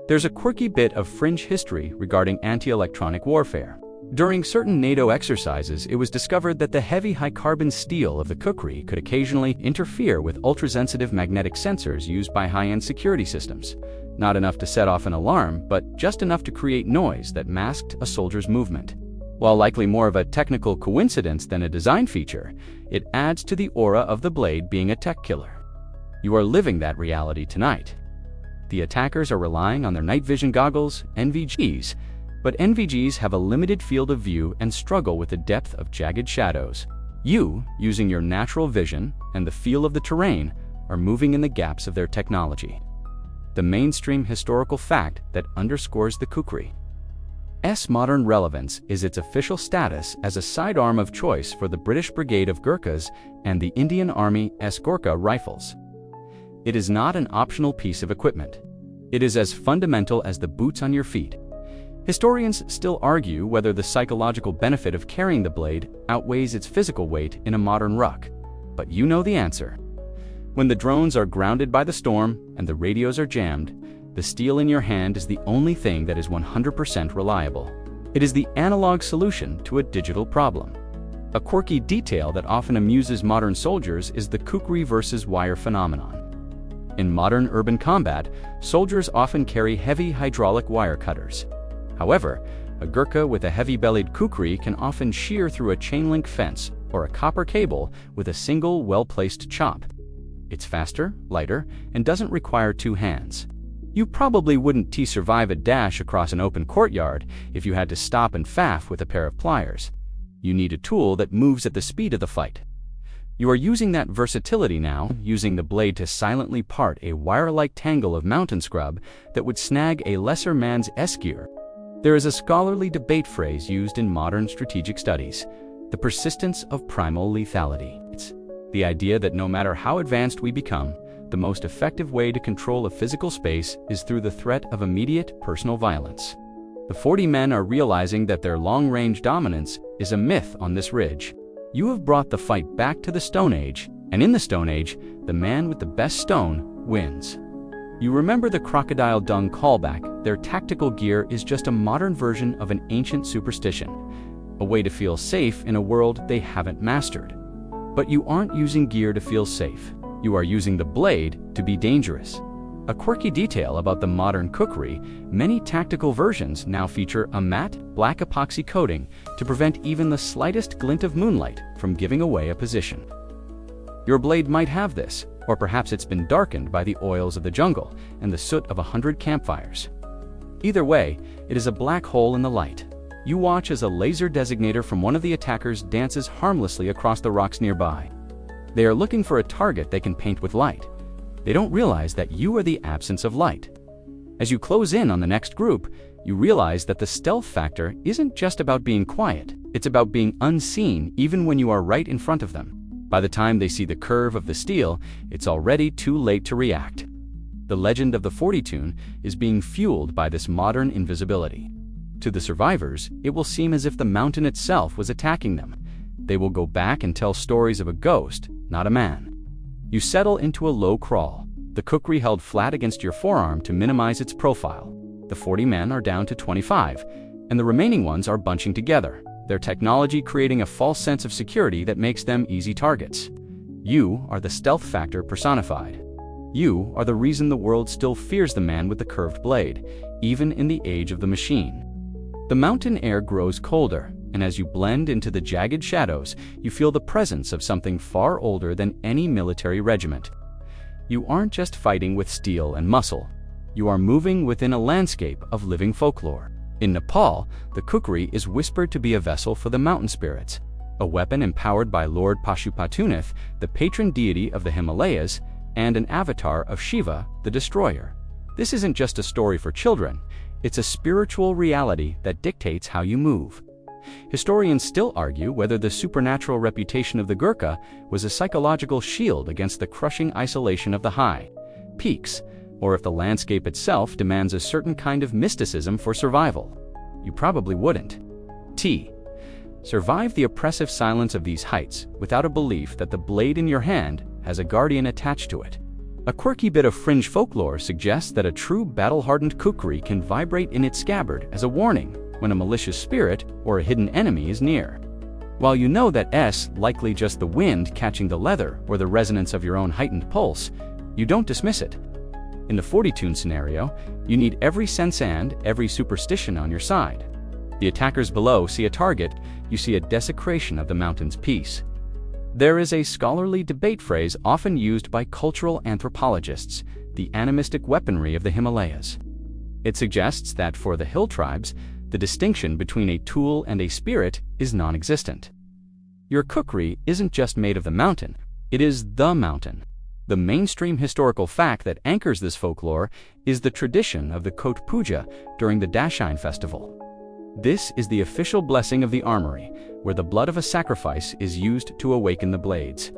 There's a quirky bit of fringe history regarding anti-electronic warfare. During certain NATO exercises, it was discovered that the heavy high-carbon steel of the kukri could occasionally interfere with ultra-sensitive magnetic sensors used by high-end security systems. Not enough to set off an alarm, but just enough to create noise that masked a soldier's movement. While likely more of a technical coincidence than a design feature, it adds to the aura of the blade being a tech killer. You are living that reality tonight. The attackers are relying on their night vision goggles, NVGs, but NVGs have a limited field of view and struggle with the depth of jagged shadows. You, using your natural vision and the feel of the terrain, are moving in the gaps of their technology. The mainstream historical fact that underscores the Kukri's modern relevance is its official status as a sidearm of choice for the British Brigade of Gurkhas and the Indian Army's Gurkha rifles. It is not an optional piece of equipment. It is as fundamental as the boots on your feet. Historians still argue whether the psychological benefit of carrying the blade outweighs its physical weight in a modern ruck. But you know the answer. When the drones are grounded by the storm and the radios are jammed, the steel in your hand is the only thing that is 100% reliable. It is the analog solution to a digital problem. A quirky detail that often amuses modern soldiers is the Kukri versus wire phenomenon. In modern urban combat, soldiers often carry heavy hydraulic wire cutters. However, a Gurkha with a heavy-bellied Kukri can often shear through a chain-link fence or a copper cable with a single well-placed chop. It's faster, lighter, and doesn't require two hands. You probably wouldn't survive a dash across an open courtyard if you had to stop and faff with a pair of pliers. You need a tool that moves at the speed of the fight. You are using that versatility now, using the blade to silently part a wire-like tangle of mountain scrub that would snag a lesser man's eskier. There is a scholarly debate phrase used in modern strategic studies: the persistence of primal lethality. It's the idea that no matter how advanced we become, the most effective way to control a physical space is through the threat of immediate personal violence. The 40 men are realizing that their long-range dominance is a myth on this ridge. You have brought the fight back to the Stone Age, and in the Stone Age, the man with the best stone wins. You remember the crocodile dung callback. Their tactical gear is just a modern version of an ancient superstition, a way to feel safe in a world they haven't mastered. But you aren't using gear to feel safe. You are using the blade to be dangerous. A quirky detail about the modern Kukri: many tactical versions now feature a matte, black epoxy coating to prevent even the slightest glint of moonlight from giving away a position. Your blade might have this, or perhaps it's been darkened by the oils of the jungle and the soot of 100 campfires. Either way, it is a black hole in the light. You watch as a laser designator from one of the attackers dances harmlessly across the rocks nearby. They are looking for a target they can paint with light. They don't realize that you are the absence of light. As you close in on the next group, you realize that the stealth factor isn't just about being quiet, it's about being unseen even when you are right in front of them. By the time they see the curve of the steel, it's already too late to react. The legend of the 40 tune is being fueled by this modern invisibility. To the survivors, it will seem as if the mountain itself was attacking them. They will go back and tell stories of a ghost, not a man. You settle into a low crawl, the Kukri held flat against your forearm to minimize its profile. The 40 men are down to 25, and the remaining ones are bunching together, their technology creating a false sense of security that makes them easy targets. You are the stealth factor personified. You are the reason the world still fears the man with the curved blade, even in the age of the machine. The mountain air grows colder, and as you blend into the jagged shadows, you feel the presence of something far older than any military regiment. You aren't just fighting with steel and muscle. You are moving within a landscape of living folklore. In Nepal, the Kukri is whispered to be a vessel for the mountain spirits, a weapon empowered by Lord Pashupatunath, the patron deity of the Himalayas, and an avatar of Shiva, the destroyer. This isn't just a story for children, it's a spiritual reality that dictates how you move. Historians still argue whether the supernatural reputation of the Gurkha was a psychological shield against the crushing isolation of the high peaks, or if the landscape itself demands a certain kind of mysticism for survival. You probably wouldn't. Survive the oppressive silence of these heights without a belief that the blade in your hand has a guardian attached to it. A quirky bit of fringe folklore suggests that a true battle-hardened Kukri can vibrate in its scabbard as a warning when a malicious spirit or a hidden enemy is near. While you know that it's likely just the wind catching the leather or the resonance of your own heightened pulse, you don't dismiss it. In the 40 tune scenario, you need every sense and every superstition on your side. The attackers below see a target, you see a desecration of the mountain's peace. There is a scholarly debate phrase often used by cultural anthropologists, the animistic weaponry of the Himalayas. It suggests that for the hill tribes, the distinction between a tool and a spirit is non-existent. Your kukri isn't just made of the mountain, it is the mountain. The mainstream historical fact that anchors this folklore is the tradition of the Kot Puja during the Dashain festival. This is the official blessing of the armory, where the blood of a sacrifice is used to awaken the blades.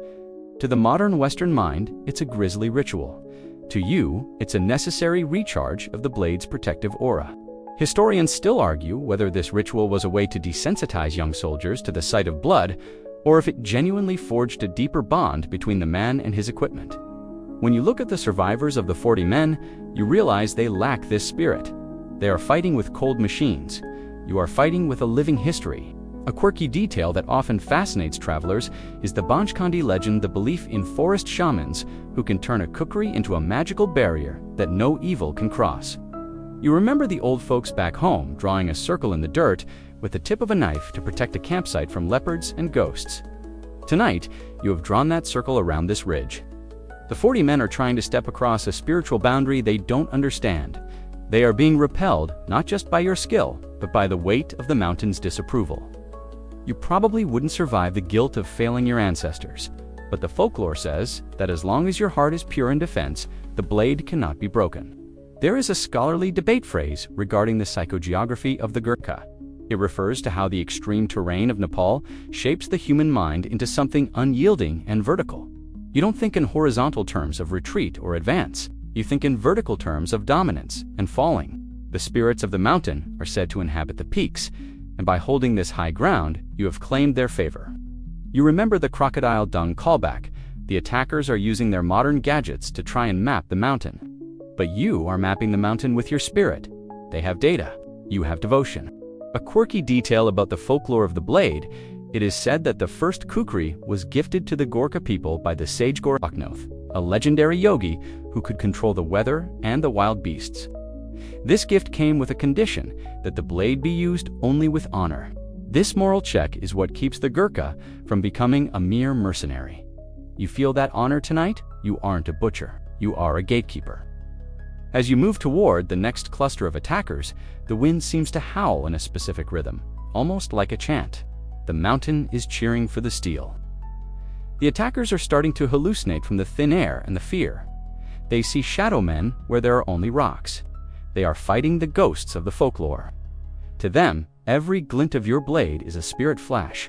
To the modern Western mind, it's a grisly ritual. To you, it's a necessary recharge of the blade's protective aura. Historians still argue whether this ritual was a way to desensitize young soldiers to the sight of blood, or if it genuinely forged a deeper bond between the man and his equipment. When you look at the survivors of the 40 men, you realize they lack this spirit. They are fighting with cold machines. You are fighting with a living history. A quirky detail that often fascinates travelers is the Banchkhandi legend, the belief in forest shamans who can turn a kukri into a magical barrier that no evil can cross. You remember the old folks back home drawing a circle in the dirt with the tip of a knife to protect a campsite from leopards and ghosts. Tonight, you have drawn that circle around this ridge. The 40 men are trying to step across a spiritual boundary they don't understand. They are being repelled not just by your skill, but by the weight of the mountain's disapproval. You probably wouldn't survive the guilt of failing your ancestors, but the folklore says that as long as your heart is pure in defense, the blade cannot be broken. There is a scholarly debate phrase regarding the psychogeography of the Gurkha. It refers to how the extreme terrain of Nepal shapes the human mind into something unyielding and vertical. You don't think in horizontal terms of retreat or advance. You think in vertical terms of dominance and falling. The spirits of the mountain are said to inhabit the peaks, and by holding this high ground, you have claimed their favor. You remember the crocodile dung callback. The attackers are using their modern gadgets to try and map the mountain. But you are mapping the mountain with your spirit. They have data. You have devotion. A quirky detail about the folklore of the blade, it is said that the first kukri was gifted to the Gurkha people by the sage Goraknath, a legendary yogi who could control the weather and the wild beasts. This gift came with a condition that the blade be used only with honor. This moral check is what keeps the Gurkha from becoming a mere mercenary. You feel that honor tonight? You aren't a butcher. You are a gatekeeper. As you move toward the next cluster of attackers, the wind seems to howl in a specific rhythm, almost like a chant. The mountain is cheering for the steel. The attackers are starting to hallucinate from the thin air and the fear. They see shadow men where there are only rocks. They are fighting the ghosts of the folklore. To them, every glint of your blade is a spirit flash.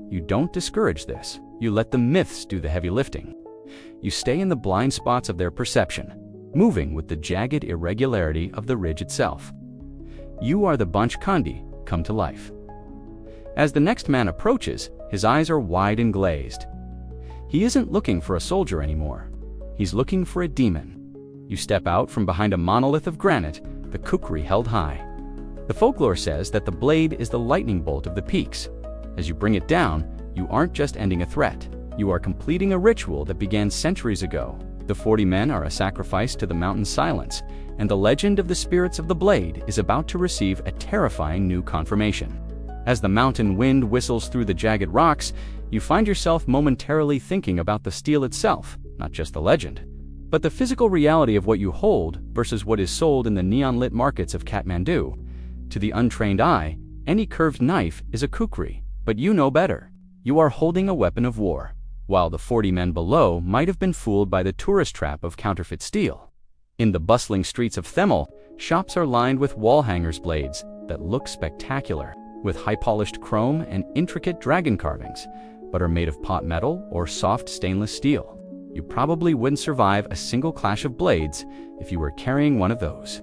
You don't discourage this. You let the myths do the heavy lifting. You stay in the blind spots of their perception, moving with the jagged irregularity of the ridge itself. You are the Banchkhandi come to life. As the next man approaches, his eyes are wide and glazed. He isn't looking for a soldier anymore. He's looking for a demon. You step out from behind a monolith of granite, the kukri held high. The folklore says that the blade is the lightning bolt of the peaks. As you bring it down, you aren't just ending a threat. You are completing a ritual that began centuries ago. The 40 men are a sacrifice to the mountain's silence, and the legend of the spirits of the blade is about to receive a terrifying new confirmation. As the mountain wind whistles through the jagged rocks, you find yourself momentarily thinking about the steel itself, not just the legend, but the physical reality of what you hold versus what is sold in the neon-lit markets of Kathmandu. To the untrained eye, any curved knife is a kukri, but you know better. You are holding a weapon of war, while the 40 men below might have been fooled by the tourist trap of counterfeit steel. In the bustling streets of Themel, shops are lined with wall hangers blades that look spectacular, with high-polished chrome and intricate dragon carvings, but are made of pot metal or soft stainless steel. You probably wouldn't survive a single clash of blades if you were carrying one of those.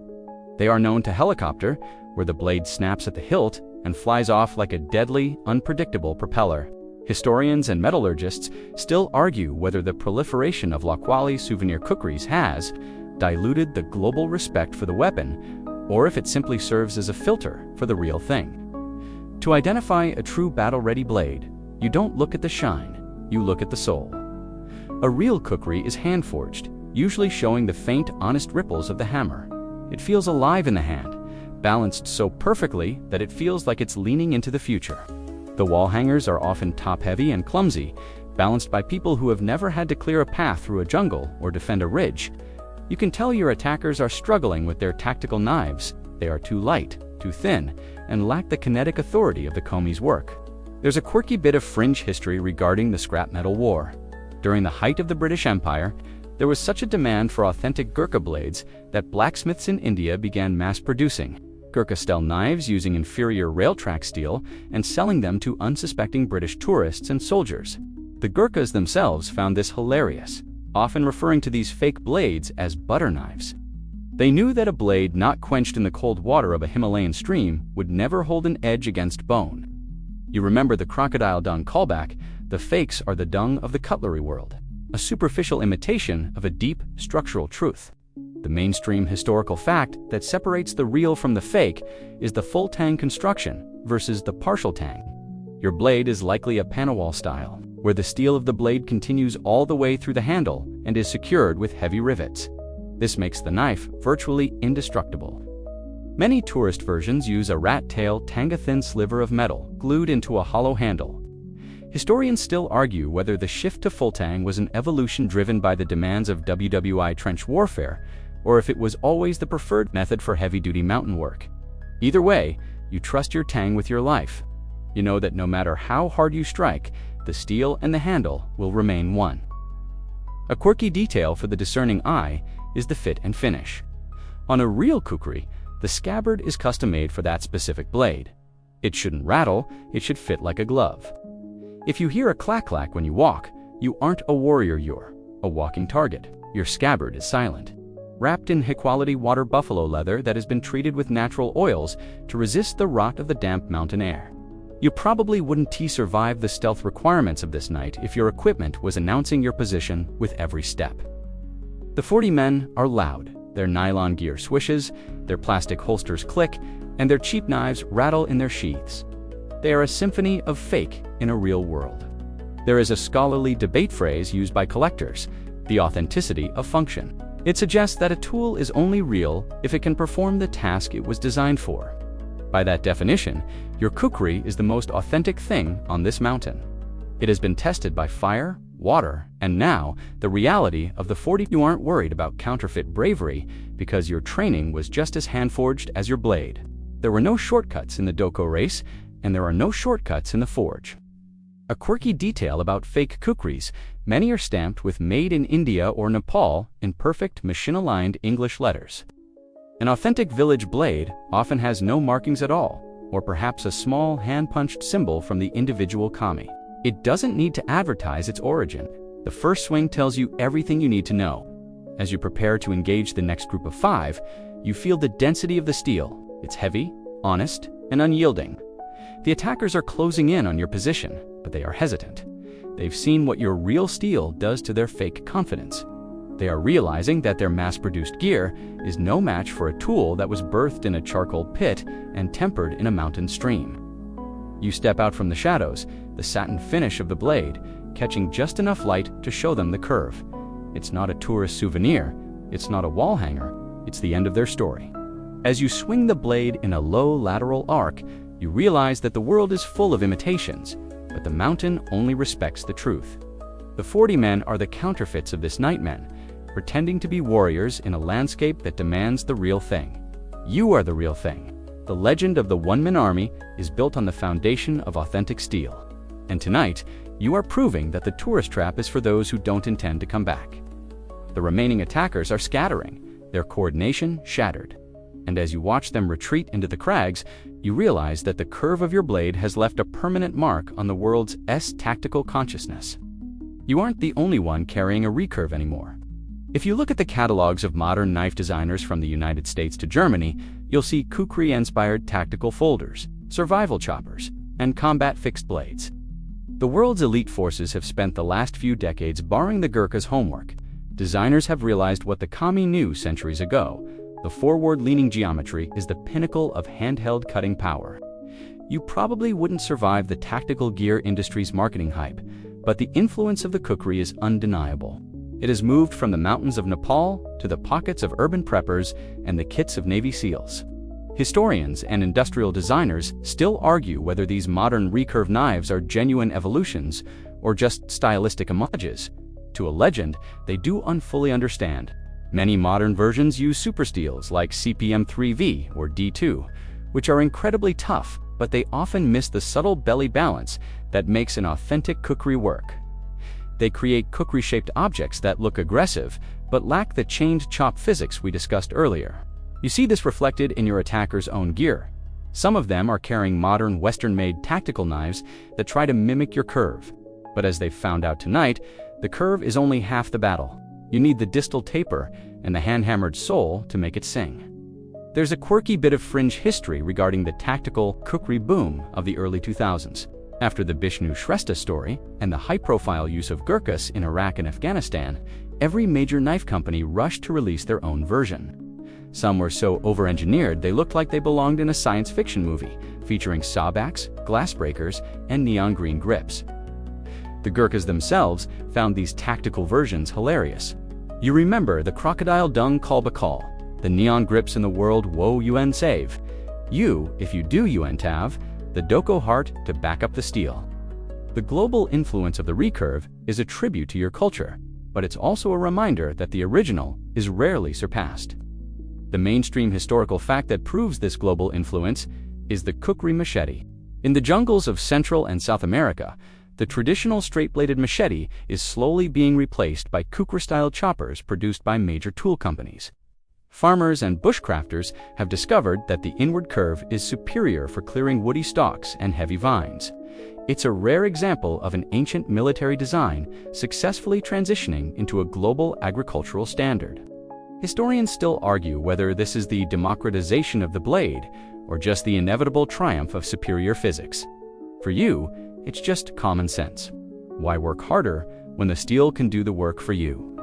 They are known to helicopter, where the blade snaps at the hilt and flies off like a deadly, unpredictable propeller. Historians and metallurgists still argue whether the proliferation of Lakwali souvenir kukris has diluted the global respect for the weapon, or if it simply serves as a filter for the real thing. To identify a true battle-ready blade, you don't look at the shine, you look at the soul. A real kukri is hand-forged, usually showing the faint, honest ripples of the hammer. It feels alive in the hand, balanced so perfectly that it feels like it's leaning into the future. The wall hangers are often top-heavy and clumsy, balanced by people who have never had to clear a path through a jungle or defend a ridge. You can tell your attackers are struggling with their tactical knives. They are too light, too thin, and lack the kinetic authority of the Comey's work. There's a quirky bit of fringe history regarding the scrap metal war. During the height of the British Empire, there was such a demand for authentic Gurkha blades that blacksmiths in India began mass-producing Gurkha-style knives using inferior rail-track steel and selling them to unsuspecting British tourists and soldiers. The Gurkhas themselves found this hilarious, often referring to these fake blades as butter knives. They knew that a blade not quenched in the cold water of a Himalayan stream would never hold an edge against bone. You remember the crocodile dung callback? The fakes are the dung of the cutlery world, a superficial imitation of a deep structural truth. The mainstream historical fact that separates the real from the fake is the full tang construction versus the partial tang. Your blade is likely a panawal style, where the steel of the blade continues all the way through the handle and is secured with heavy rivets. This makes the knife virtually indestructible. Many tourist versions use a rat-tail tanga-thin sliver of metal glued into a hollow handle. Historians still argue whether the shift to full tang was an evolution driven by the demands of WWI trench warfare, or if it was always the preferred method for heavy-duty mountain work. Either way, you trust your tang with your life. You know that no matter how hard you strike, the steel and the handle will remain one. A quirky detail for the discerning eye is the fit and finish. On a real kukri, the scabbard is custom-made for that specific blade. It shouldn't rattle, it should fit like a glove. If you hear a clack-clack when you walk, you aren't a warrior, you're a walking target. Your scabbard is silent, wrapped in high-quality water buffalo leather that has been treated with natural oils to resist the rot of the damp mountain air. You probably wouldn't survive the stealth requirements of this night if your equipment was announcing your position with every step. The 40 men are loud. Their nylon gear swishes, their plastic holsters click, and their cheap knives rattle in their sheaths. They are a symphony of fake in a real world. There is a scholarly debate phrase used by collectors, the authenticity of function. It suggests that a tool is only real if it can perform the task it was designed for. By that definition, your kukri is the most authentic thing on this mountain. It has been tested by fire, water, and now the reality of the 40. You aren't worried about counterfeit bravery because your training was just as hand-forged as your blade. There were no shortcuts in the Doko race, and there are no shortcuts in the forge. A quirky detail about fake kukris: many are stamped with "Made in India" or Nepal in perfect machine-aligned English letters. An authentic village blade often has no markings at all, or perhaps a small hand-punched symbol from the individual kami. It doesn't need to advertise its origin. The first swing tells you everything you need to know. As you prepare to engage the next group of 5, you feel the density of the steel. It's heavy, honest, and unyielding. The attackers are closing in on your position, but they are hesitant. They've seen what your real steel does to their fake confidence. They are realizing that their mass-produced gear is no match for a tool that was birthed in a charcoal pit and tempered in a mountain stream. You step out from the shadows, the satin finish of the blade, catching just enough light to show them the curve. It's not a tourist souvenir, it's not a wall hanger, it's the end of their story. As you swing the blade in a low lateral arc, you realize that the world is full of imitations, but the mountain only respects the truth. The 40 men are the counterfeits of this nightmen, pretending to be warriors in a landscape that demands the real thing. You are the real thing. The legend of the one-man army is built on the foundation of authentic steel. And tonight, you are proving that the tourist trap is for those who don't intend to come back. The remaining attackers are scattering, their coordination shattered. And as you watch them retreat into the crags, you realize that the curve of your blade has left a permanent mark on the world's tactical consciousness. You aren't the only one carrying a recurve anymore. If you look at the catalogs of modern knife designers from the United States to Germany, you'll see Kukri-inspired tactical folders, survival choppers, and combat fixed blades. The world's elite forces have spent the last few decades barring the Gurkha's homework. Designers have realized what the kami knew centuries ago: the forward-leaning geometry is the pinnacle of handheld cutting power. You probably wouldn't survive the tactical gear industry's marketing hype, but the influence of the kukri is undeniable. It has moved from the mountains of Nepal to the pockets of urban preppers and the kits of Navy SEALs. Historians and industrial designers still argue whether these modern recurve knives are genuine evolutions or just stylistic homages to a legend they do unfully understand. Many modern versions use supersteels like CPM3V or D2, which are incredibly tough, but they often miss the subtle belly balance that makes an authentic kukri work. They create kukri-shaped objects that look aggressive, but lack the chained chop physics we discussed earlier. You see this reflected in your attacker's own gear. Some of them are carrying modern Western-made tactical knives that try to mimic your curve. But as they've found out tonight, the curve is only half the battle. You need the distal taper and the hand-hammered sole to make it sing. There's a quirky bit of fringe history regarding the tactical kukri boom of the early 2000s. After the Bishnu Shrestha story and the high-profile use of Gurkhas in Iraq and Afghanistan, every major knife company rushed to release their own version. Some were so over-engineered they looked like they belonged in a science fiction movie, featuring sawbacks, glass breakers, and neon green grips. The Gurkhas themselves found these tactical versions hilarious. You remember the crocodile dung kalbakal, the neon grips in the world woe UN save. You, if you do UN tav, the doko heart to back up the steel. The global influence of the recurve is a tribute to your culture, but it's also a reminder that the original is rarely surpassed. The mainstream historical fact that proves this global influence is the kukri machete. In the jungles of Central and South America, the traditional straight-bladed machete is slowly being replaced by kukri-style choppers produced by major tool companies. Farmers and bushcrafters have discovered that the inward curve is superior for clearing woody stalks and heavy vines. It's a rare example of an ancient military design successfully transitioning into a global agricultural standard. Historians still argue whether this is the democratization of the blade or just the inevitable triumph of superior physics. For you, it's just common sense. Why work harder when the steel can do the work for you?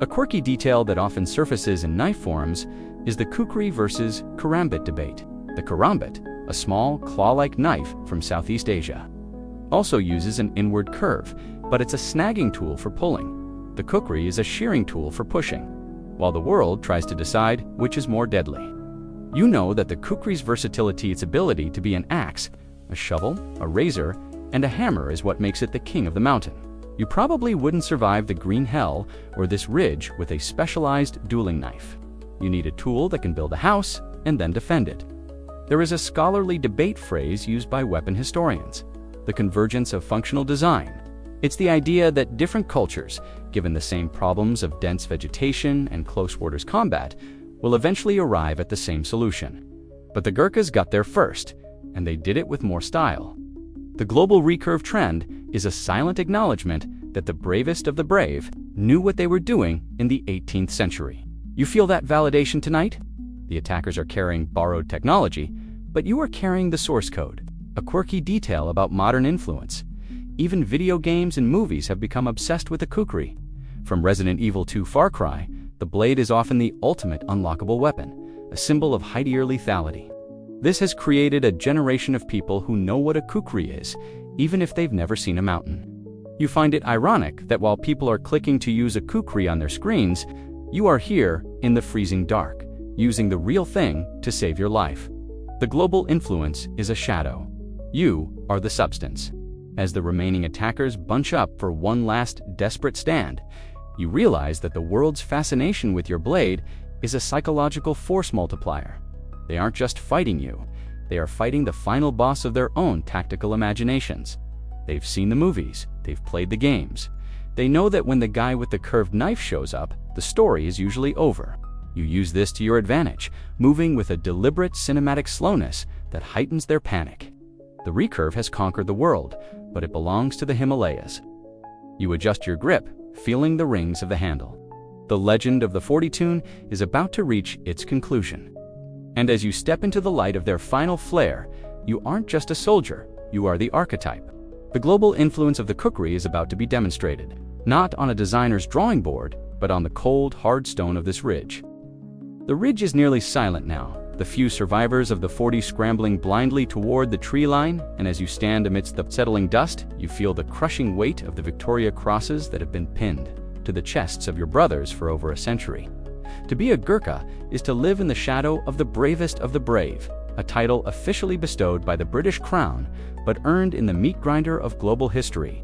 A quirky detail that often surfaces in knife forums is the kukri versus karambit debate. The karambit, a small, claw-like knife from Southeast Asia, also uses an inward curve, but it's a snagging tool for pulling. The kukri is a shearing tool for pushing, while the world tries to decide which is more deadly. You know that the kukri's versatility, its ability to be an axe, a shovel, a razor, and a hammer is what makes it the king of the mountain. You probably wouldn't survive the green hell or this ridge with a specialized dueling knife. You need a tool that can build a house and then defend it. There is a scholarly debate phrase used by weapon historians, the convergence of functional design. It's the idea that different cultures, given the same problems of dense vegetation and close quarters combat, will eventually arrive at the same solution. But the Gurkhas got there first, and they did it with more style. The global recurve trend is a silent acknowledgement that the bravest of the brave knew what they were doing in the 18th century. You feel that validation tonight? The attackers are carrying borrowed technology, but you are carrying the source code, a quirky detail about modern influence. Even video games and movies have become obsessed with the kukri. From Resident Evil 2 Far Cry, the blade is often the ultimate unlockable weapon, a symbol of heightier lethality. This has created a generation of people who know what a kukri is, even if they've never seen a mountain. You find it ironic that while people are clicking to use a kukri on their screens, you are here in the freezing dark, using the real thing to save your life. The global influence is a shadow. You are the substance. As the remaining attackers bunch up for one last desperate stand, you realize that the world's fascination with your blade is a psychological force multiplier. They aren't just fighting you, they are fighting the final boss of their own tactical imaginations. They've seen the movies, they've played the games. They know that when the guy with the curved knife shows up, the story is usually over. You use this to your advantage, moving with a deliberate cinematic slowness that heightens their panic. The recurve has conquered the world, but it belongs to the Himalayas. You adjust your grip, feeling the rings of the handle. The legend of the 40 is about to reach its conclusion. And as you step into the light of their final flare, you aren't just a soldier, you are the archetype. The global influence of the kukri is about to be demonstrated, not on a designer's drawing board, but on the cold, hard stone of this ridge. The ridge is nearly silent now, the few survivors of the 40 scrambling blindly toward the tree line, and as you stand amidst the settling dust, you feel the crushing weight of the Victoria crosses that have been pinned to the chests of your brothers for over a century. To be a Gurkha is to live in the shadow of the bravest of the brave, a title officially bestowed by the British Crown, but earned in the meat grinder of global history.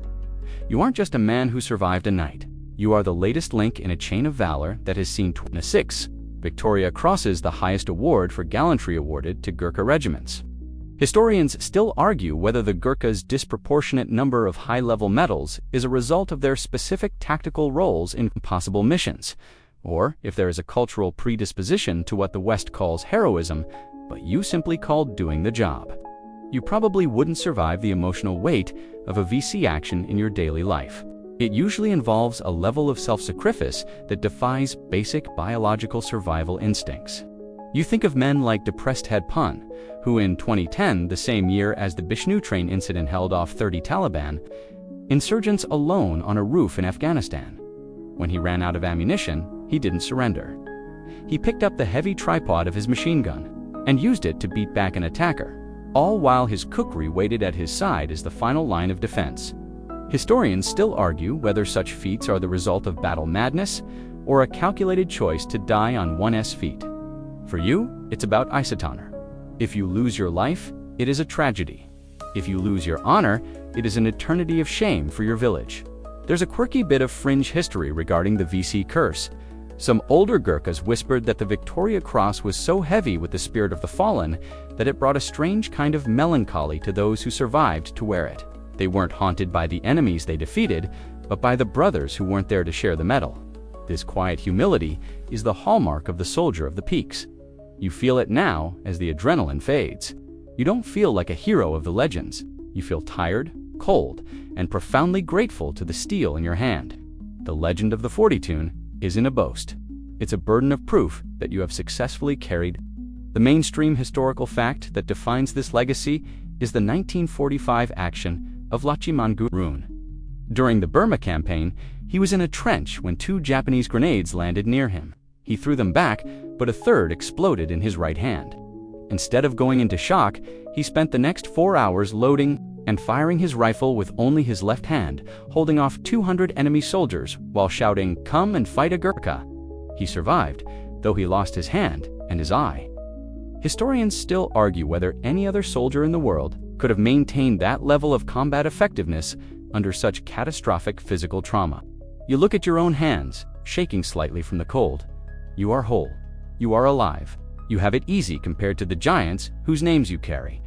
You aren't just a man who survived a night. You are the latest link in a chain of valor that has seen 26 Victoria Crosses, the highest award for gallantry awarded to Gurkha regiments. Historians still argue whether the Gurkhas' disproportionate number of high-level medals is a result of their specific tactical roles in possible missions, or if there is a cultural predisposition to what the West calls heroism, but you simply called doing the job. You probably wouldn't survive the emotional weight of a VC action in your daily life. It usually involves a level of self-sacrifice that defies basic biological survival instincts. You think of men like depressed head Pun, who in 2010, the same year as the Bishnu train incident held off 30 Taliban insurgents alone on a roof in Afghanistan. When he ran out of ammunition, he didn't surrender. He picked up the heavy tripod of his machine gun and used it to beat back an attacker, all while his kukri waited at his side as the final line of defense. Historians still argue whether such feats are the result of battle madness or a calculated choice to die on one's feet. For you, it's about isotoner. If you lose your life, it is a tragedy. If you lose your honor, it is an eternity of shame for your village. There's a quirky bit of fringe history regarding the VC curse. Some older Gurkhas whispered that the Victoria Cross was so heavy with the spirit of the fallen that it brought a strange kind of melancholy to those who survived to wear it. They weren't haunted by the enemies they defeated, but by the brothers who weren't there to share the medal. This quiet humility is the hallmark of the soldier of the peaks. You feel it now as the adrenaline fades. You don't feel like a hero of the legends. You feel tired, cold, and profoundly grateful to the steel in your hand. The legend of the 40 tune isn't a boast. It's a burden of proof that you have successfully carried. The mainstream historical fact that defines this legacy is the 1945 action of Lachiman Gurung. During the Burma campaign, he was in a trench when 2 Japanese grenades landed near him. He threw them back, but a third exploded in his right hand. Instead of going into shock, he spent the next 4 hours loading and firing his rifle with only his left hand, holding off 200 enemy soldiers while shouting, "Come and fight a Gurkha." He survived, though he lost his hand and his eye. Historians still argue whether any other soldier in the world could have maintained that level of combat effectiveness under such catastrophic physical trauma. You look at your own hands, shaking slightly from the cold. You are whole. You are alive. You have it easy compared to the giants whose names you carry.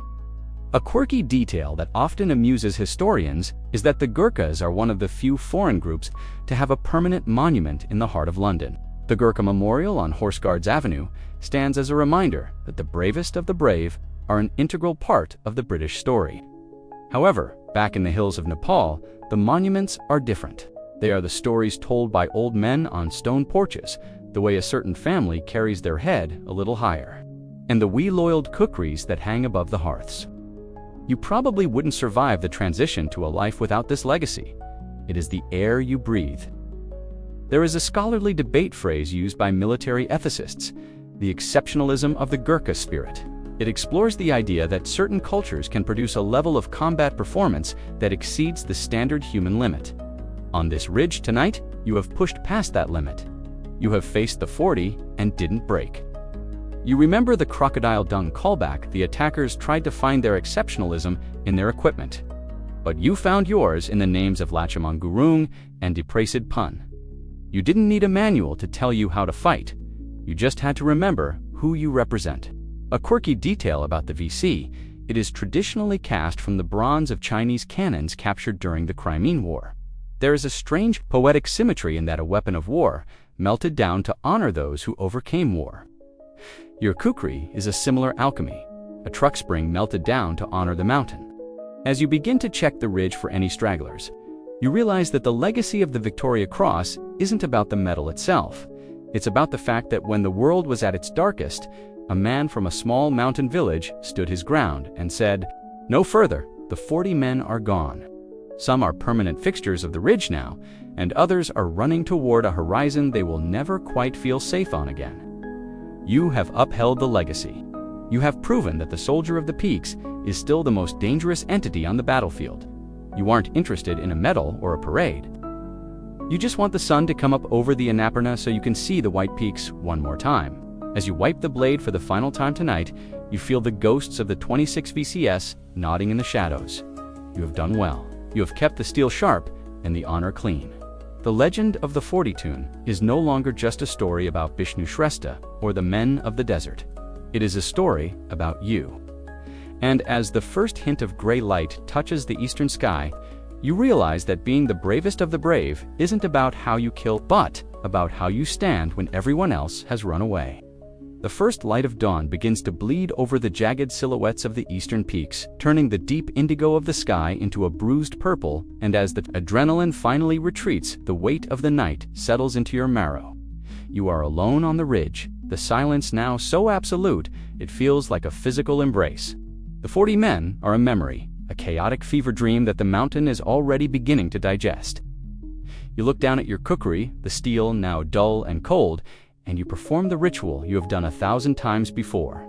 A quirky detail that often amuses historians is that the Gurkhas are one of the few foreign groups to have a permanent monument in the heart of London. The Gurkha Memorial on Horse Guards Avenue stands as a reminder that the bravest of the brave are an integral part of the British story. However, back in the hills of Nepal, the monuments are different. They are the stories told by old men on stone porches, the way a certain family carries their head a little higher, and the wee-loiled kukris that hang above the hearths. You probably wouldn't survive the transition to a life without this legacy. It is the air you breathe. There is a scholarly debate phrase used by military ethicists, the exceptionalism of the Gurkha spirit. It explores the idea that certain cultures can produce a level of combat performance that exceeds the standard human limit. On this ridge tonight, you have pushed past that limit. You have faced the 40 and didn't break. You remember the crocodile dung callback. The attackers tried to find their exceptionalism in their equipment. But you found yours in the names of Lachiman Gurung and Deprasad Pun. You didn't need a manual to tell you how to fight. You just had to remember who you represent. A quirky detail about the VC, it is traditionally cast from the bronze of Chinese cannons captured during the Crimean War. There is a strange poetic symmetry in that a weapon of war melted down to honor those who overcame war. Your kukri is a similar alchemy, a truck spring melted down to honor the mountain. As you begin to check the ridge for any stragglers, you realize that the legacy of the Victoria Cross isn't about the medal itself. It's about the fact that when the world was at its darkest, a man from a small mountain village stood his ground and said, "No further, the 40 men are gone." Some are permanent fixtures of the ridge now, and others are running toward a horizon they will never quite feel safe on again. You have upheld the legacy. You have proven that the soldier of the peaks is still the most dangerous entity on the battlefield. You aren't interested in a medal or a parade. You just want the sun to come up over the Annapurna so you can see the white peaks one more time. As you wipe the blade for the final time tonight, you feel the ghosts of the 26 VCS nodding in the shadows. You have done well. You have kept the steel sharp and the honor clean. The legend of the 40 tune is no longer just a story about Bishnu Shrestha or the men of the desert. It is a story about you. And as the first hint of gray light touches the eastern sky, you realize that being the bravest of the brave isn't about how you kill, but about how you stand when everyone else has run away. The first light of dawn begins to bleed over the jagged silhouettes of the eastern peaks, turning the deep indigo of the sky into a bruised purple, and as the adrenaline finally retreats, the weight of the night settles into your marrow. You are alone on the ridge, the silence now so absolute it feels like a physical embrace. The 40 men are a memory, a chaotic fever dream that the mountain is already beginning to digest. You look down at your kukri, the steel now dull and cold, and you perform the ritual you have done 1,000 times before.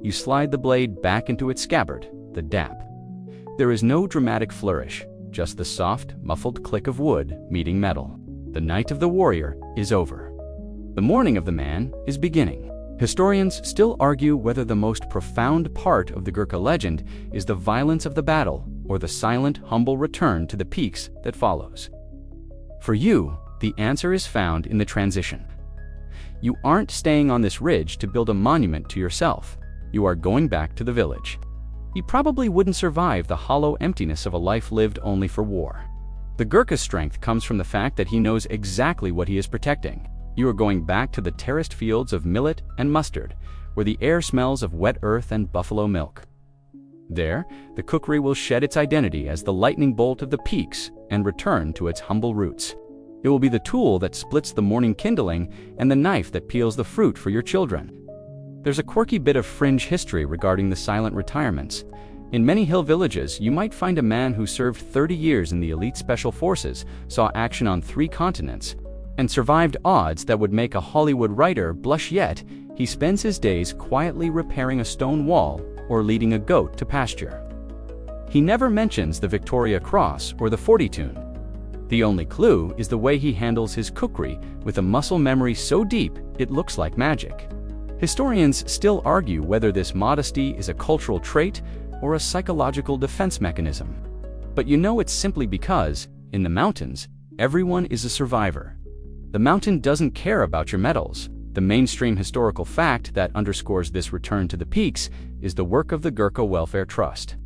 You slide the blade back into its scabbard, the dap. There is no dramatic flourish, just the soft, muffled click of wood meeting metal. The night of the warrior is over. The morning of the man is beginning. Historians still argue whether the most profound part of the Gurkha legend is the violence of the battle or the silent, humble return to the peaks that follows. For you, the answer is found in the transition. You aren't staying on this ridge to build a monument to yourself. You are going back to the village. You probably wouldn't survive the hollow emptiness of a life lived only for war. The Gurkha's strength comes from the fact that he knows exactly what he is protecting. You are going back to the terraced fields of millet and mustard, where the air smells of wet earth and buffalo milk. There, the kukri will shed its identity as the lightning bolt of the peaks and return to its humble roots. It will be the tool that splits the morning kindling and the knife that peels the fruit for your children. There's a quirky bit of fringe history regarding the silent retirements. In many hill villages, you might find a man who served 30 years in the elite special forces, saw action on 3 continents, and survived odds that would make a Hollywood writer blush, yet he spends his days quietly repairing a stone wall or leading a goat to pasture. He never mentions the Victoria Cross or the 40 tune. The only clue is the way he handles his kukri with a muscle memory so deep it looks like magic. Historians still argue whether this modesty is a cultural trait or a psychological defense mechanism. But you know it's simply because, in the mountains, everyone is a survivor. The mountain doesn't care about your medals. The mainstream historical fact that underscores this return to the peaks is the work of the Gurkha Welfare Trust.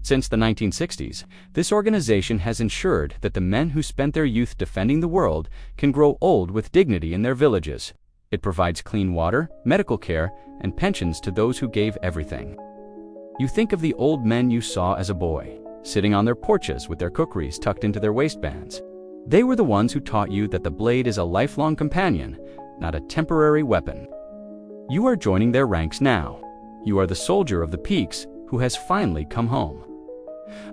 Since the 1960s, this organization has ensured that the men who spent their youth defending the world can grow old with dignity in their villages. It provides clean water, medical care, and pensions to those who gave everything. You think of the old men you saw as a boy, sitting on their porches with their kukris tucked into their waistbands. They were the ones who taught you that the blade is a lifelong companion, not a temporary weapon. You are joining their ranks now. You are the soldier of the peaks who has finally come home.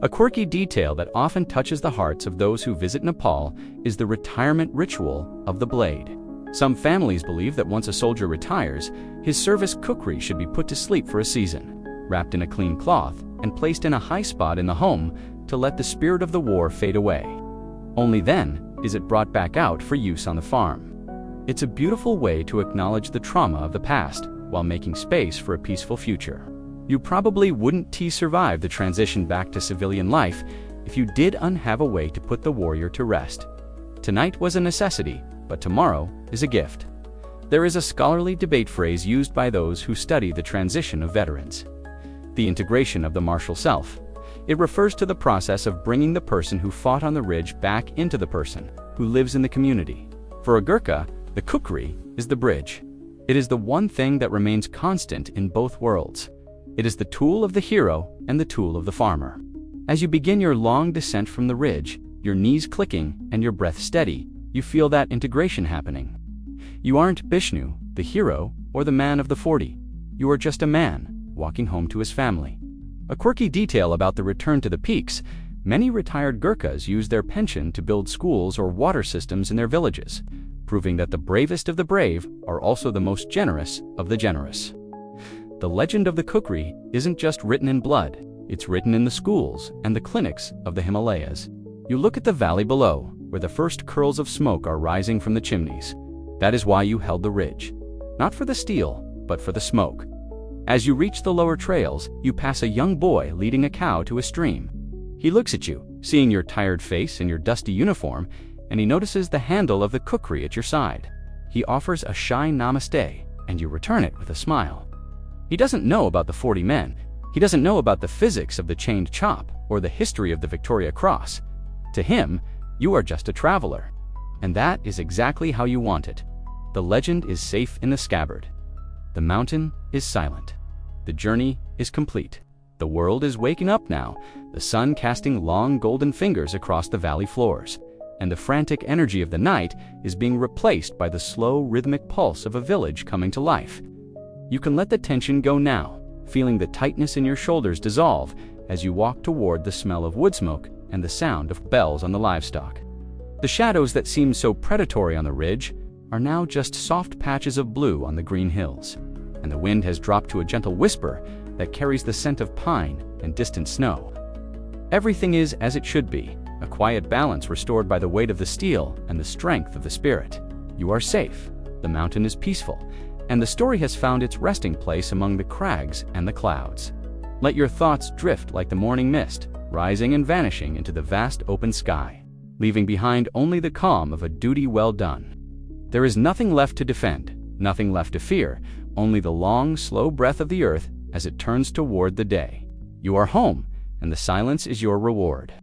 A quirky detail that often touches the hearts of those who visit Nepal is the retirement ritual of the blade. Some families believe that once a soldier retires, his service kukri should be put to sleep for a season, wrapped in a clean cloth and placed in a high spot in the home to let the spirit of the war fade away. Only then is it brought back out for use on the farm. It's a beautiful way to acknowledge the trauma of the past while making space for a peaceful future. You probably wouldn't survive the transition back to civilian life if you didn't have a way to put the warrior to rest. Tonight was a necessity, but tomorrow is a gift. There is a scholarly debate phrase used by those who study the transition of veterans: the integration of the martial self. It refers to the process of bringing the person who fought on the ridge back into the person who lives in the community. For a Gurkha, the kukri is the bridge. It is the one thing that remains constant in both worlds. It is the tool of the hero and the tool of the farmer. As you begin your long descent from the ridge, your knees clicking and your breath steady, you feel that integration happening. You aren't Bishnu, the hero, or the man of the 40. You are just a man, walking home to his family. A quirky detail about the return to the peaks: many retired Gurkhas use their pension to build schools or water systems in their villages, proving that the bravest of the brave are also the most generous of the generous. The legend of the kukri isn't just written in blood, it's written in the schools and the clinics of the Himalayas. You look at the valley below, where the first curls of smoke are rising from the chimneys. That is why you held the ridge. Not for the steel, but for the smoke. As you reach the lower trails, you pass a young boy leading a cow to a stream. He looks at you, seeing your tired face and your dusty uniform, and he notices the handle of the kukri at your side. He offers a shy namaste, and you return it with a smile. He doesn't know about the 40 men. He doesn't know about the physics of the chained chop or the history of the Victoria Cross. To him, you are just a traveler. And that is exactly how you want it. The legend is safe in the scabbard. The mountain is silent. The journey is complete. The world is waking up now, the sun casting long golden fingers across the valley floors, and the frantic energy of the night is being replaced by the slow rhythmic pulse of a village coming to life. You can let the tension go now, feeling the tightness in your shoulders dissolve as you walk toward the smell of wood smoke and the sound of bells on the livestock. The shadows that seemed so predatory on the ridge are now just soft patches of blue on the green hills, and the wind has dropped to a gentle whisper that carries the scent of pine and distant snow. Everything is as it should be, a quiet balance restored by the weight of the steel and the strength of the spirit. You are safe, the mountain is peaceful, and the story has found its resting place among the crags and the clouds. Let your thoughts drift like the morning mist, rising and vanishing into the vast open sky, leaving behind only the calm of a duty well done. There is nothing left to defend, nothing left to fear, only the long, slow breath of the earth as it turns toward the day. You are home, and the silence is your reward.